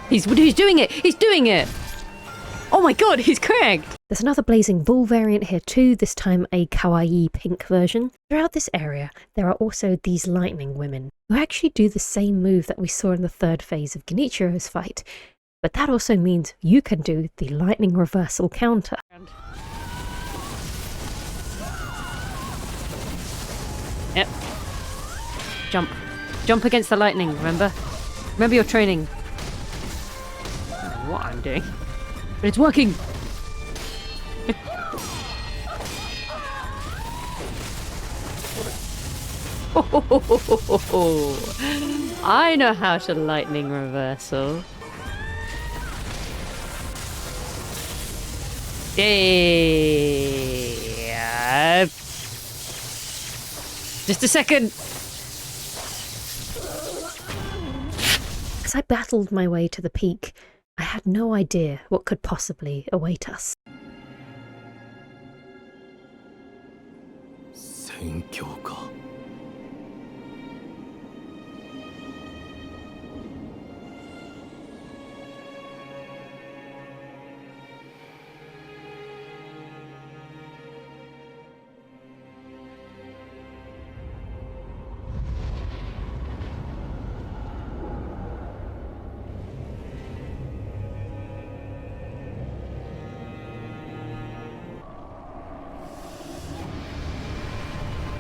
He's doing it! He's doing it! Oh my god, he's cracked! There's another Blazing Bull variant here too, this time a kawaii pink version. Throughout this area, there are also these lightning women, who actually do the same move that we saw in the third phase of Genichiro's fight. But that also means you can do the lightning reversal counter. Yep. Jump. Jump against the lightning, remember? Remember your training. I don't know what I'm doing. But it's working! I know how to lightning reversal. Yeah. Just a second. As I battled my way to the peak, I had no idea what could possibly await us. 戦況か。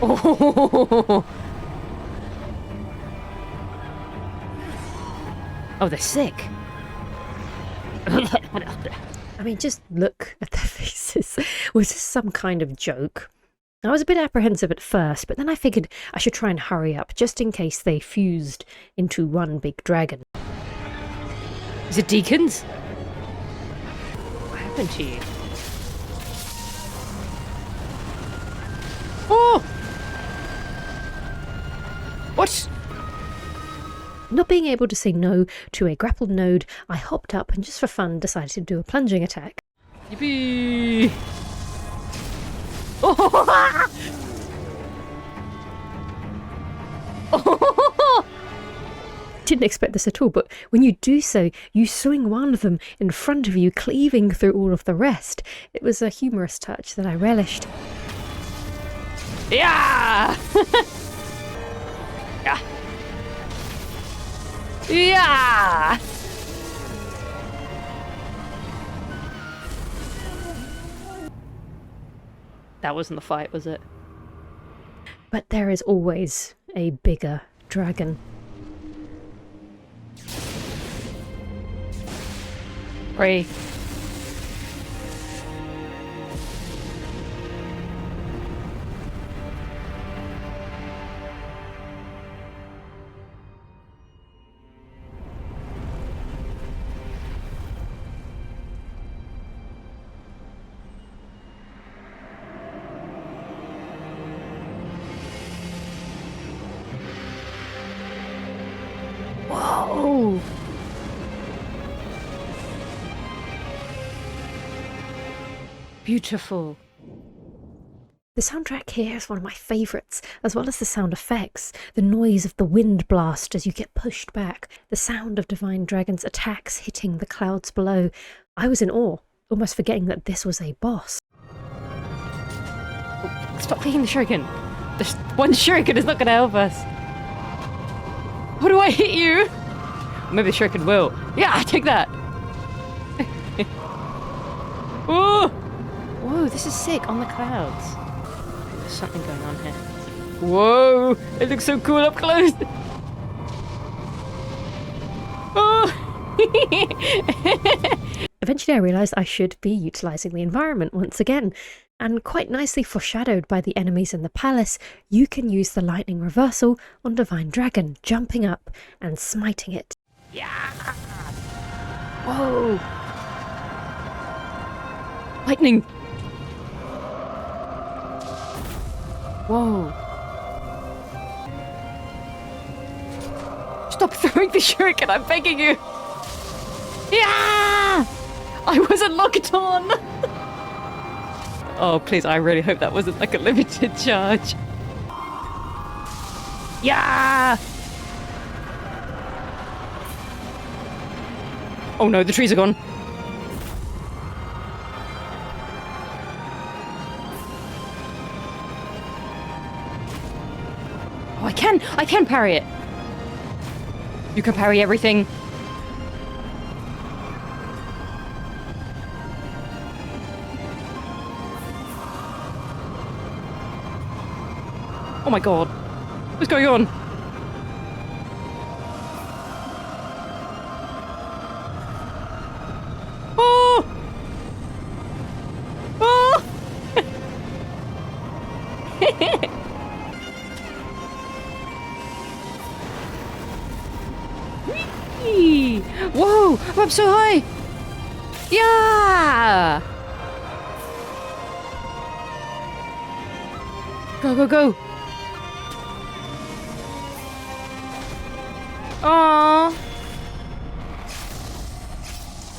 Oh, oh, they're sick. I mean, just look at their faces. Was this some kind of joke? I was a bit apprehensive at first, but then I figured I should try and hurry up, just in case they fused into one big dragon. Is it deacons? What happened to you? Oh! What? Not being able to say no to a grappled node, I hopped up and just for fun decided to do a plunging attack. Yippee! Oh! Oh! Didn't expect this at all, but when you do so, you swing one of them in front of you, cleaving through all of the rest. It was a humorous touch that I relished. Yeah! Yeah! Yeah! That wasn't the fight, was it? But there is always a bigger dragon. Pray. Whoa! Beautiful. The soundtrack here is one of my favourites, as well as the sound effects, the noise of the wind blast as you get pushed back, the sound of Divine Dragon's attacks hitting the clouds below. I was in awe, almost forgetting that this was a boss. Stop taking the shuriken. This one shuriken is not gonna help us. How do I hit you? Maybe the shuriken will. Yeah, take that. Oh! Whoa, this is sick. On the clouds. There's something going on here. Whoa! It looks so cool up close. Oh! Eventually I realised I should be utilising the environment once again, and quite nicely foreshadowed by the enemies in the palace, you can use the lightning reversal on Divine Dragon, jumping up and smiting it. Yeah! Whoa! Lightning! Whoa! Stop throwing the shuriken, I'm begging you! Yeah! I wasn't locked on! Oh, please, I really hope that wasn't like a limited charge. Yeah! Oh no, the trees are gone. Oh, I can parry it. You can parry everything. Oh my god. What's going on? Oh! Oh! Whee! Whoa! I'm up so high! Yeah! Go, go, go! Aww.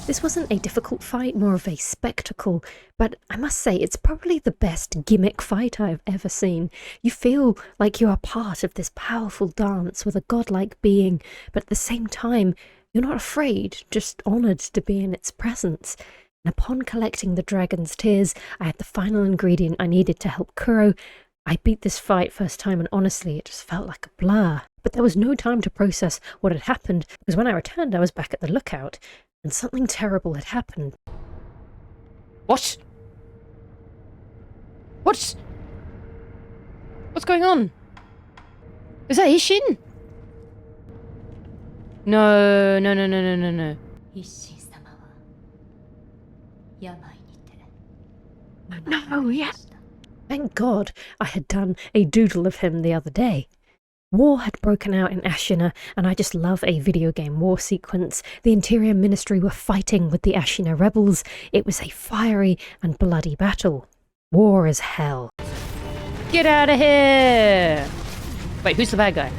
This wasn't a difficult fight, more of a spectacle, but I must say it's probably the best gimmick fight I've ever seen. You feel like you are part of this powerful dance with a godlike being, but at the same time, you're not afraid, just honoured to be in its presence. And upon collecting the dragon's tears, I had the final ingredient I needed to help Kuro. I beat this fight first time and honestly, it just felt like a blur. But there was no time to process what had happened, because when I returned I was back at the lookout, and something terrible had happened. What? What's going on? Is that Isshin? No. No, yeah. Thank God I had done a doodle of him the other day. War had broken out in Ashina, and I just love a video game war sequence. The Interior Ministry were fighting with the Ashina rebels. It was a fiery and bloody battle. War is hell. Get out of here! Wait, who's the bad guy?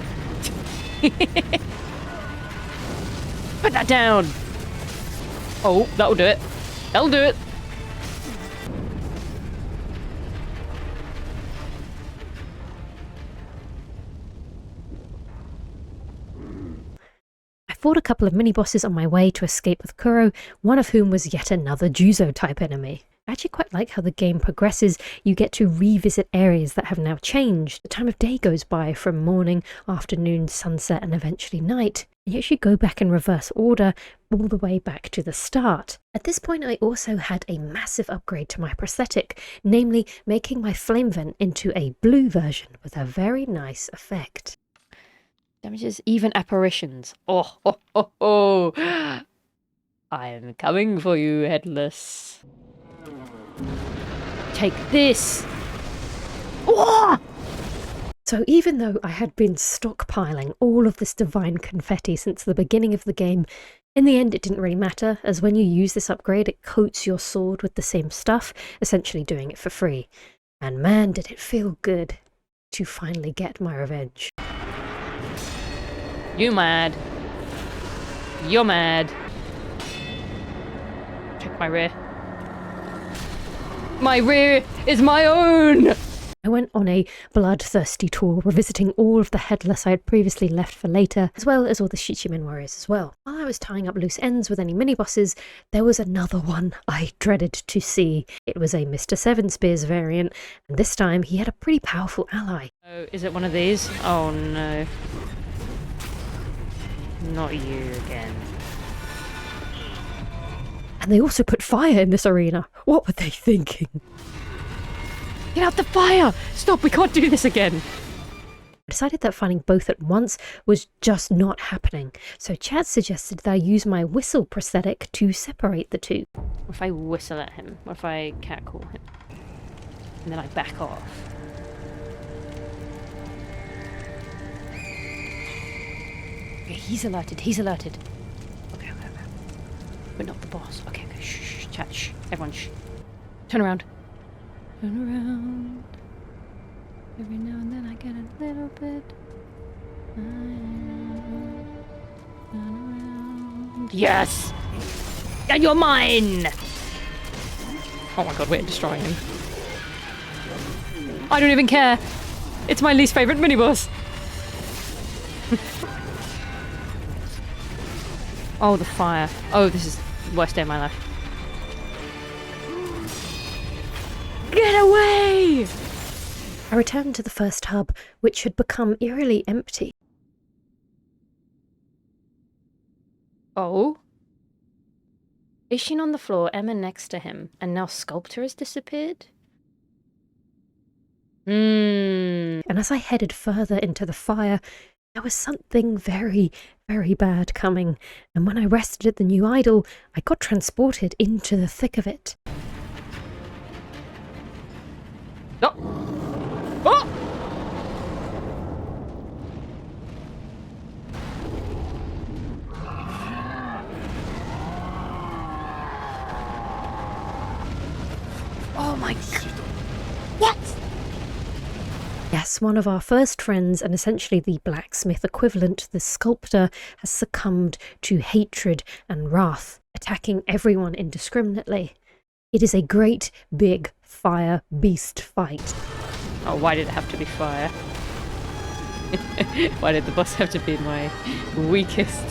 Put that down! Oh, that'll do it. That'll do it. I fought a couple of mini-bosses on my way to escape with Kuro, one of whom was yet another Juzou-type enemy. I actually quite like how the game progresses. You get to revisit areas that have now changed. The time of day goes by from morning, afternoon, sunset, and eventually night. And you actually go back in reverse order all the way back to the start. At this point, I also had a massive upgrade to my prosthetic, namely making my flame vent into a blue version with a very nice effect. Damages even apparitions. Oh, oh, oh, oh. I'm coming for you, Headless. Take this. Oh! So even though I had been stockpiling all of this divine confetti since the beginning of the game, in the end it didn't really matter, as when you use this upgrade it coats your sword with the same stuff, essentially doing it for free. And man, did it feel good to finally get my revenge. You mad. You're mad. Check my rear. My rear is my own! I went on a bloodthirsty tour, revisiting all of the Headless I had previously left for later, as well as all the Shichimen warriors as well. While I was tying up loose ends with any mini-bosses, there was another one I dreaded to see. It was a Mr. Seven Spears variant, and this time he had a pretty powerful ally. Oh, is it one of these? Oh no. Not you again. And they also put fire in this arena. What were they thinking? Get out the fire! Stop, we can't do this again! I decided that fighting both at once was just not happening, so Chad suggested that I use my whistle prosthetic to separate the two. What if I whistle at him? What if I catcall him? And then I back off? Okay, he's alerted, he's alerted. Okay. But not the boss. Okay, shh, chat, shh. Everyone, shh. Turn around. Turn around. Every now and then I get a little bit. Turn around. Yes! And you're mine! Oh my god, we're destroying him. I don't even care. It's my least favourite mini-boss. Oh, the fire. Oh, this is the worst day of my life. Get away! I returned to the first hub, which had become eerily empty. Oh? Isshin on the floor, Emma next to him, and now Sculptor has disappeared? And as I headed further into the fire, there was something very, very bad coming, and when I rested at the new idol, I got transported into the thick of it. No! Oh! Oh my god! What? Yes, one of our first friends, and essentially the blacksmith equivalent, the sculptor, has succumbed to hatred and wrath, attacking everyone indiscriminately. It is a great, big fire beast fight. Oh, why did it have to be fire? Why did the boss have to be my weakest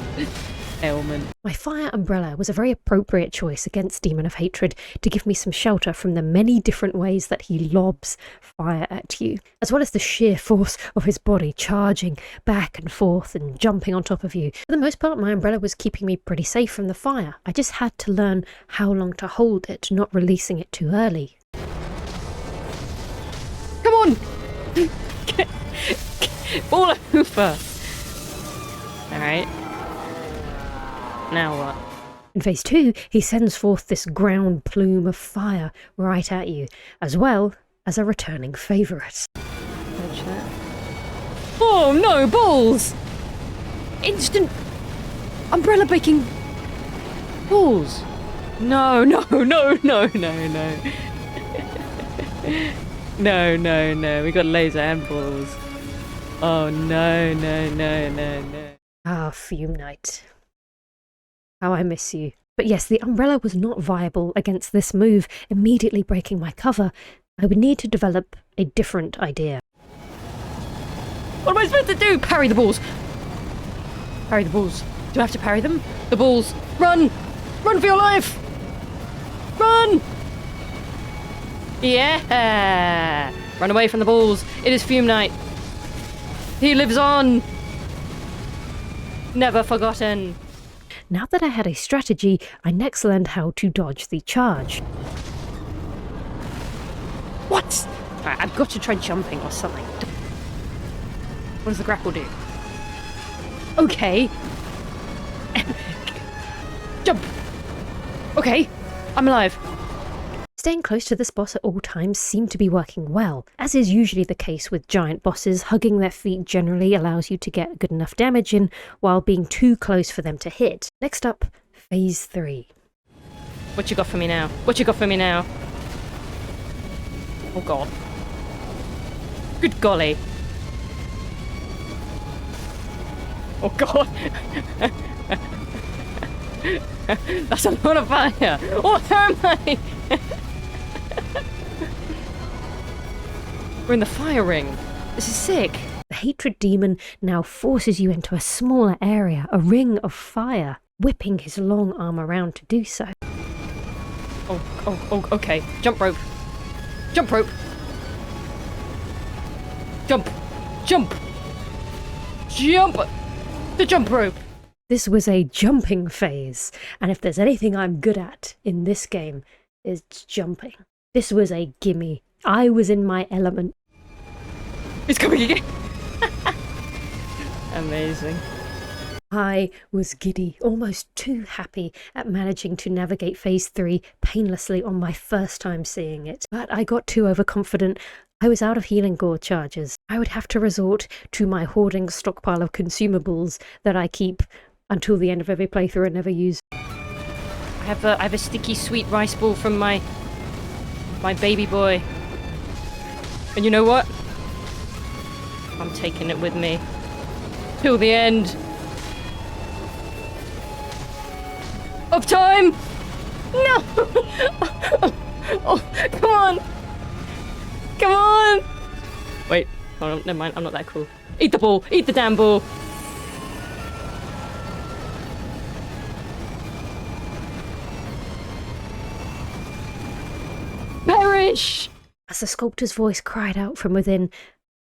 ailment? My fire umbrella was a very appropriate choice against Demon of Hatred to give me some shelter from the many different ways that he lobs fire at you, as well as the sheer force of his body charging back and forth and jumping on top of you. For the most part, my umbrella was keeping me pretty safe from the fire. I just had to learn how long to hold it, not releasing it too early. Come on! All over! Alright. Now what? In phase 2, he sends forth this ground plume of fire right at you, as well as a returning favourite. Oh no, balls! Instant umbrella baking balls! No. No. No, we got laser and balls. Oh no. Ah, Fume Knight. How I miss you. But yes, the umbrella was not viable against this move, immediately breaking my cover. I would need to develop a different idea. What am I supposed to do? Parry the balls. Parry the balls. Do I have to parry them? The balls. Run! Run for your life! Run! Yeah! Run away from the balls. It is Fume Knight. He lives on. Never forgotten. Now that I had a strategy, I next learned how to dodge the charge. What? Right, I've got to try jumping or something. What does the grapple do? Okay. Jump! Okay, I'm alive. Staying close to this boss at all times seemed to be working well. As is usually the case with giant bosses, hugging their feet generally allows you to get good enough damage in, while being too close for them to hit. Next up, phase 3. What you got for me now? What you got for me now? Oh god. Good golly. Oh god. That's a lot of fire. Oh, where am I? We're in the fire ring. This is sick. The hatred demon now forces you into a smaller area, a ring of fire, whipping his long arm around to do so. Oh, okay. Jump rope. Jump rope. Jump. Jump. Jump. The jump rope. This was a jumping phase, and if there's anything I'm good at in this game, it's jumping. This was a gimme. I was in my element. It's coming again. Amazing. I was giddy, almost too happy at managing to navigate Phase 3 painlessly on my first time seeing it. But I got too overconfident. I was out of healing gore charges. I would have to resort to my hoarding stockpile of consumables that I keep until the end of every playthrough and never use. I have a sticky sweet rice ball from my baby boy. And you know what? I'm taking it with me. Till the end. Of time! No! Oh, come on! Come on! Wait, hold on, never mind, I'm not that cool. Eat the ball! Eat the damn ball! Perish! As the sculptor's voice cried out from within,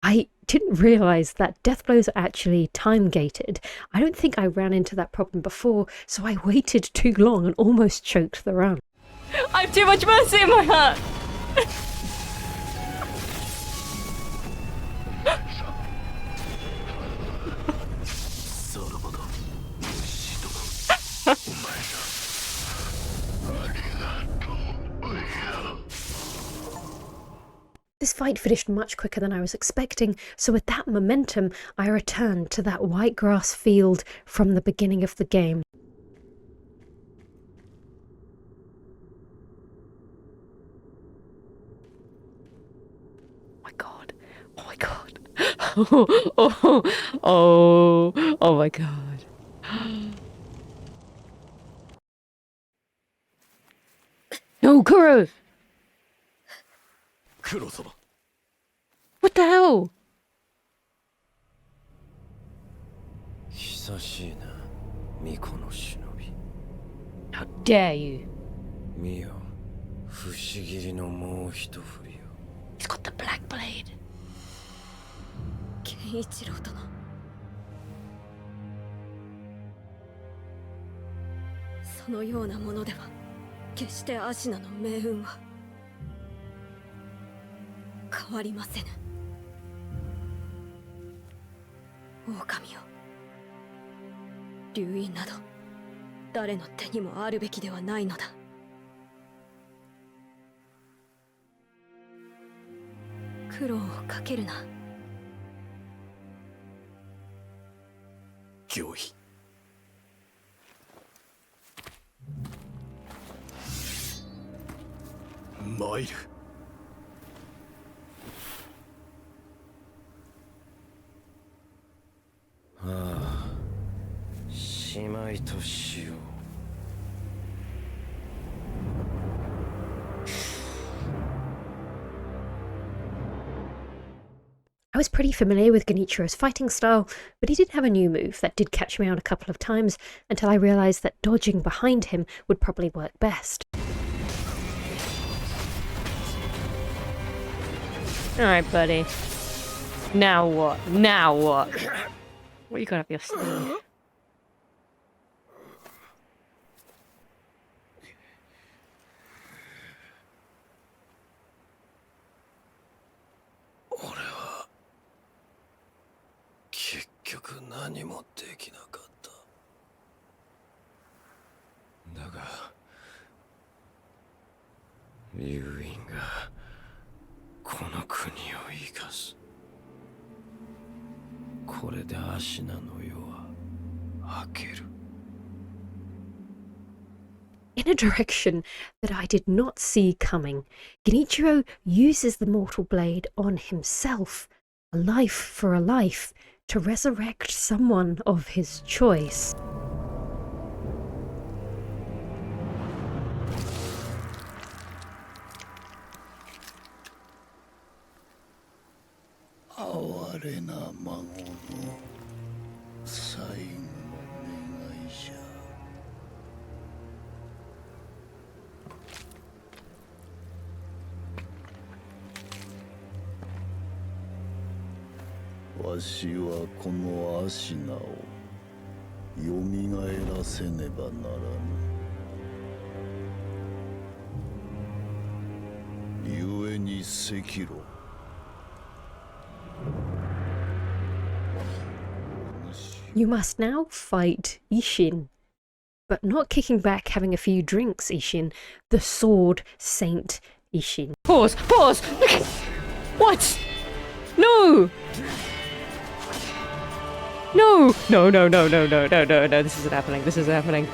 I didn't realise that death blows are actually time-gated. I don't think I ran into that problem before, so I waited too long and almost choked the run. I have too much mercy in my heart! This fight finished much quicker than I was expecting, so with that momentum, I returned to that white grass field from the beginning of the game. Oh my god. Oh my god. Oh my god. No, Kuro! 黒様 What the hell? 久しいな巫女の忍び How dare you? 見よ不思議のもう一振りよ He's got the black blade. 健一郎殿、そのようなものでは決してアシナの命運は変わりませぬ。狼よ、流因など誰の手にもあるべきではないのだ。苦労をかけるな。行為参るああしまいとしよう I was pretty familiar with Genichiro's fighting style, but he did have a new move that did catch me out a couple of times until I realised that dodging behind him would probably work best. Alright, buddy. Now what? Now what? What you got up your sleeve? Ore 結局何もできなかっただが流因がこの国を生かすこれでアシナの世は明ける In a direction that I did not see coming, Genichiro uses the mortal blade on himself, a life for a life, to resurrect someone of his choice. れな孫の最後の願いじゃ。わしはこのアシナをよみがえらせねばならぬ。故に赤炉。You must now fight Isshin. But not kicking back, having a few drinks, Isshin. The Sword Saint Isshin. Pause! Pause! What? No! No! No, no, no, no, no, no, no, no, this isn't happening. This isn't happening.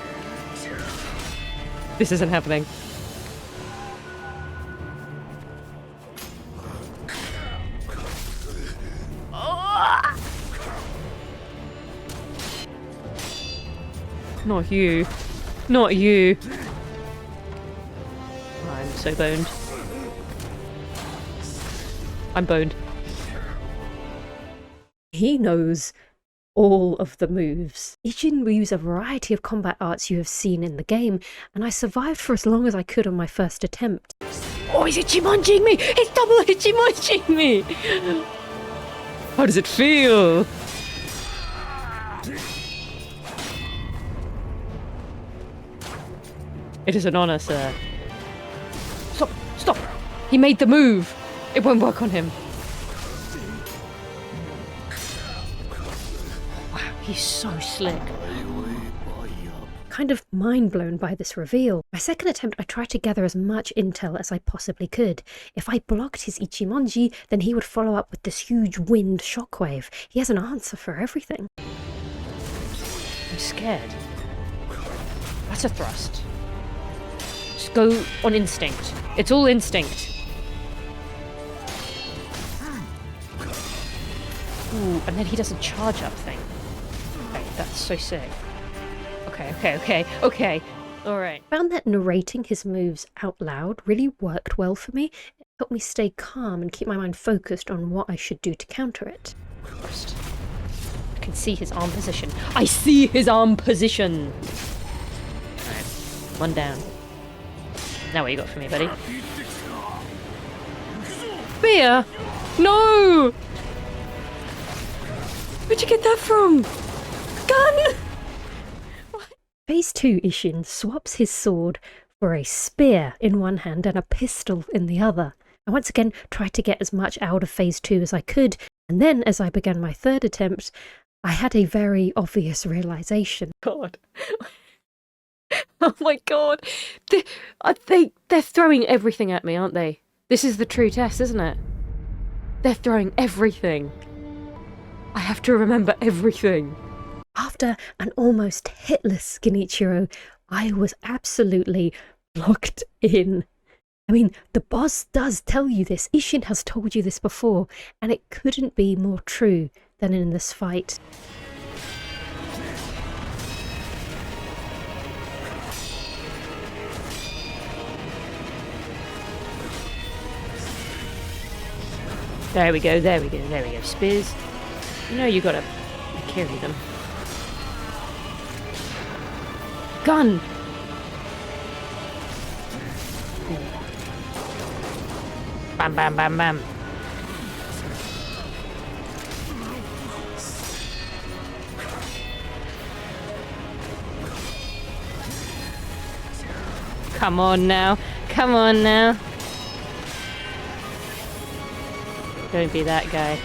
This isn't happening. Not you. Not you. I'm so boned. I'm boned. He knows all of the moves. Isshin will use a variety of combat arts you have seen in the game, and I survived for as long as I could on my first attempt. Oh, he's ichimonjing me! He's double ichimonjing me! How does it feel? It is an honor, sir. Stop! Stop! He made the move! It won't work on him. Wow, he's so slick. Kind of mind blown by this reveal. My second attempt, I tried to gather as much intel as I possibly could. If I blocked his Ichimonji, then he would follow up with this huge wind shockwave. He has an answer for everything. I'm scared. That's a thrust. Just go on instinct. It's all instinct. Ooh, and then he does a charge up thing. Okay, that's so sick. Okay. Alright. Found that narrating his moves out loud really worked well for me. It helped me stay calm and keep my mind focused on what I should do to counter it. First, I can see his arm position. I see his arm position! Alright, one down. Now what you got for me, buddy? Spear? No! Where'd you get that from? Gun! Phase 2 Isshin swaps his sword for a spear in one hand and a pistol in the other. I once again tried to get as much out of Phase 2 as I could, and then as I began my third attempt, I had a very obvious realization. God. Oh my god. They're throwing everything at me, aren't they? This is the true test, isn't it? They're throwing everything. I have to remember everything. After an almost hitless Genichiro, I was absolutely locked in. I mean, the boss does tell you this. Isshin has told you this before, and it couldn't be more true than in this fight. There we go. Spears. You know you gotta carry them. Gun! Bam, bam, bam, bam. Come on now. Come on now. Don't be that guy.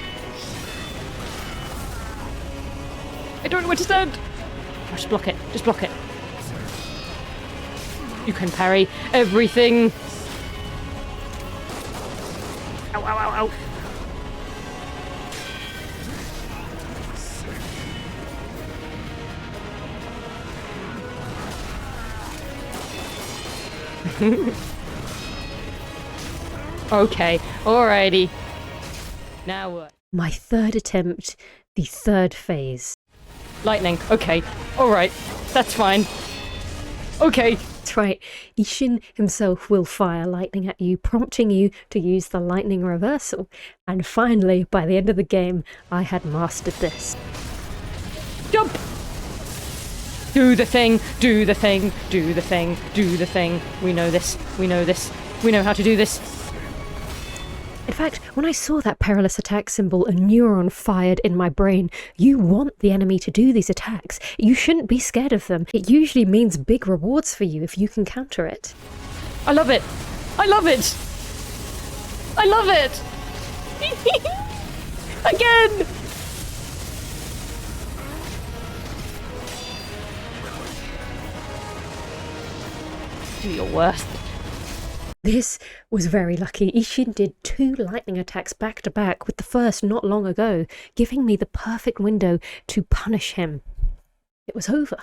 I don't know where to stand! Just block it. Just block it. You can parry everything. Ow, ow, ow, ow. Okay, alrighty. Now what? My third attempt, the third phase. Lightning. Okay, alright. That's fine. Okay. That's right, Isshin himself will fire lightning at you, prompting you to use the lightning reversal. And finally, by the end of the game, I had mastered this. Jump! Do the thing, do the thing, do the thing, do the thing. We know this, we know this, we know how to do this. In fact, when I saw that Perilous attack symbol, a neuron fired in my brain. You want the enemy to do these attacks. You shouldn't be scared of them. It usually means big rewards for you if you can counter it. I love it! I love it! I love it! Again! Do your worst. This was very lucky. Isshin did 2 lightning attacks back to back, with the first not long ago, giving me the perfect window to punish him. It was over.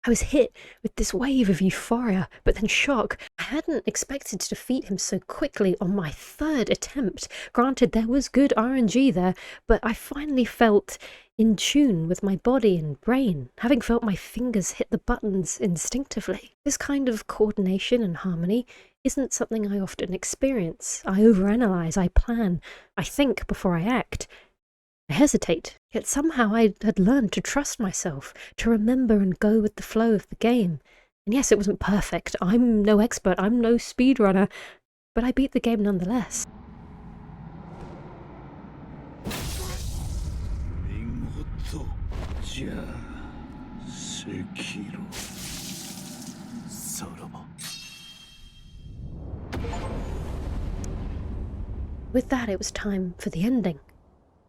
I was hit with this wave of euphoria, but then shock. I hadn't expected to defeat him so quickly on my 3rd attempt. Granted, there was good RNG there, but I finally felt in tune with my body and brain, having felt my fingers hit the buttons instinctively. This kind of coordination and harmony isn't something I often experience. I overanalyze, I plan, I think before I act. I hesitate, yet somehow I had learned to trust myself, to remember and go with the flow of the game. And yes, it wasn't perfect. I'm no expert, I'm no speedrunner, but I beat the game nonetheless. Sekiro. With that, it was time for the ending.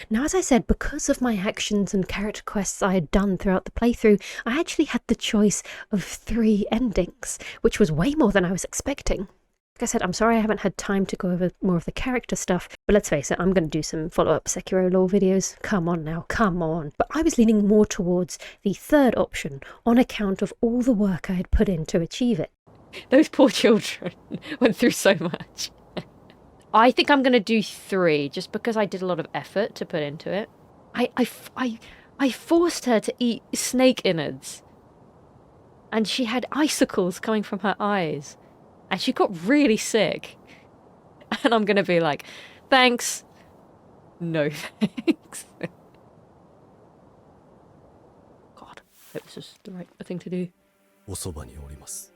Now, as I said, because of my actions and character quests I had done throughout the playthrough, I actually had the choice of 3 endings, which was way more than I was expecting. Like I said, I'm sorry I haven't had time to go over more of the character stuff, but let's face it, I'm going to do some follow-up Sekiro lore videos. Come on now, come on. But I was leaning more towards the 3rd option, on account of all the work I had put in to achieve it. Those poor children went through so much. I think I'm going to do 3, just because I did a lot of effort to put into it. I forced her to eat snake innards. And she had icicles coming from her eyes. And she got really sick. And I'm going to be like, thanks. No thanks. God, that was just the right thing to do. おそばにおります。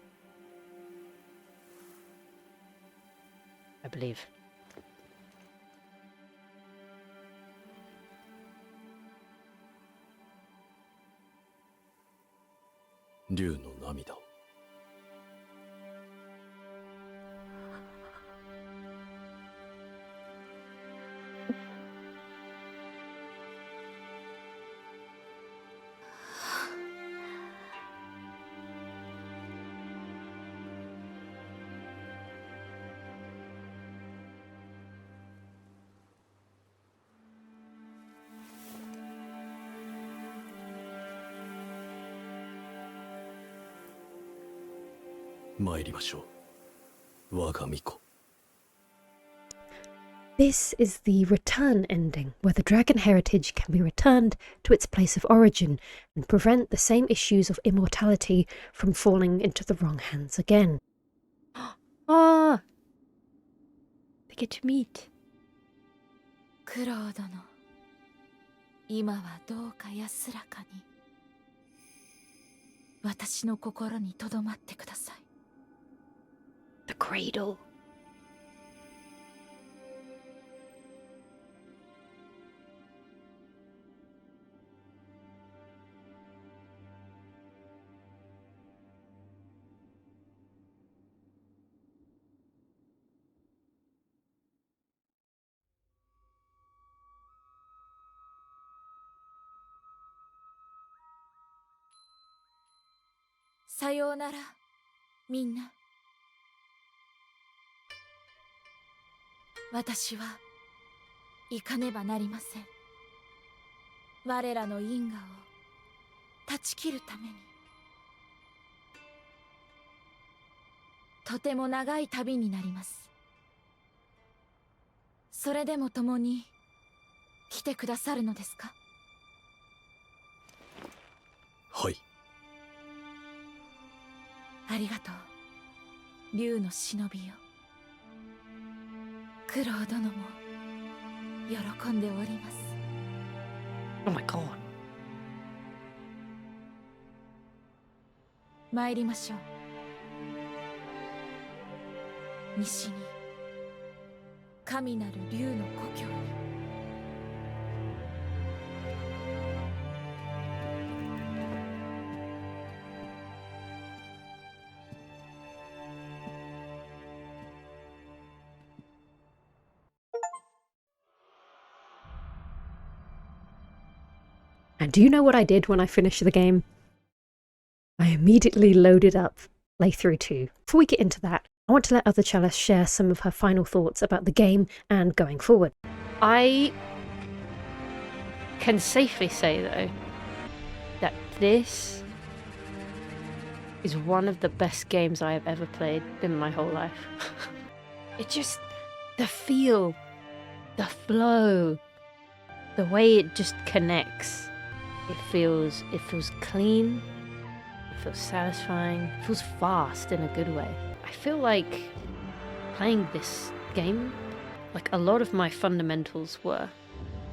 I believe. 竜の涙を。参りましょう。我が巫女。 This is the return ending, where the dragon heritage can be returned to its place of origin and prevent the same issues of immortality from falling into the wrong hands again. Ah! They get to meet. クロー殿、今はどうか安らかに私の心に留まってください。 The cradle. “さようなら、みんな。私は行かねばなりません。我らの因果を断ち切るために。とても長い旅になります。それでも共に来てくださるのですか？はい。ありがとう。竜の忍びよ。九郎殿も喜んでおります。 Oh my god. 参りましょう。西に神なる竜の故郷に。And do you know what I did when I finished the game? I immediately loaded up playthrough 2. Before we get into that, I want to let other Chalice share some of her final thoughts about the game and going forward. I can safely say, though, that this is one of the best games I have ever played in my whole life. It just, the feel, the flow, the way it just connects. It feels clean, it feels satisfying, it feels fast in a good way. I feel like playing this game, like a lot of my fundamentals were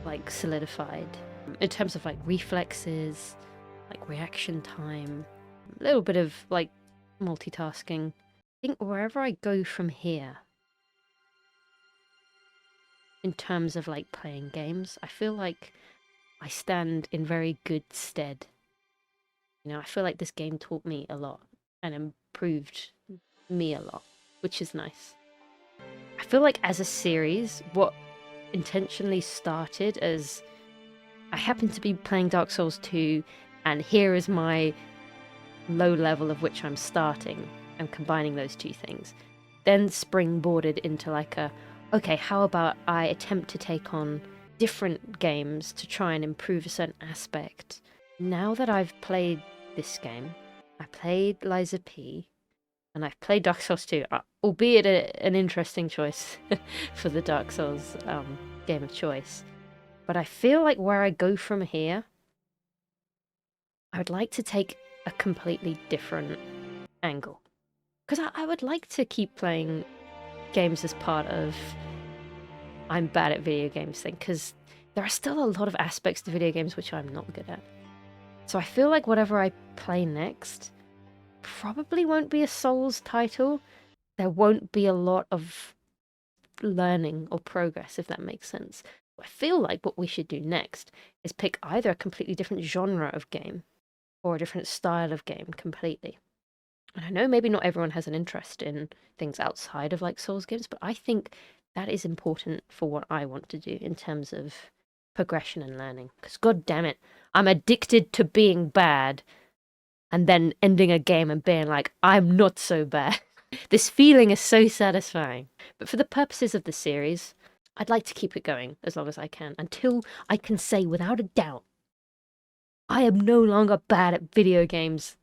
like solidified in terms of like reflexes, like reaction time, a little bit of like multitasking. I think wherever I go from here, in terms of like playing games, I feel like I stand in very good stead. You know, I feel like this game taught me a lot and improved me a lot, which is nice. I feel like as a series, what intentionally started as I happen to be playing Dark Souls 2, and here is my low level of which I'm starting. I'm combining those two things. Then springboarded into like a, okay, how about I attempt to take on different games to try and improve a certain aspect. Now that I've played this game, I played Lies of P, and I've played Dark Souls 2, albeit an interesting choice for the Dark Souls game of choice. But I feel like where I go from here, I would like to take a completely different angle. Because I would like to keep playing games as part of I'm bad at video games thing, because there are still a lot of aspects to video games which I'm not good at. So I feel like whatever I play next probably won't be a Souls title. There won't be a lot of learning or progress, if that makes sense. I feel like what we should do next is pick either a completely different genre of game or a different style of game completely. And I know maybe not everyone has an interest in things outside of like Souls games, but I think that is important for what I want to do in terms of progression and learning. Because god damn it, I'm addicted to being bad and then ending a game and being like, I'm not so bad. This feeling is so satisfying. But for the purposes of the series, I'd like to keep it going as long as I can, until I can say without a doubt, I am no longer bad at video games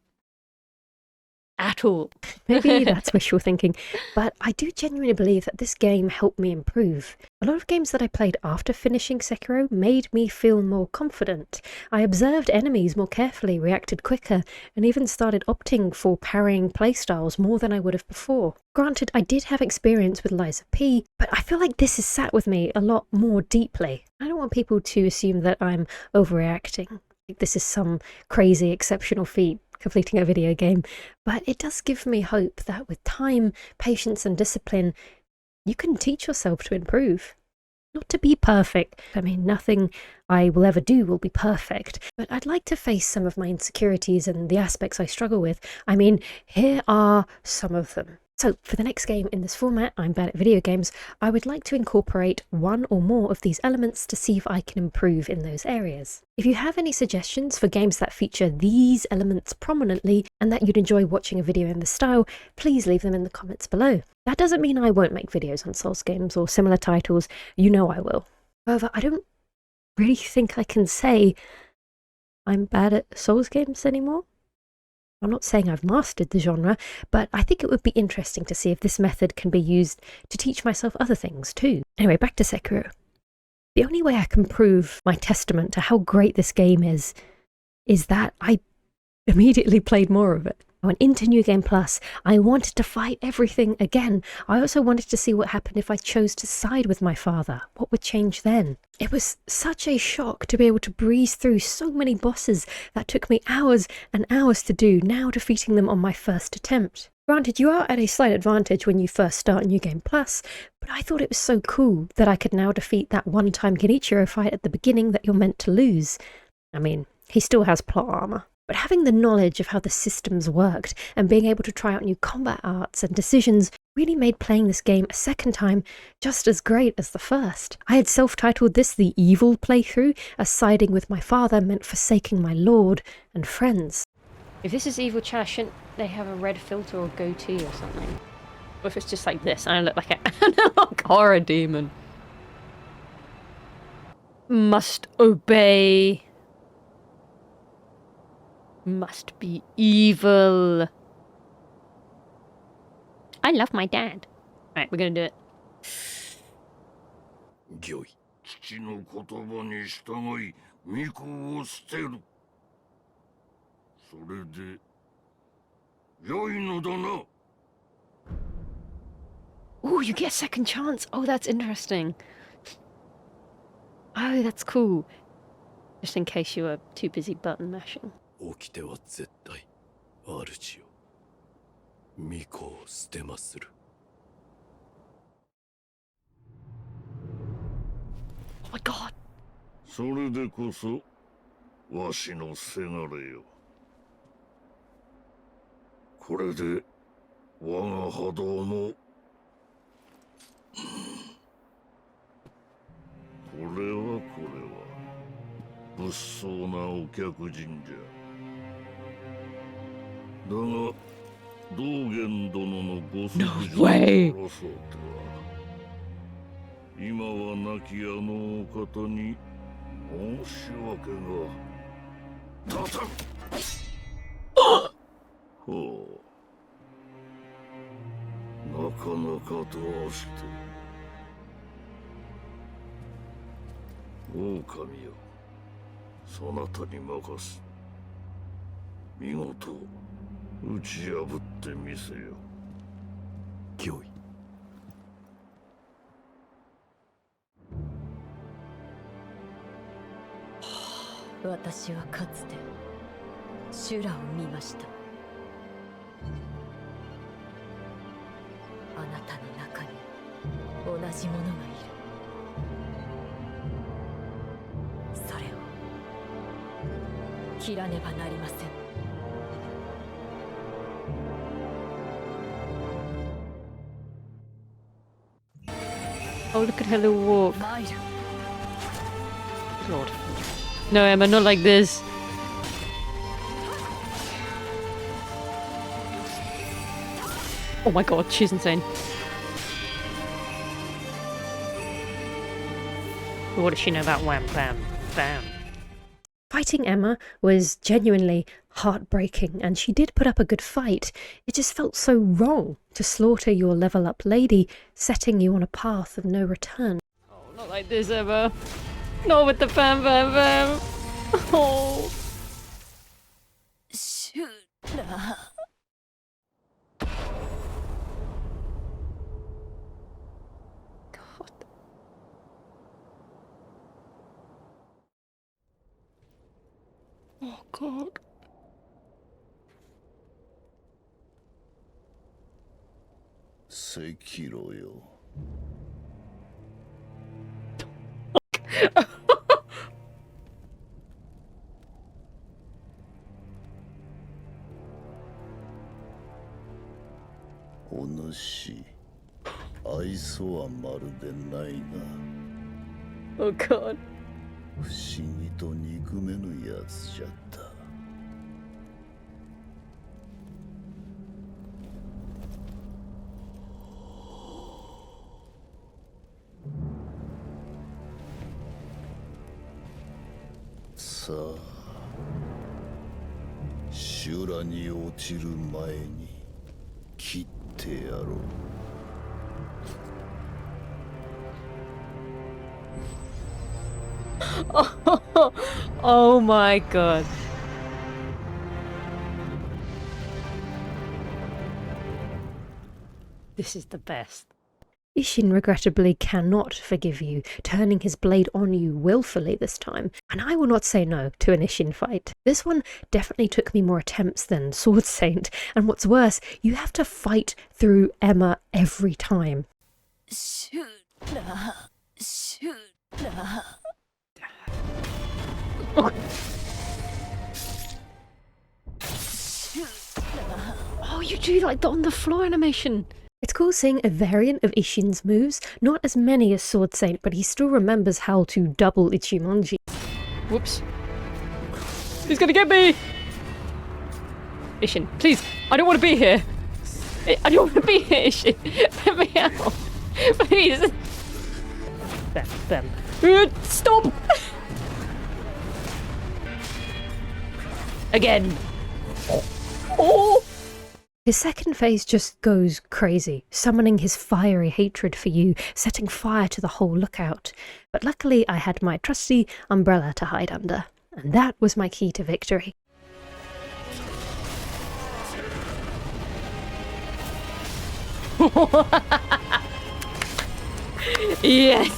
at all. Maybe that's wishful thinking, but I do genuinely believe that this game helped me improve. A lot of games that I played after finishing Sekiro made me feel more confident. I observed enemies more carefully, reacted quicker, and even started opting for parrying playstyles more than I would have before. Granted, I did have experience with Lies of P, but I feel like this has sat with me a lot more deeply. I don't want people to assume that I'm overreacting, like this is some crazy exceptional feat, completing a video game, but it does give me hope that with time, patience and discipline, you can teach yourself to improve. Not to be perfect. I mean, nothing I will ever do will be perfect, but I'd like to face some of my insecurities and the aspects I struggle with. I mean, here are some of them. So for the next game in this format, I'm bad at video games, I would like to incorporate one or more of these elements to see if I can improve in those areas. If you have any suggestions for games that feature these elements prominently and that you'd enjoy watching a video in this style, please leave them in the comments below. That doesn't mean I won't make videos on Souls games or similar titles, you know I will. However, I don't really think I can say I'm bad at Souls games anymore. I'm not saying I've mastered the genre, but I think it would be interesting to see if this method can be used to teach myself other things too. Anyway, back to Sekiro. The only way I can prove my testament to how great this game is that I immediately played more of it. I went into New Game Plus. I wanted to fight everything again. I also wanted to see what happened if I chose to side with my father. What would change then? It was such a shock to be able to breeze through so many bosses that took me hours and hours to do, now defeating them on my first attempt. Granted, you are at a slight advantage when you first start New Game Plus, but I thought it was so cool that I could now defeat that one-time Genichiro fight at the beginning that you're meant to lose. I mean, he still has plot armor. But having the knowledge of how the systems worked and being able to try out new combat arts and decisions really made playing this game a second time just as great as the first. I had self-titled this the evil playthrough, as siding with my father meant forsaking my lord and friends. If this is evil Chalice, shouldn't they have a red filter or goatee or something? Or if it's just like this, I look like an analog horror demon. Must obey. Must be evil. I love my dad. Alright, we're gonna do it. 御意。父の言葉に従い巫女を捨てる。それで良いのだな。 Oh, you get a second chance. Oh, that's interesting. Oh, that's cool. Just in case you were too busy button mashing. 起きては絶対主よ。巫女を捨てまする。 Oh my god. それでこそわしのせがれよ。これで我が波動もこれはこれは物騒なお客人じゃ。だが道元殿のご息女を殺そうとは今は亡きあのお方に申し訳が立たん。ほう、なかなかどうして狼よ、そなたに任す。見事打ち破ってみせよ。御意。私はかつて修羅を見ました。あなたの中に同じものがいる。それを切らねばなりません。 Oh, look at her little walk. Lord. No, Emma, not like this. Oh my god, she's insane. What does she know about wham bam bam? Fighting Emma was genuinely heartbreaking, and she did put up a good fight. It just felt so wrong to slaughter your level up lady, setting you on a path of no return. Oh, not like this, Emma. Not with the bam bam bam. Oh. God. Oh God. Sekiro よ。お主、愛想はまるでないが。Oh God. 不思議と憎めぬやつじゃった。さあ、修羅に落ちる前に切ってやろう。Oh my god. This is the best. Isshin regrettably cannot forgive you, turning his blade on you willfully this time, and I will not say no to an Isshin fight. This one definitely took me more attempts than Sword Saint, and what's worse, you have to fight through Emma every time. Oh, you do like the on the floor animation. It's cool seeing a variant of Isshin's moves, not as many as Sword Saint, but he still remembers how to double Ichimonji. Whoops. He's gonna get me! Isshin, please, I don't want to be here. I don't want to be here, Isshin. Let me out. Please. Them. Stop! Again. Oh! His second phase just goes crazy, summoning his fiery hatred for you, setting fire to the whole lookout. But luckily I had my trusty umbrella to hide under, and that was my key to victory. Yes!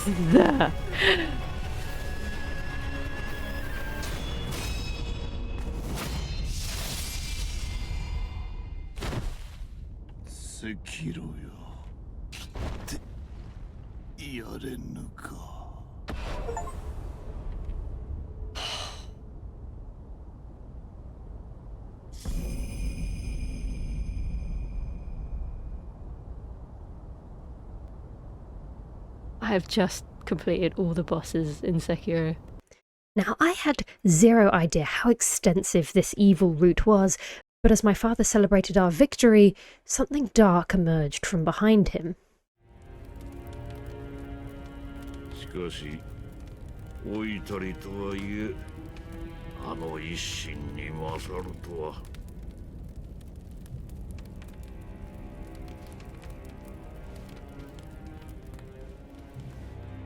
Sekiro よってやれぬか。I have just completed all the bosses in Sekiro. Now I had zero idea how extensive this evil route was, but as my father celebrated our victory, something dark emerged from behind him. しかし、老いたりとはいえ、あの一心に勝るとは。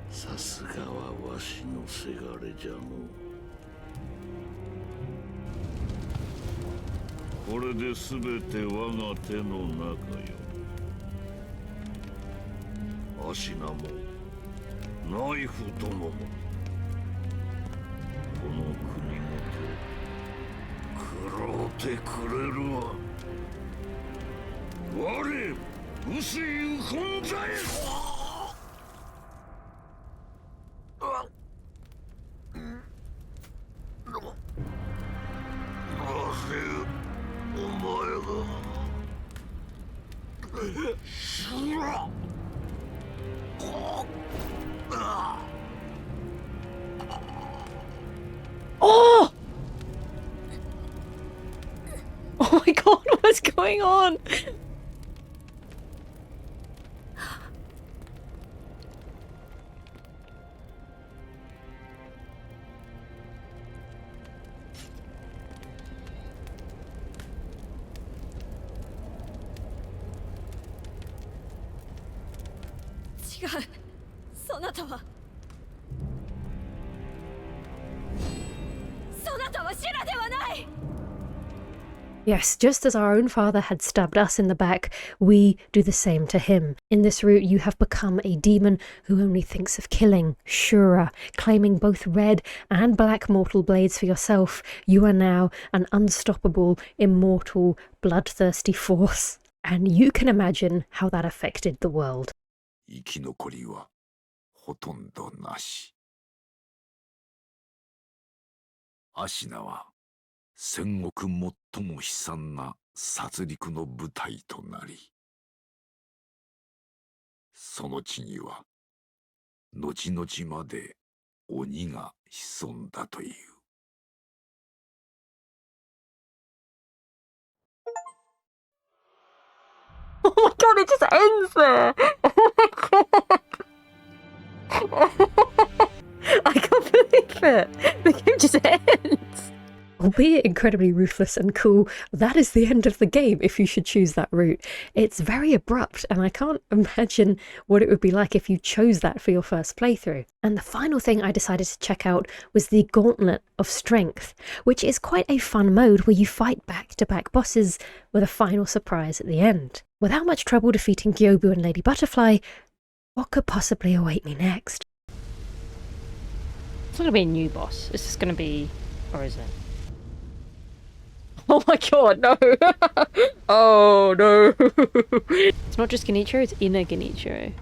さすがはわしのせがれじゃの。これで全て我が手の中よ。アシナもナイフどももこの国元食ろうてくれるわ。我薄い本在。Oh! Oh my god, what's going on? Yes, just as our own father had stabbed us in the back, we do the same to him. In this route, you have become a demon who only thinks of killing, Shura, claiming both red and black mortal blades for yourself. You are now an unstoppable, immortal, bloodthirsty force. And you can imagine how that affected the world. 生き残りはほとんどなし。アシナは戦国最も悲惨な殺戮の舞台となり、その地には後々まで鬼が潜んだという。Oh my god, it just ends there! Oh my god! I can't believe it! The game just ends! Albeit incredibly ruthless and cool, that is the end of the game if you should choose that route. It's very abrupt, and I can't imagine what it would be like if you chose that for your first playthrough. And the final thing I decided to check out was the Gauntlet of Strength, which is quite a fun mode where you fight back-to-back bosses with a final surprise at the end. Without much trouble defeating Gyoubu and Lady Butterfly, what could possibly await me next? It's not going to be a new boss. It's just going to be... Or is it? Oh my god, no! Oh no! It's not just Genichiro, it's inner Genichiro.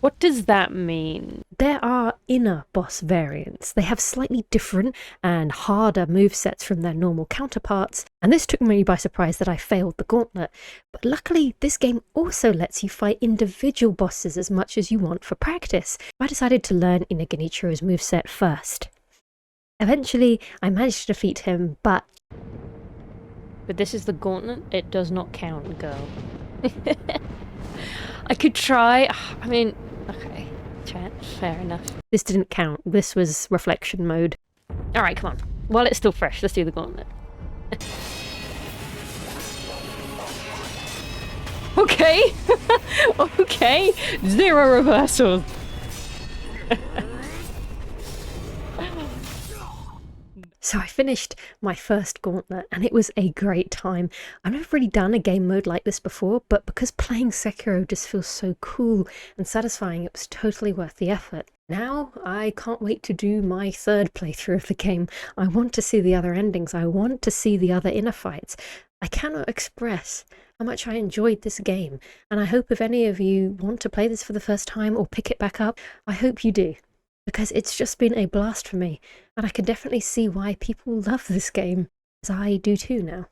What does that mean? There are inner boss variants. They have slightly different and harder movesets from their normal counterparts, and this took me by surprise that I failed the gauntlet. But luckily, this game also lets you fight individual bosses as much as you want for practice. I decided to learn inner Genichiro's moveset first. Eventually, I managed to defeat him, but this is the gauntlet? It does not count, girl. I could try. I mean, okay, chat, fair enough. this didn't count. This was reflection mode. Alright, come on. While it's still fresh, let's do the gauntlet. Okay! Okay! 0 reversals! So I finished my first gauntlet and it was a great time. I've never really done a game mode like this before, but because playing Sekiro just feels so cool and satisfying, it was totally worth the effort. Now I can't wait to do my third playthrough of the game. I want to see the other endings. I want to see the other inner fights. I cannot express how much I enjoyed this game, and I hope if any of you want to play this for the first time or pick it back up, I hope you do. Because it's just been a blast for me, and I can definitely see why people love this game, as I do too now.